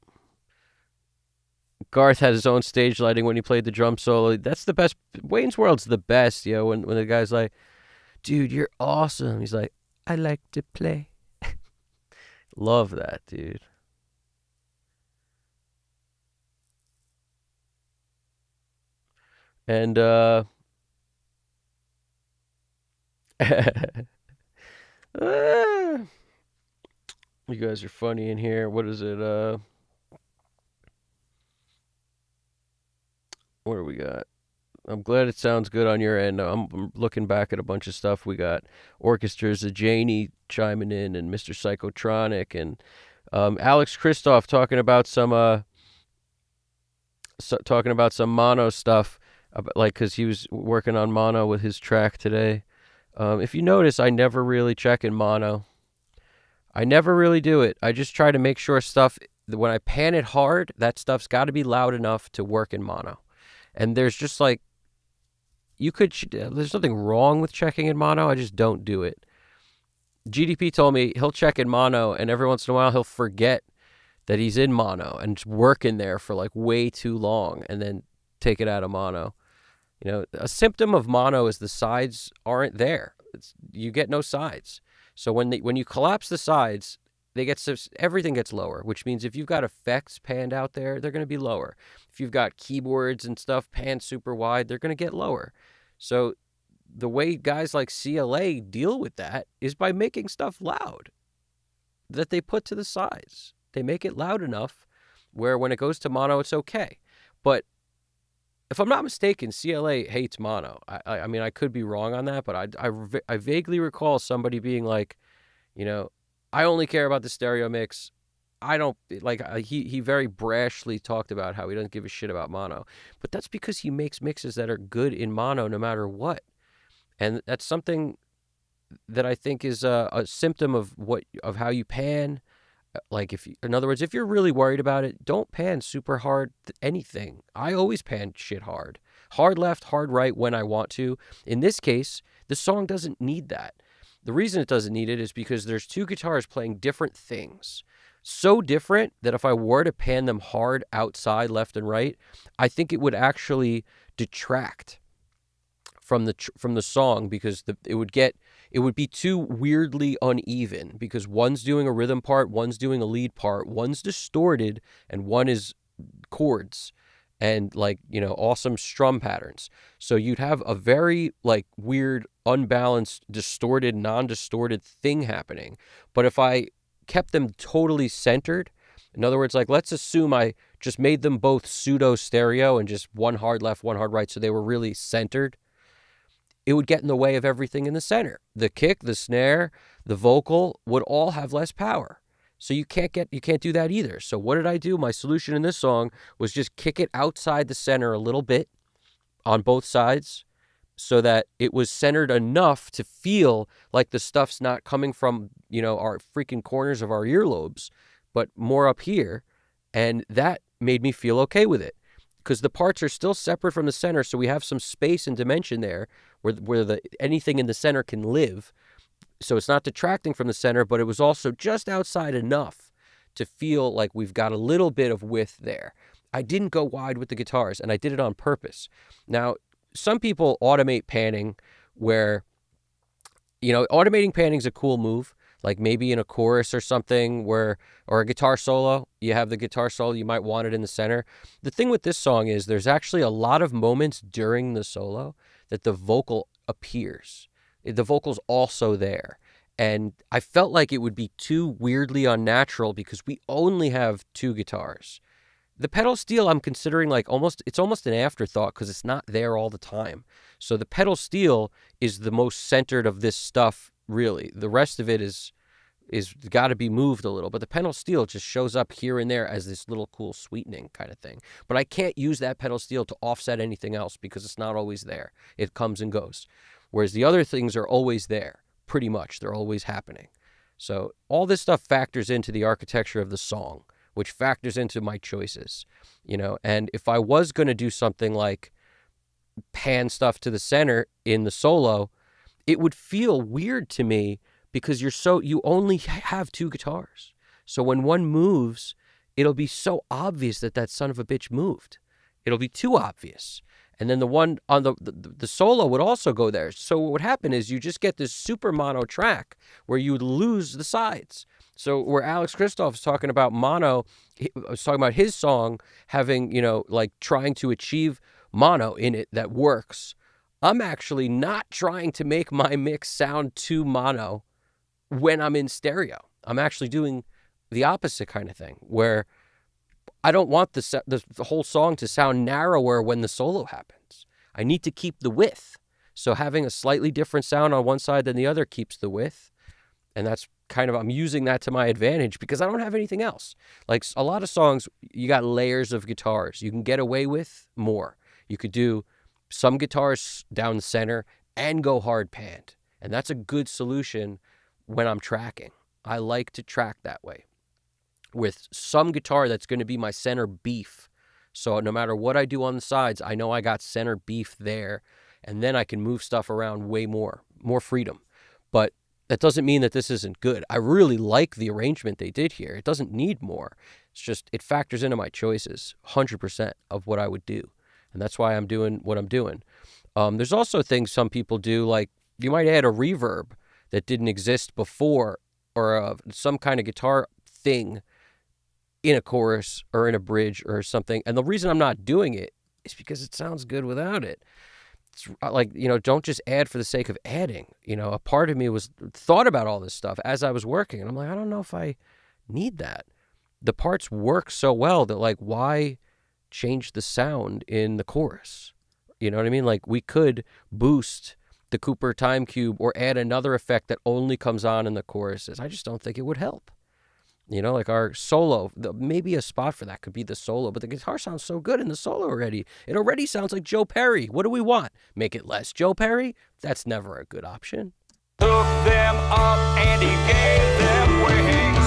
Garth had his own stage lighting when he played the drum solo. That's the best. Wayne's World's the best, when the guy's like, dude, you're awesome. He's like, I like to play. Love that, dude. And you guys are funny in here. What is it? What do we got? I'm glad it sounds good on your end. I'm looking back at a bunch of stuff. We got orchestras of Janie chiming in, and Mr. Psychotronic, and Alex Christoph talking about some mono stuff, because he was working on mono with his track today. If you notice, I never really check in mono. I never really do it. I just try to make sure when I pan it hard, that stuff's got to be loud enough to work in mono. And there's just there's nothing wrong with checking in mono. I just don't do it. GDP told me he'll check in mono, and every once in a while he'll forget that he's in mono and just work in there for like way too long and then take it out of mono. A symptom of mono is the sides aren't there. You get no sides. So when you collapse the sides, everything gets lower, which means if you've got effects panned out there, they're going to be lower. If you've got keyboards and stuff panned super wide, they're going to get lower. So the way guys like CLA deal with that is by making stuff loud that they put to the sides. They make it loud enough where when it goes to mono, it's okay. But if I'm not mistaken, CLA hates mono. I mean, I could be wrong on that, but I vaguely recall somebody being like, I only care about the stereo mix. I don't he very brashly talked about how he doesn't give a shit about mono, but that's because he makes mixes that are good in mono no matter what. And that's something that I think is a symptom of how you pan. Like in other words, if you're really worried about it, don't pan super hard anything. I always pan shit hard left, hard right when I want to. In this case, the song doesn't need that. The reason it doesn't need it is because there's two guitars playing different things. So different that if I were to pan them hard outside, left and right, I think it would actually detract from the song because it would be too weirdly uneven because one's doing a rhythm part, one's doing a lead part, one's distorted, and one is chords and awesome strum patterns. So you'd have a very weird, unbalanced, distorted, non-distorted thing happening. But if I kept them totally centered, in other words, let's assume I just made them both pseudo stereo and just one hard left, one hard right, so they were really centered, it would get in the way of everything in the center. The kick, the snare, the vocal would all have less power. So you can't do that either. So what did I do? My solution in this song was just kick it outside the center a little bit on both sides so that it was centered enough to feel like the stuff's not coming from, our freaking corners of our earlobes, but more up here. And that made me feel okay with it. Because the parts are still separate from the center, so we have some space and dimension there where anything in the center can live. So it's not detracting from the center, but it was also just outside enough to feel like we've got a little bit of width there. I didn't go wide with the guitars, and I did it on purpose. Now, some people automate panning where, automating panning is a cool move. Like maybe in a chorus or something or a guitar solo, you have the guitar solo, you might want it in the center. The thing with this song is there's actually a lot of moments during the solo that the vocal appears. The vocal's also there. And I felt like it would be too weirdly unnatural because we only have two guitars. The pedal steel I'm considering it's almost an afterthought because it's not there all the time. So the pedal steel is the most centered of this stuff. Really, the rest of it is got to be moved a little, but the pedal steel just shows up here and there as this little cool sweetening kind of thing. But I can't use that pedal steel to offset anything else because it's not always there. It comes and goes. Whereas the other things are always there, pretty much. They're always happening. So all this stuff factors into the architecture of the song, which factors into my choices, and if I was going to do something like pan stuff to the center in the solo, it would feel weird to me because you only have two guitars. So when one moves, it'll be so obvious that son of a bitch moved. It'll be too obvious. And then the one on the solo would also go there. So what would happen is you just get this super mono track where you lose the sides. So where Alex Christoph is talking about mono, I was talking about his song having, trying to achieve mono in it that works. I'm actually not trying to make my mix sound too mono when I'm in stereo. I'm actually doing the opposite kind of thing where I don't want the whole song to sound narrower when the solo happens. I need to keep the width. So having a slightly different sound on one side than the other keeps the width. And that's I'm using that to my advantage because I don't have anything else. Like a lot of songs, you got layers of guitars. You can get away with more. You could do some guitars down the center and go hard panned. And that's a good solution when I'm tracking. I like to track that way with some guitar that's going to be my center beef. So no matter what I do on the sides, I know I got center beef there. and then I can move stuff around way more freedom. But that doesn't mean that this isn't good. I really like the arrangement they did here. It doesn't need more. It's just it factors into my choices 100% of what I would do. And that's why I'm doing what I'm doing. There's also things some people do, like you might add a reverb that didn't exist before, or some kind of guitar thing in a chorus or in a bridge or something. And the reason I'm not doing it is because it sounds good without it. It's like, don't just add for the sake of adding. A part of me thought about all this stuff as I was working, and I'm like, I don't know if I need that. The parts work so well that, like, why change the sound in the chorus? You know what I mean? Like, we could boost the Cooper time cube or add another effect that only comes on in the choruses. I just don't think it would help. Like our solo, maybe a spot for that could be the solo, but the guitar sounds so good in the solo already. It already sounds like Joe Perry. What do we want? Make it less Joe Perry? That's never a good option. Took them up and he gave them wings.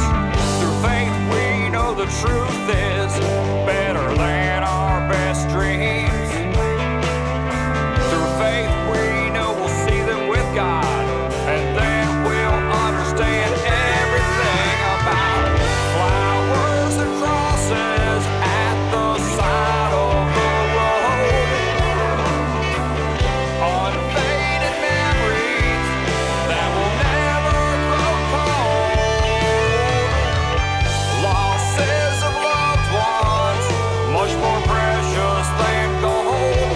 Through faith we know the truth is better than our best dreams. Through faith we know we'll see them with God, and then we'll understand everything about flowers and crosses at the side of the road. Unfaded memories that will never grow cold. Losses of loved ones, much more precious than gold.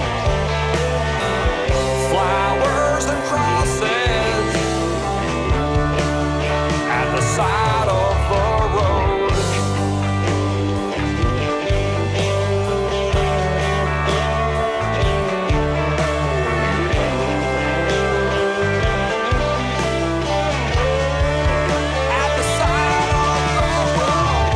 Flowers and crosses at the side of the road. At the side of the road.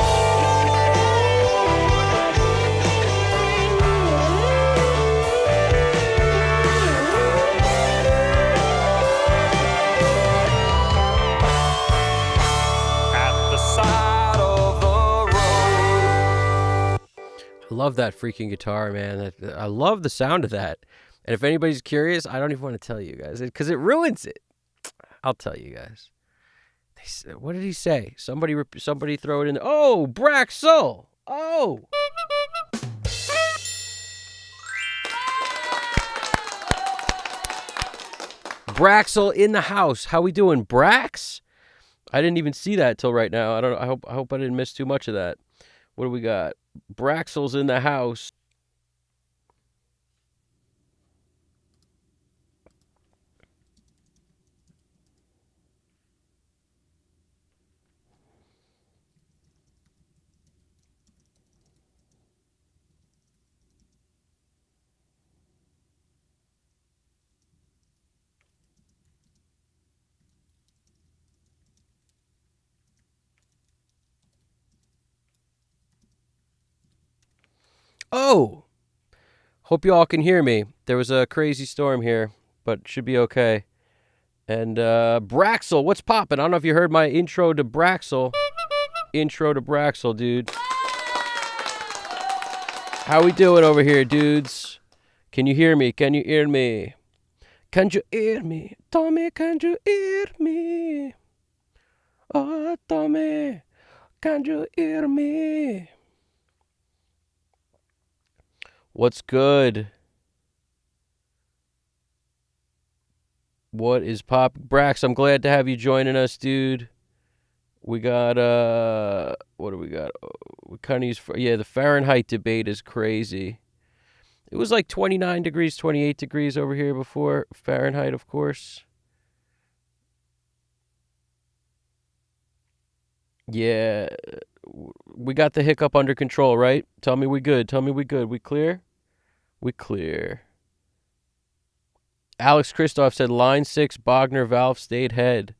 At the side of the road. I love that freaking guitar, man. I love the sound of that. And if anybody's curious, I don't even want to tell you guys because it ruins it. I'll tell you guys. What did he say? Somebody throw it in there. Oh, Braxel. Oh. Braxel in the house. How we doing, Brax? I didn't even see that till right now. I don't know. I hope I didn't miss too much of that. What do we got? Braxel's in the house. Oh, hope you all can hear me. There was a crazy storm here, but it should be okay. And Braxel, what's poppin'? I don't know if you heard my intro to Braxel. Dude. How we doing over here, dudes? Can you hear me? Can you hear me? Can you hear me? Tommy, can you hear me? Oh, Tommy, can you hear me? What's good? What is pop? Brax, I'm glad to have you joining us, dude. We got, what do we got? We kind of use, the Fahrenheit debate is crazy. It was like 29 degrees, 28 degrees over here before. Fahrenheit, of course. Yeah, we got the hiccup under control, right? Tell me we good. We clear? We clear. Alex Christoph said line 6, Bogner valve stayed head.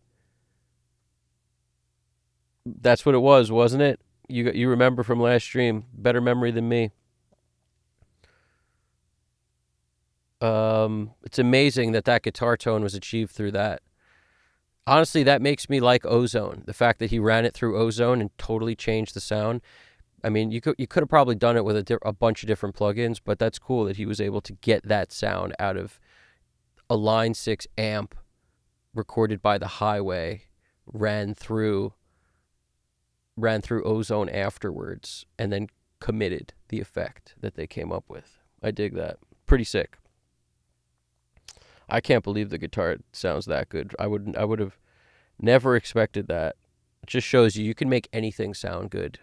That's what it was, wasn't it? You remember from last stream. Better memory than me. It's amazing that guitar tone was achieved through that. Honestly, that makes me like Ozone. The fact that he ran it through Ozone and totally changed the sound. I mean, you could have probably done it with a bunch of different plugins, but that's cool that he was able to get that sound out of a line 6 amp recorded by the highway ran through ozone afterwards and then committed the effect that they came up with. I dig that. Pretty sick. I can't believe the guitar sounds that good. I would have never expected that. It just shows you can make anything sound good.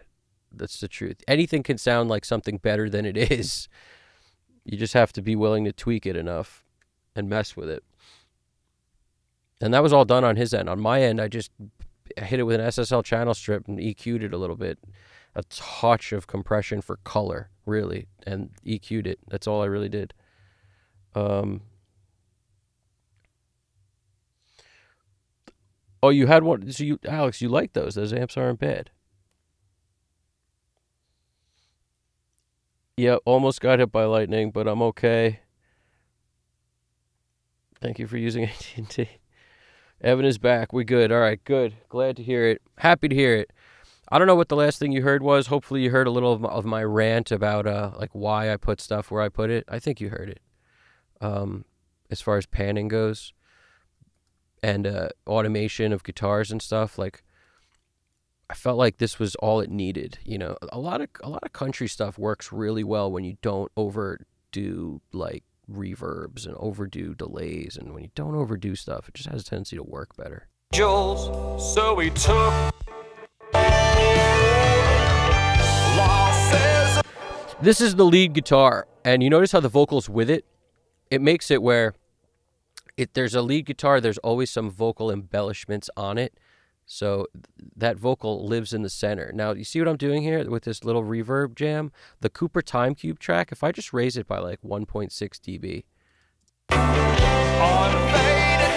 That's the truth. Anything can sound like something better than it is. You just have to be willing to tweak it enough and mess with it. And that was all done on his end. On my end, I just hit it with an SSL channel strip and EQ'd it a little bit. A touch of compression for color, really, and EQ'd it. That's all I really did. Oh, you had one. So Alex, you like those? Those amps aren't bad. Yeah, almost got hit by lightning, but I'm okay. Thank you for using AT&T. Evan is back. We good. All right, good. Glad to hear it. Happy to hear it. I don't know what the last thing you heard was. Hopefully you heard a little of my rant about like why I put stuff where I put it. I think you heard it. As far as panning goes and automation of guitars and stuff, like I felt like this was all it needed. You know, a lot of country stuff works really well when you don't overdo like reverbs and overdo delays, and when you don't overdo stuff, it just has a tendency to work better. Jules, so we took losses. This is the lead guitar, and you notice how the vocals with it makes it where there's a lead guitar, there's always some vocal embellishments on it, so that vocal lives in the center. Now, you see what I'm doing here with this little reverb jam? The Cooper Time Cube track, if I just raise it by like 1.6 dB. Unfaded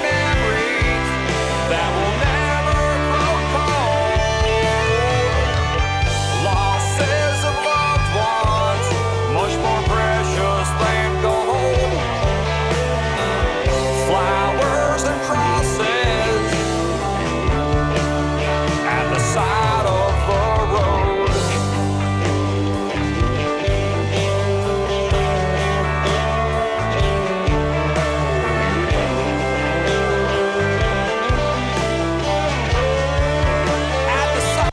memories that will never grow cold. Losses of loved ones, much more precious than gold. Flowers and crosses at the side of the road. At the side.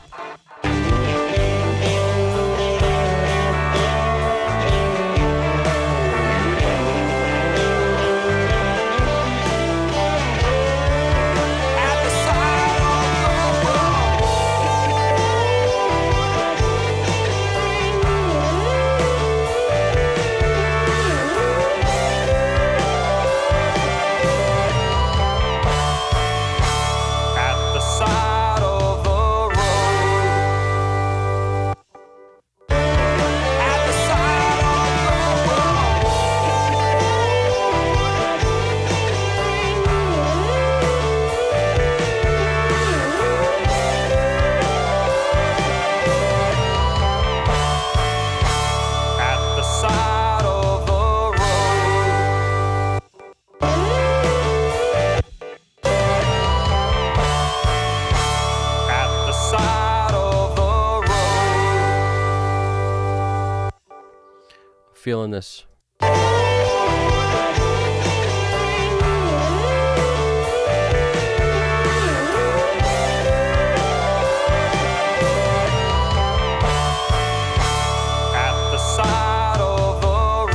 At the side of the At the side of the road. At the side of the road. At the side of the road. At the side of the road. Feeling this. At the side of the road.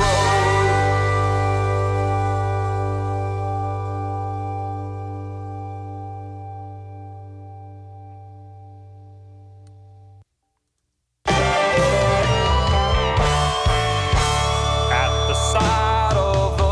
At the side of the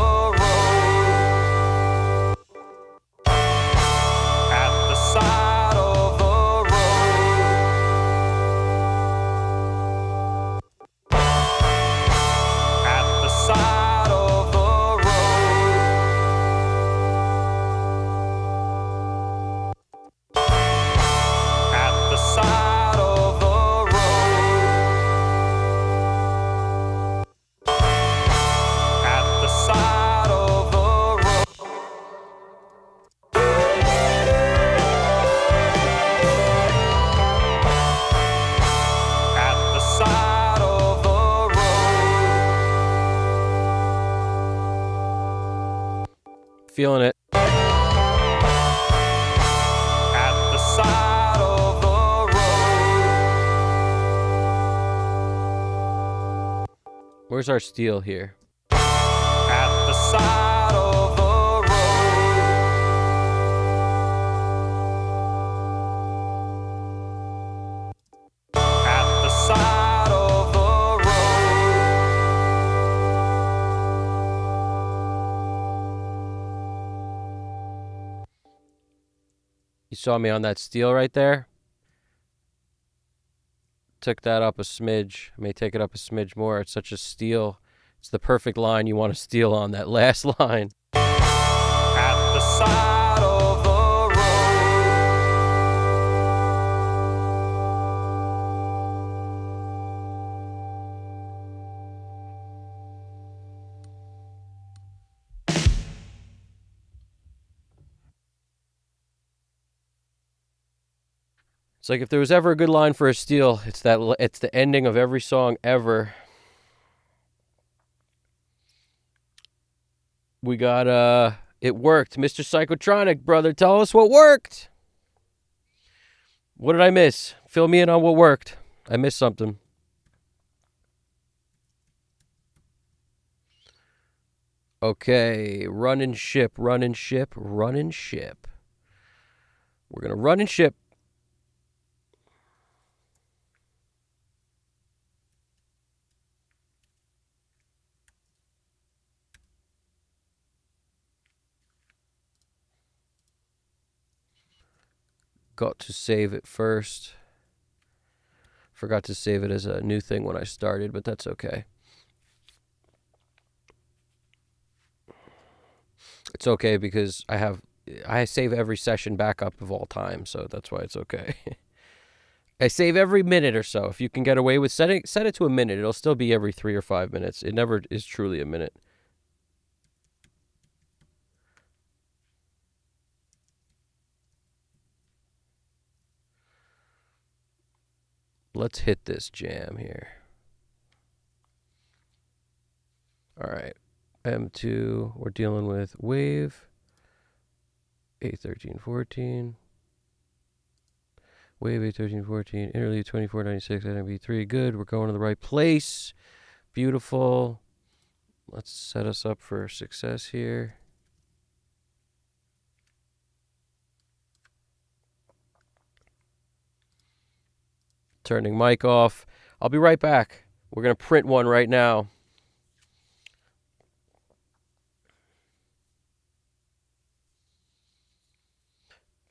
feeling it. At the side of the road. Where's our steel here? At the side of the road. At the side of the road. You saw me on that steel right there? Took that up a smidge. I may take it up a smidge more. It's such a steel. It's the perfect line you want to steal on, that last line. At the side of the It's like if there was ever a good line for a steel, it's the ending of every song ever. We got it worked. Mr. Psychotronic, brother, tell us what worked. What did I miss? Fill me in on what worked. I missed something. Okay, run and ship, run and ship, run and ship. We're going to run and ship. Got to save it first. Forgot to save it as a new thing when I started, but that's okay. It's okay because I save every session backup of all time, so that's why it's okay. I save every minute or so. If you can get away with set it to a minute, it'll still be every 3 or 5 minutes. It never is truly a minute. Let's hit this jam here. All right. M2, we're dealing with wave. A1314. Wave A1314. Interlude 2496. NMB3. Good. We're going to the right place. Beautiful. Let's set us up for success here. Turning mic off. I'll be right back. We're going to print one right now.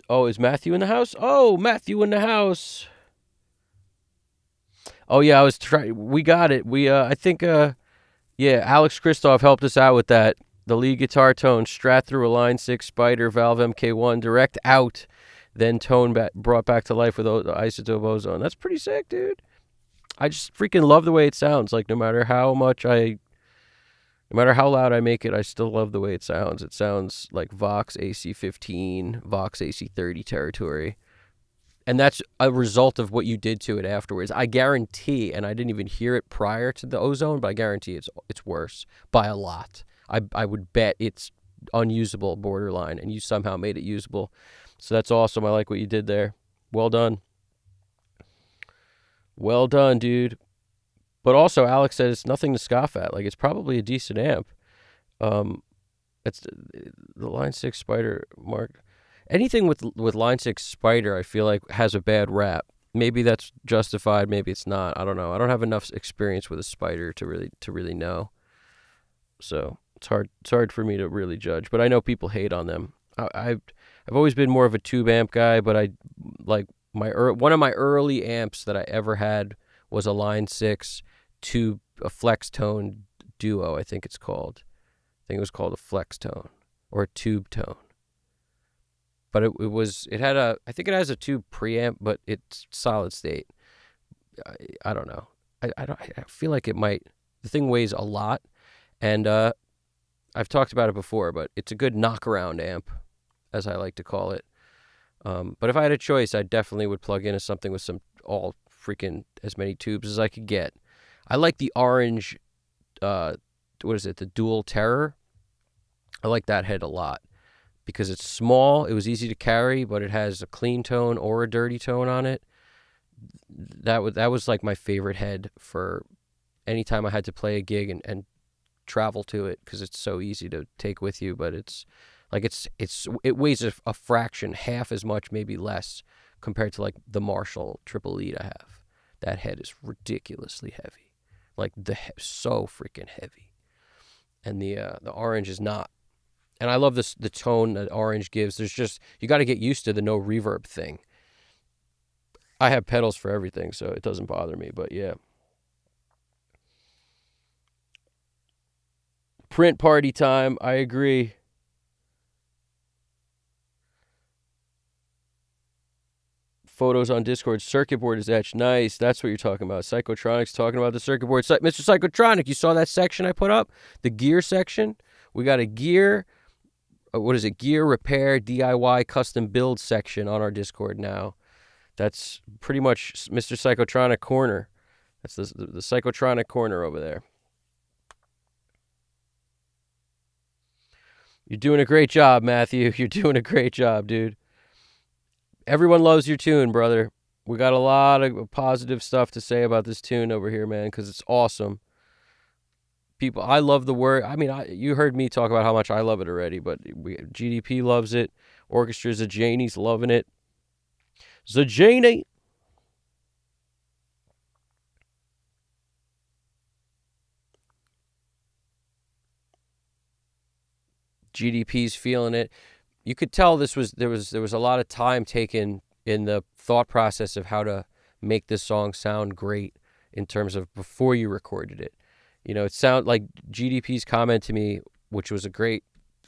Oh, is Matthew in the house? Oh, Matthew in the house. Oh, yeah, we got it. I think, Alex Christoph helped us out with that. The lead guitar tone, Strat through a Line 6 Spider, Valve MK1, direct out, then tone brought back to life with the isotope ozone. That's pretty sick, dude. I just freaking love the way it sounds. Like, no matter how loud I make it, I still love the way it sounds. It sounds like Vox AC15, Vox AC30 territory. And that's a result of what you did to it afterwards. I guarantee, and I didn't even hear it prior to the ozone, but I guarantee it's worse by a lot. I would bet it's unusable, borderline, and you somehow made it usable. So that's awesome. I like what you did there. Well done. Well done, dude. But also, Alex said it's nothing to scoff at. Like, it's probably a decent amp. It's the Line 6 Spider mark. Anything with Line 6 Spider, I feel like, has a bad rap. Maybe that's justified. Maybe it's not. I don't know. I don't have enough experience with a Spider to really know. So it's hard for me to really judge. But I know people hate on them. I've always been more of a tube amp guy, but I like one of my early amps that I ever had was a Line 6 tube, a flex tone duo, I think it's called. I think it was called a flex tone or a tube tone. But it had I think it has a tube preamp, but it's solid state. I don't know. I feel like it might. The thing weighs a lot, and I've talked about it before, but it's a good knockaround amp, as I like to call it. But if I had a choice, I definitely would plug in something with all freaking as many tubes as I could get. I like the orange, what is it, the Dual Terror? I like that head a lot. because it's small. It was easy to carry, but it has a clean tone or a dirty tone on it. That was like my favorite head for any time I had to play a gig and travel to it, because it's so easy to take with you. But it weighs a fraction, half as much, maybe less, compared to like the Marshall Triple Lead I have. That head is ridiculously heavy, like so freaking heavy, and the orange is not. And I love the tone that orange gives. There's just, you got to get used to the no reverb thing. I have pedals for everything, so it doesn't bother me. But yeah, print party time. I agree. Photos on Discord. Circuit board is etched. Nice. That's what you're talking about. Psychotronic's talking about the circuit board. Mr. Psychotronic, you saw that section I put up? The gear section? We got a gear, gear repair, DIY, custom build section on our Discord now. That's pretty much Mr. Psychotronic corner. That's the Psychotronic corner over there. You're doing a great job, Matthew. You're doing a great job, dude. Everyone loves your tune, brother. We got a lot of positive stuff to say about this tune over here, man, because it's awesome. People, I love the word. I mean, you heard me talk about how much I love it already, but GDP loves it. Orchestra Zajani's loving it. Zajani. GDP's feeling it. You could tell there was a lot of time taken in the thought process of how to make this song sound great in terms of before you recorded it. You know, it sounded like GDP's comment to me, which was a great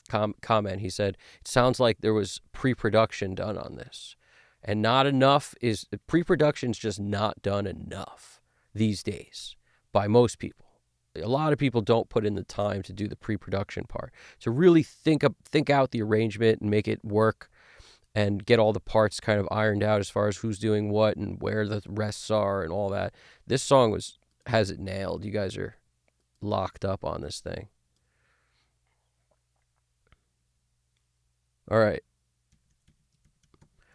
comment. He said, it sounds like there was pre-production done on this. And not enough is, pre-production's just not done enough these days by most people. A lot of people don't put in the time to do the pre-production part, to really think out the arrangement and make it work and get all the parts kind of ironed out as far as who's doing what and where the rests are and all that. This song has it nailed. You guys are locked up on this thing. All right.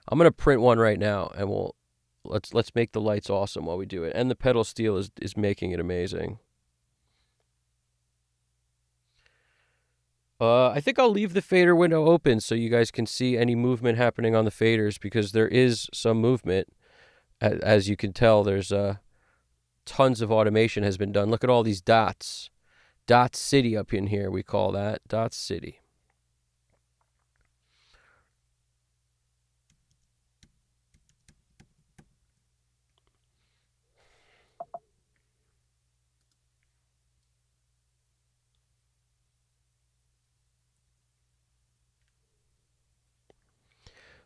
I'm going to print one right now, and let's make the lights awesome while we do it. And the pedal steel is making it amazing. I think I'll leave the fader window open so you guys can see any movement happening on the faders, because there is some movement. As you can tell, there's tons of automation has been done. Look at all these dots. Dot City up in here, we call that. Dot City.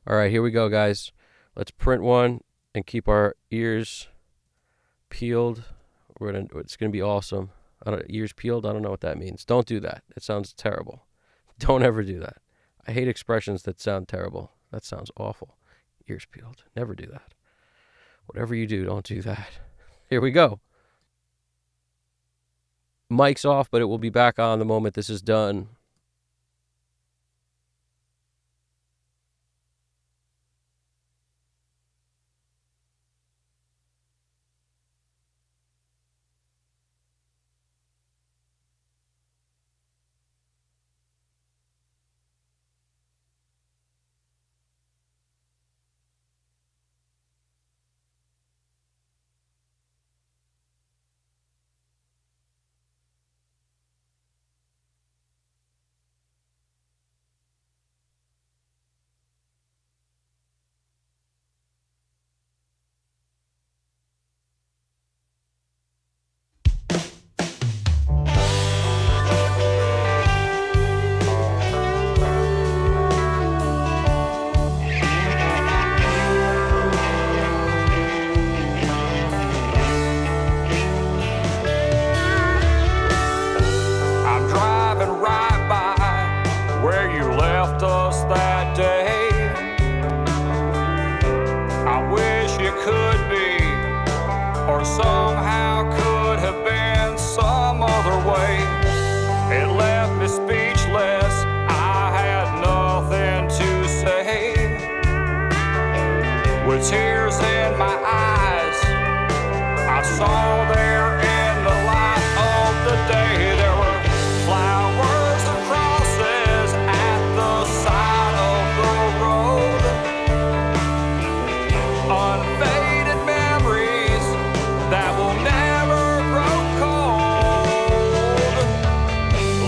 All right, here we go, guys. Let's print one and keep our ears peeled. It's gonna be awesome. Ears peeled. I don't know what that means. Don't do that. It sounds terrible. Don't ever do that. I hate expressions that sound terrible. That sounds awful. Ears peeled. Never do that. Whatever you do, don't do that. Here we go. Mic's off, but it will be back on the moment this is done. It left me speechless. I had nothing with tears in my eyes. I saw there in the light of the day there were flowers and crosses at the side of the road. Unfaded memories that will never grow cold.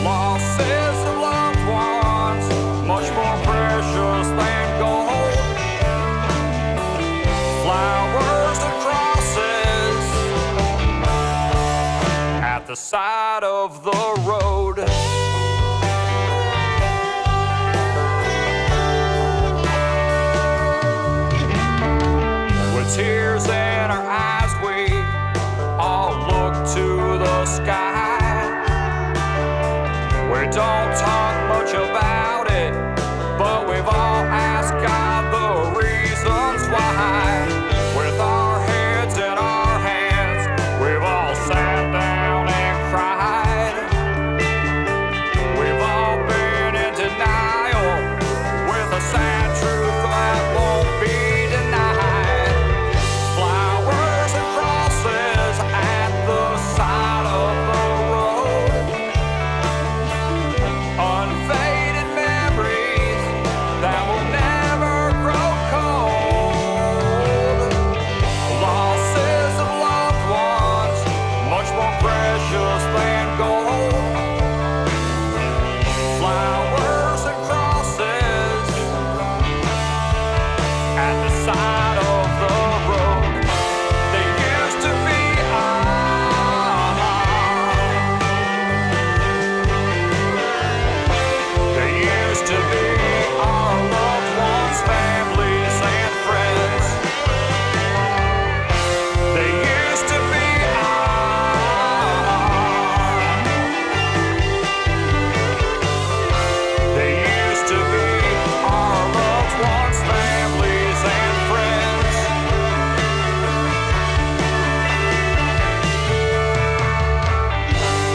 Losses of loved ones, much more precious than gold. Flowers and crosses at the side of the road. With tears in our eyes, we all look to the sky. We don't talk much about it, but we've all asked God the reasons why. With our heads in our hands, we've all sat down and cried. We've all been in denial with a sad truth that won't be denied. Flowers and crosses at the side of the road. Unfaded memories that will never grow cold. Losses of loved ones, much more precious than gold. Flowers and crosses at the side of the road. They used to be ours. They used to be our loved ones, families, and friends. They used to be ours. They used to be our loved ones, families, and friends.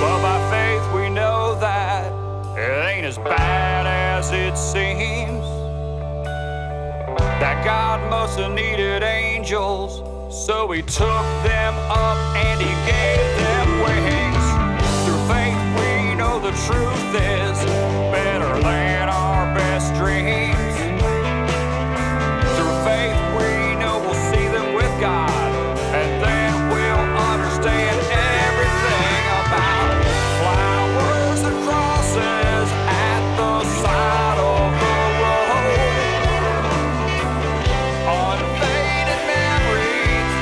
But by faith we know that it ain't as bad as it seems. That God must have needed angels, so he took them up and he gave them wings. Through faith we know the truth is better than our best dreams. Through faith we know we'll see them with God, and then we'll understand everything about flowers and crosses at the side of the road. Unfaded memories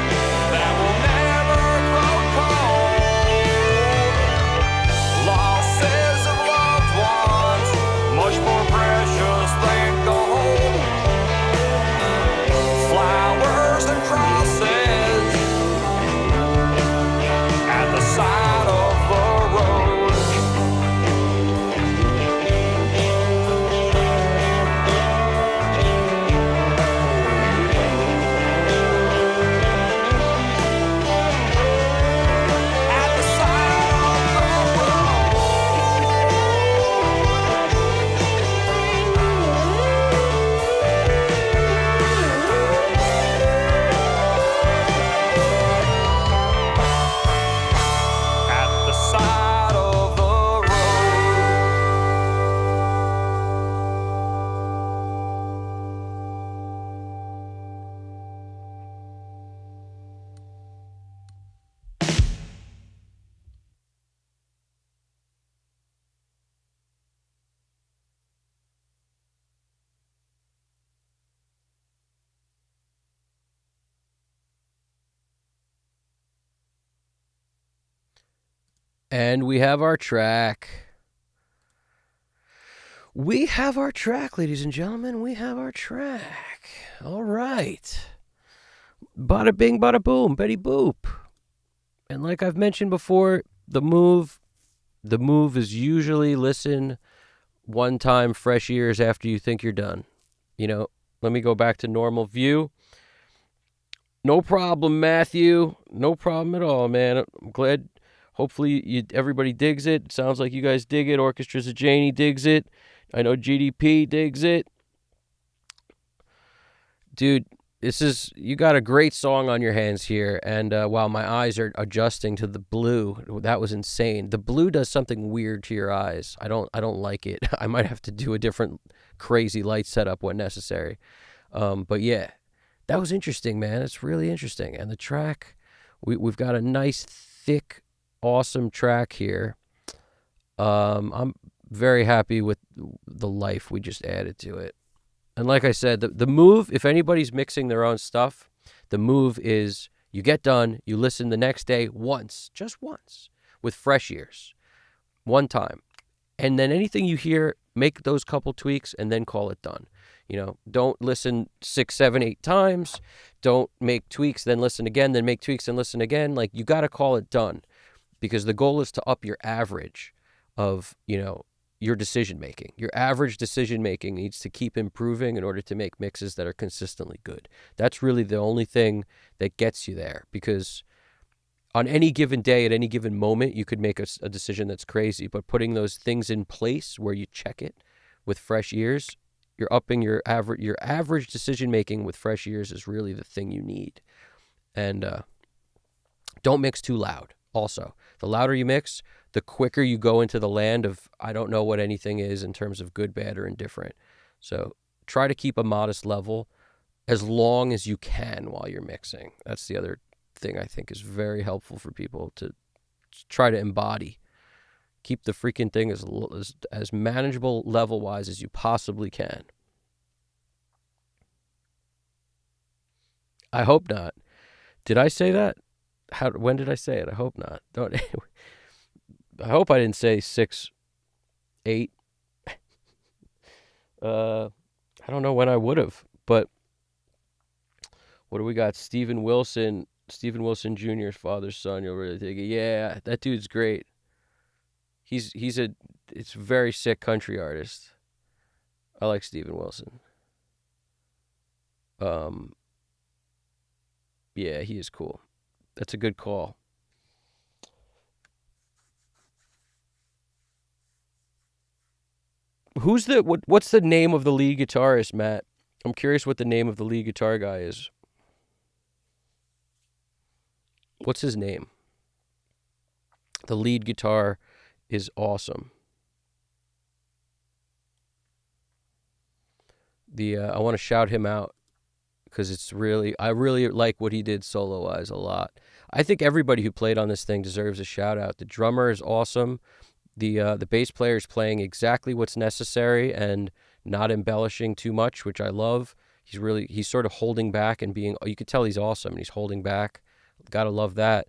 that will never grow cold. Losses of loved ones, much more precious than gold. Flowers and crosses at the side of the road. At the side of the At the side of the road. And we have our track. We have our track, ladies and gentlemen. We have our track. All right. Bada bing, bada boom, Betty Boop. And like I've mentioned before, the move is usually listen one time, fresh ears after you think you're done. You know, let me go back to normal view. No problem, Matthew. No problem at all, man. I'm glad. Hopefully everybody digs it. Sounds like you guys dig it. Orchestras of Janie digs it. I know GDP digs it. Dude, you got a great song on your hands here, and while my eyes are adjusting to the blue, that was insane. The blue does something weird to your eyes. I don't like it. I might have to do a different crazy light setup when necessary. But yeah, that was interesting, man. It's really interesting. And the track, we've got a nice, thick, awesome track here. I'm very happy with the life we just added to it. And like I said, the move, if anybody's mixing their own stuff, the move is you get done, you listen the next day once, just once, with fresh ears, one time. And then anything you hear, make those couple tweaks and then call it done. You know, don't listen 6, 7, 8 times. Don't make tweaks, then listen again, then make tweaks and listen again. Like, you got to call it done, because the goal is to up your average of, your decision making. Your average decision making needs to keep improving in order to make mixes that are consistently good. That's really the only thing that gets you there, because on any given day, at any given moment, you could make a decision that's crazy, but putting those things in place where you check it with fresh ears, you're upping your average decision making with fresh ears is really the thing you need. And don't mix too loud. Also, the louder you mix, the quicker you go into the land of I don't know what anything is in terms of good, bad, or indifferent. So try to keep a modest level as long as you can while you're mixing. That's the other thing I think is very helpful for people to try to embody. Keep the freaking thing as manageable level-wise as you possibly can. I hope not. Did I say that? When did I say it? I hope not. I hope I didn't say 6, 8. I don't know when I would have, but what do we got? Steven Wilson Jr.'s father's son. You'll really dig it. Yeah, that dude's great. It's a very sick country artist. I like Steven Wilson. Yeah, he is cool. That's a good call. What's the name of the lead guitarist, Matt? I'm curious what the name of the lead guitar guy is. What's his name? The lead guitar is awesome. I want to shout him out because I really like what he did solo-wise a lot. I think everybody who played on this thing deserves a shout out. The drummer is awesome. The bass player is playing exactly what's necessary and not embellishing too much, which I love. He's sort of holding back and you could tell he's awesome and he's holding back. Gotta love that.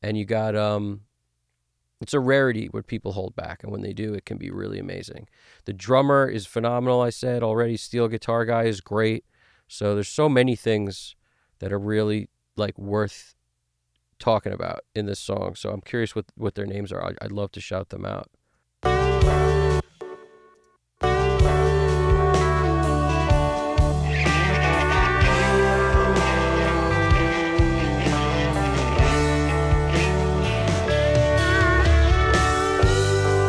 And you got, it's a rarity when people hold back, and when they do, it can be really amazing. The drummer is phenomenal, I said already. Steel guitar guy is great. So there's so many things that are really worth talking about in this song. So I'm curious what their names are. I'd love to shout them out.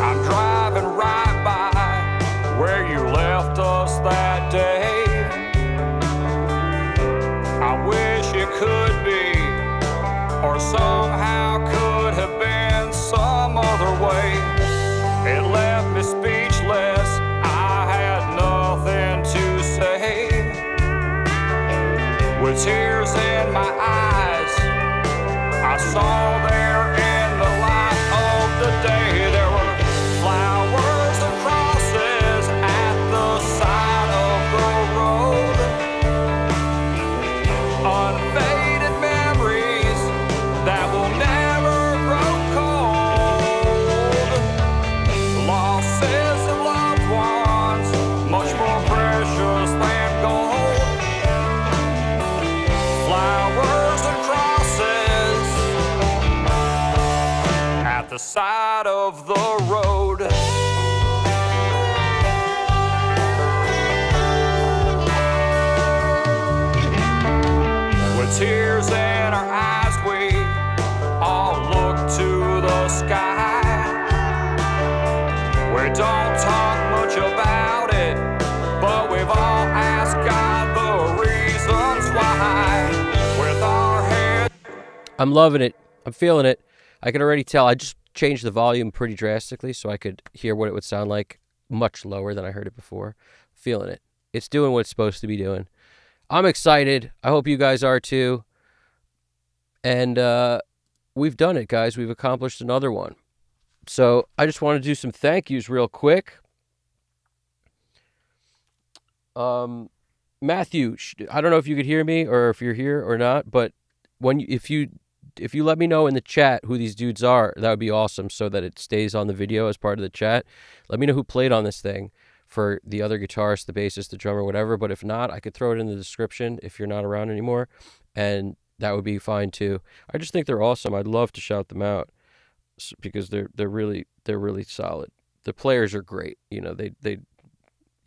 I'm driving right by where you left us that day. I wish it could be, or somehow could have been some other way. It left me speechless, I had nothing to say. With tears in my eyes, I saw there in the light of the day, there were flowers and crosses at the side of the road. Unfaded memories that will never grow cold. Losses of loved ones, much more precious than gold. Flowers and crosses at the side of the road. With tears in our eyes, we all look to the sky. We don't talk much about it, but we've all asked God the reasons why. I'm loving it. I'm feeling it. I can already tell. I just changed the volume pretty drastically so I could hear what it would sound like much lower than I heard it before. Feeling it. It's doing what it's supposed to be doing. I'm excited. I hope you guys are too. And we've done it, guys. We've accomplished another one. So I just want to do some thank yous real quick. Matthew, I don't know if you could hear me or if you're here or not, but if you let me know in the chat who these dudes are, that would be awesome so that it stays on the video as part of the chat. Let me know who played on this thing for the other guitarist, the bassist, the drummer, whatever. But if not, I could throw it in the description if you're not around anymore, and that would be fine too. I just think they're awesome. I'd love to shout them out because they're really solid. The players are great. You know,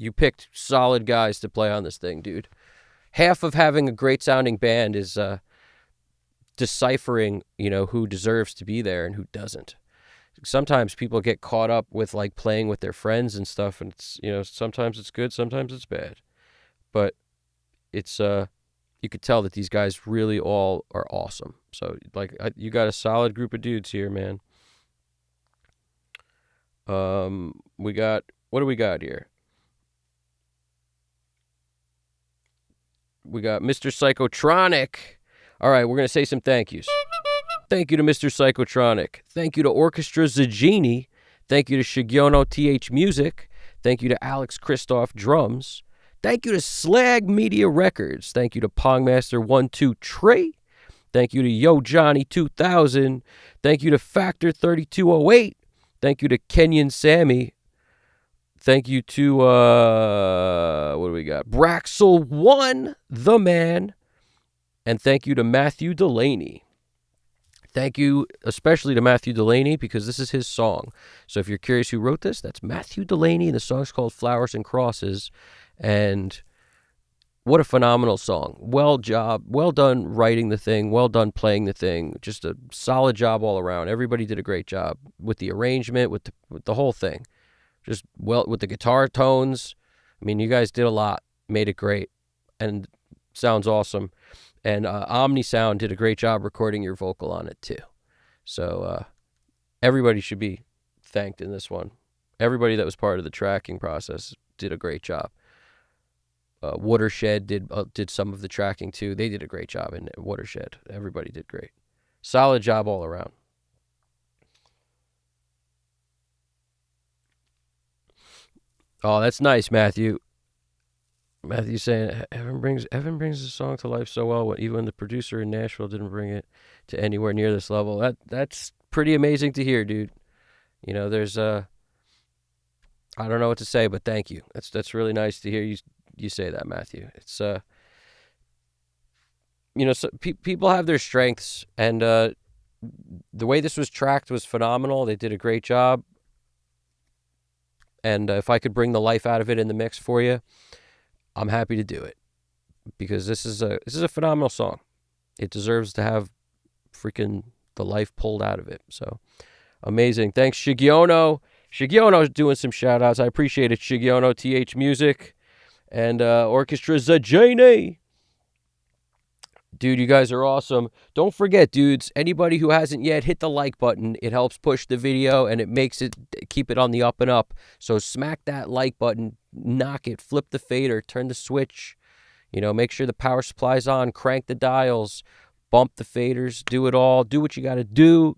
you picked solid guys to play on this thing, dude. Half of having a great sounding band is deciphering, who deserves to be there and who doesn't. Sometimes people get caught up with like playing with their friends and stuff, and it's, sometimes it's good, sometimes it's bad. But it's you could tell that these guys really all are awesome. So like you got a solid group of dudes here, man. What do we got here? We got Mr. Psychotronic. All right, we're going to say some thank yous. Thank you to Mr. Psychotronic. Thank you to Orchestra Zagini. Thank you to Shigiono TH Music. Thank you to Alex Christoph Drums. Thank you to Slag Media Records. Thank you to Pongmaster12 Trey. Thank you to Yo Johnny 2000. Thank you to Factor 3208. Thank you to Kenyan Sammy. Thank you to, what do we got? Braxel1, the man. And thank you to Matthew Dulaney. Thank you especially to Matthew Dulaney because this is his song. So if you're curious who wrote this, that's Matthew Dulaney, and the song's called Flowers and Crosses. And what a phenomenal song. Well done writing the thing, well done playing the thing. Just a solid job all around. Everybody did a great job with the arrangement, with the whole thing. Just with the guitar tones. I mean, you guys did a lot, made it great, and sounds awesome. And Omni Sound did a great job recording your vocal on it too. So everybody should be thanked in this one. Everybody that was part of the tracking process did a great job. Watershed did some of the tracking too. They did a great job in Watershed. Everybody did great. Solid job all around. Oh, that's nice, Matthew. Matthew's saying Evan brings the song to life so well, even the producer in Nashville didn't bring it to anywhere near this level. That's pretty amazing to hear, dude. There's I don't know what to say, but thank you. That's really nice to hear you say that, Matthew. It's so people have their strengths, and the way this was tracked was phenomenal. They did a great job. And if I could bring the life out of it in the mix for you, I'm happy to do it, because this is a phenomenal song. It deserves to have freaking the life pulled out of it. So amazing. Thanks, Shigiono. Shigiono's doing some shout outs. I appreciate it. Shigiono TH Music and Orchestra Zagini. Dude, you guys are awesome. Don't forget, dudes, anybody who hasn't yet, hit the like button. It helps push the video, and it makes it keep it on the up and up. So smack that like button, knock it, flip the fader, turn the switch. Make sure the power supply's on, crank the dials, bump the faders, do it all. Do what you got to do.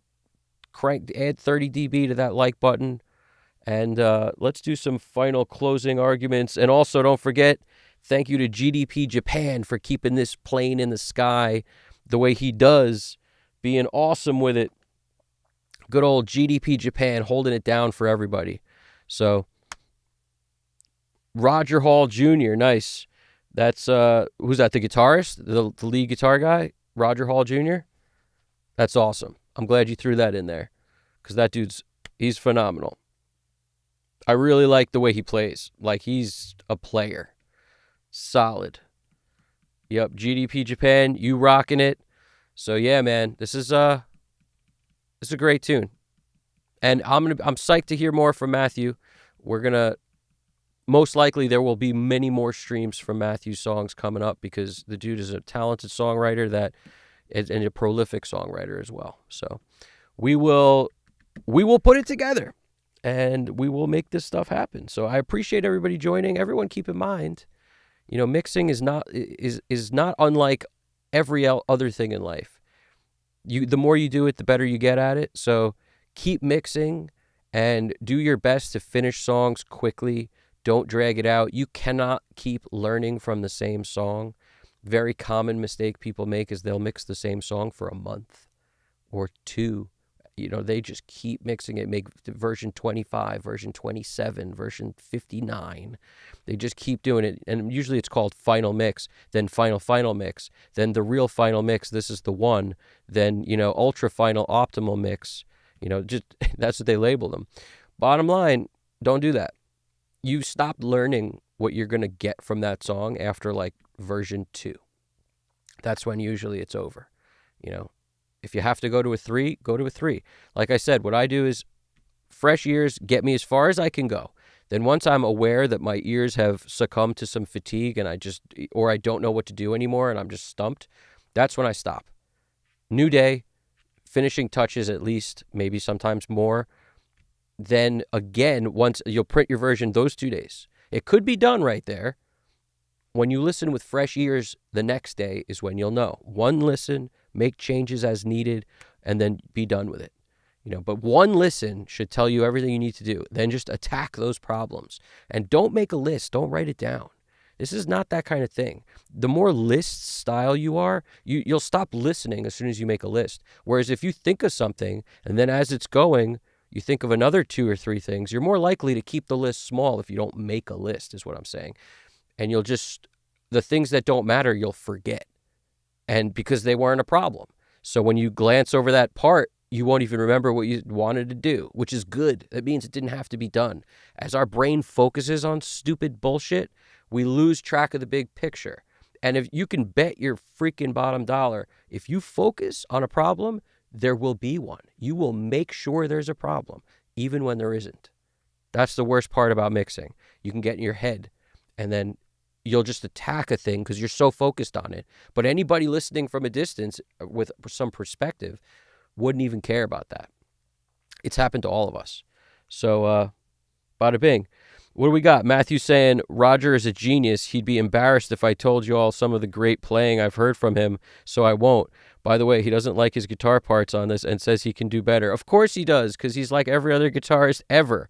Add 30 dB to that like button. And let's do some final closing arguments. And also, don't forget, thank you to GDP Japan for keeping this plane in the sky the way he does, being awesome with it. Good old GDP Japan holding it down for everybody. So, Roger Hall Jr., nice. That's, who's that, the guitarist? The lead guitar guy? Roger Hall Jr.? That's awesome. I'm glad you threw that in there, because that he's phenomenal. I really like the way he plays. Like, he's a player. Solid. Yep, GDP Japan, you rocking it. So yeah, man, this is a great tune. And I'm psyched to hear more from Matthew. We're gonna most likely there will be many more streams from Matthew's songs coming up, because the dude is a talented songwriter that and a prolific songwriter as well. So we will put it together, and we will make this stuff happen. So I appreciate everybody joining. Everyone, keep in mind, mixing is not unlike every other thing in life. The more you do it, the better you get at it. So keep mixing and do your best to finish songs quickly. Don't drag it out. You cannot keep learning from the same song. Very common mistake people make is they'll mix the same song for a month or two. They just keep mixing it, make version 25, version 27, version 59. They just keep doing it. And usually it's called final mix, then final mix, then the real final mix. This is the one. Then, ultra final optimal mix. Just that's what they label them. Bottom line, don't do that. You stop learning what you're going to get from that song after like version 2. That's when usually it's over. If you have to go to a 3, go to a 3. Like I said, what I do is fresh ears get me as far as I can go. Then once I'm aware that my ears have succumbed to some fatigue and I don't know what to do anymore and I'm just stumped, that's when I stop. New day, finishing touches at least, maybe sometimes more. Then again, once you'll print your version those 2 days. It could be done right there. When you listen with fresh ears, the next day is when you'll know. One listen, make changes as needed, and then be done with it. But one listen should tell you everything you need to do. Then just attack those problems. And don't make a list. Don't write it down. This is not that kind of thing. The more list style you are, you'll stop listening as soon as you make a list. Whereas if you think of something, and then as it's going, you think of another 2 or 3 things, you're more likely to keep the list small if you don't make a list, is what I'm saying. And the things that don't matter, you'll forget. And because they weren't a problem. So when you glance over that part, you won't even remember what you wanted to do, which is good. That means it didn't have to be done. As our brain focuses on stupid bullshit, we lose track of the big picture. And if you can bet your freaking bottom dollar, if you focus on a problem, there will be one. You will make sure there's a problem, even when there isn't. That's the worst part about mixing. You can get in your head, and then you'll just attack a thing because you're so focused on it. But anybody listening from a distance with some perspective wouldn't even care about that. It's happened to all of us. So, bada bing. What do we got? Matthew saying, Roger is a genius. He'd be embarrassed if I told you all some of the great playing I've heard from him, so I won't. By the way, he doesn't like his guitar parts on this and says he can do better. Of course he does, because he's like every other guitarist ever.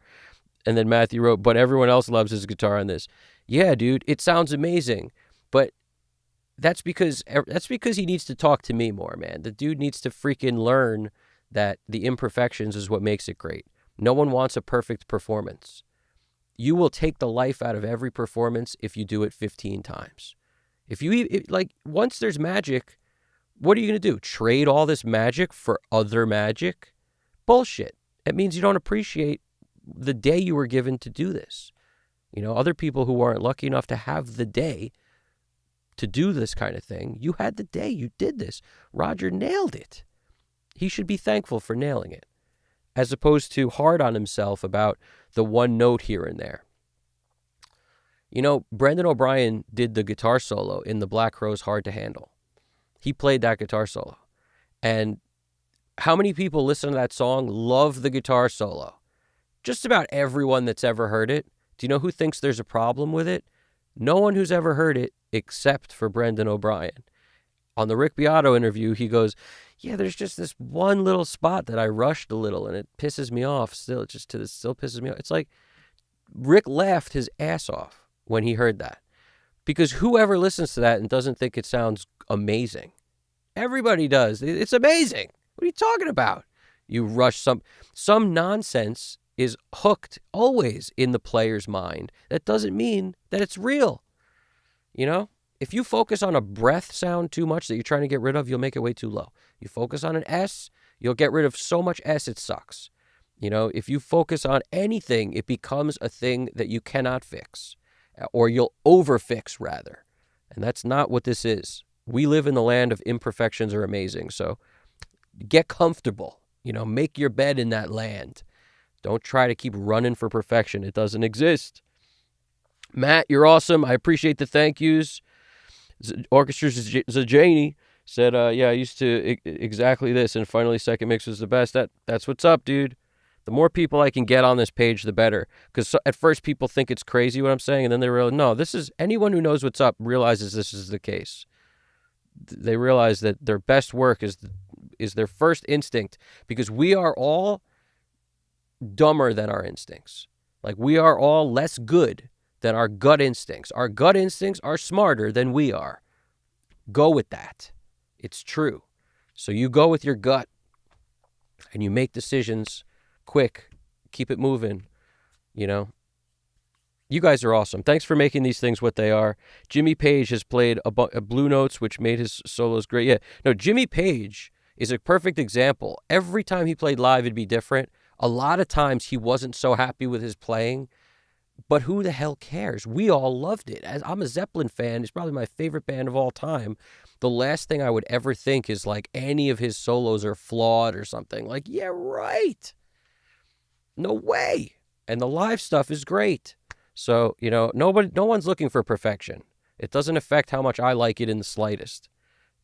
And then Matthew wrote, but everyone else loves his guitar on this. Yeah, dude, it sounds amazing. But that's because he needs to talk to me more, man. The dude needs to freaking learn that the imperfections is what makes it great. No one wants a perfect performance. You will take the life out of every performance if you do it 15 times. Once there's magic, what are you going to do? Trade all this magic for other magic? Bullshit. It means you don't appreciate the day you were given to do this. Other people who aren't lucky enough to have the day to do this kind of thing, you had the day, you did this. Roger nailed it. He should be thankful for nailing it, as opposed to hard on himself about the one note here and there. Brendan O'Brien did the guitar solo in the Black Crowes' Hard to Handle. He played that guitar solo. And how many people listen to that song love the guitar solo? Just about everyone that's ever heard it. Do you know who thinks there's a problem with it? No one who's ever heard it except for Brendan O'Brien. On the Rick Beato interview, he goes, yeah, there's just this one little spot that I rushed a little and it pisses me off still. It still pisses me off. It's like Rick laughed his ass off when he heard that. Because whoever listens to that and doesn't think it sounds amazing? Everybody does. It's amazing. What are you talking about? You rush some nonsense is hooked always in the player's mind. That doesn't mean that it's real. If you focus on a breath sound too much that you're trying to get rid of, you'll make it way too low. You focus on an S, you'll get rid of so much S it sucks. If you focus on anything, it becomes a thing that you cannot fix, or you'll overfix rather. And that's not what this is. We live in the land of imperfections are amazing. So get comfortable, make your bed in that land. Don't try to keep running for perfection. It doesn't exist. Matt, you're awesome. I appreciate the thank yous. Orchestra Zajani Said, yeah, I used to exactly this, and finally second mix was the best. That's what's up, dude. The more people I can get on this page, the better. Because at first people think it's crazy what I'm saying, and then they realize, no, this is, anyone who knows what's up realizes this is the case. They realize that their best work is their first instinct, because we are all dumber than our instincts. Like, we are all less good than our gut instincts. Our gut instincts are smarter than we are. Go with that. It's true. So you go with your gut and you make decisions quick. Keep it moving. You know, you guys are awesome. Thanks for making these things what they are. Jimmy Page has played a Blue Notes, which made his solos great. Yeah, no, Jimmy Page is a perfect example. Every time he played live, it'd be different. A lot of times he wasn't so happy with his playing, but who the hell cares? We all loved it. As I'm a Zeppelin fan, it's probably my favorite band of all time. The last thing I would ever think is like any of his solos are flawed or something. Like, yeah, right. No way. And the live stuff is great. So, you know, no one's looking for perfection. It doesn't affect how much I like it in the slightest.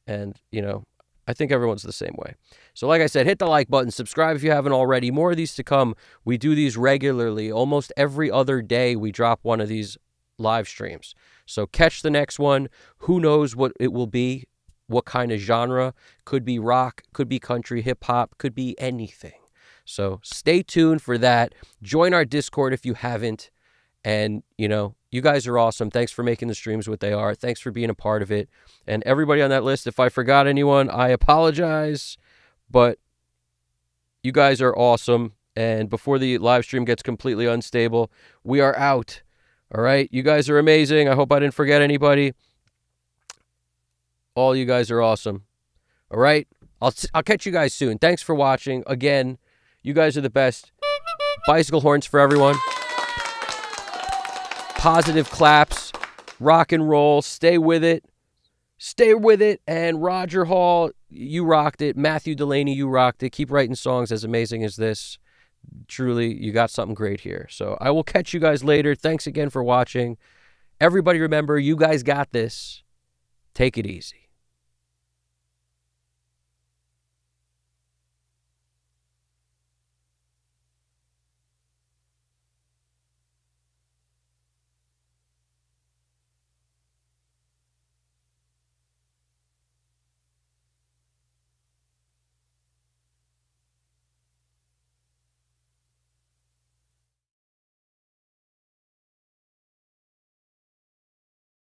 And, you know, I think everyone's the same way. So like I said, hit the like button, subscribe if you haven't already. More of these to come. We do these regularly. Almost every other day we drop one of these live streams. So catch the next one. Who knows what it will be, what kind of genre. Could be rock, could be country, hip hop, could be anything. So stay tuned for that. Join our Discord if you haven't. And, you know, you guys are awesome. Thanks for making the streams what they are. Thanks for being a part of it. And everybody on that list, if I forgot anyone, I apologize. But you guys are awesome. And before the live stream gets completely unstable, we are out. All right? You guys are amazing. I hope I didn't forget anybody. All you guys are awesome. All right? I'll catch you guys soon. Thanks for watching. Again, you guys are the best. Bicycle horns for everyone. Positive claps, rock and roll, stay with it, and Roger Hall, you rocked it. Matthew Dulaney, you rocked it. Keep writing songs as amazing as this. Truly, you got something great here. So I will catch you guys later. Thanks again for watching. Everybody remember, you guys got this. Take it easy.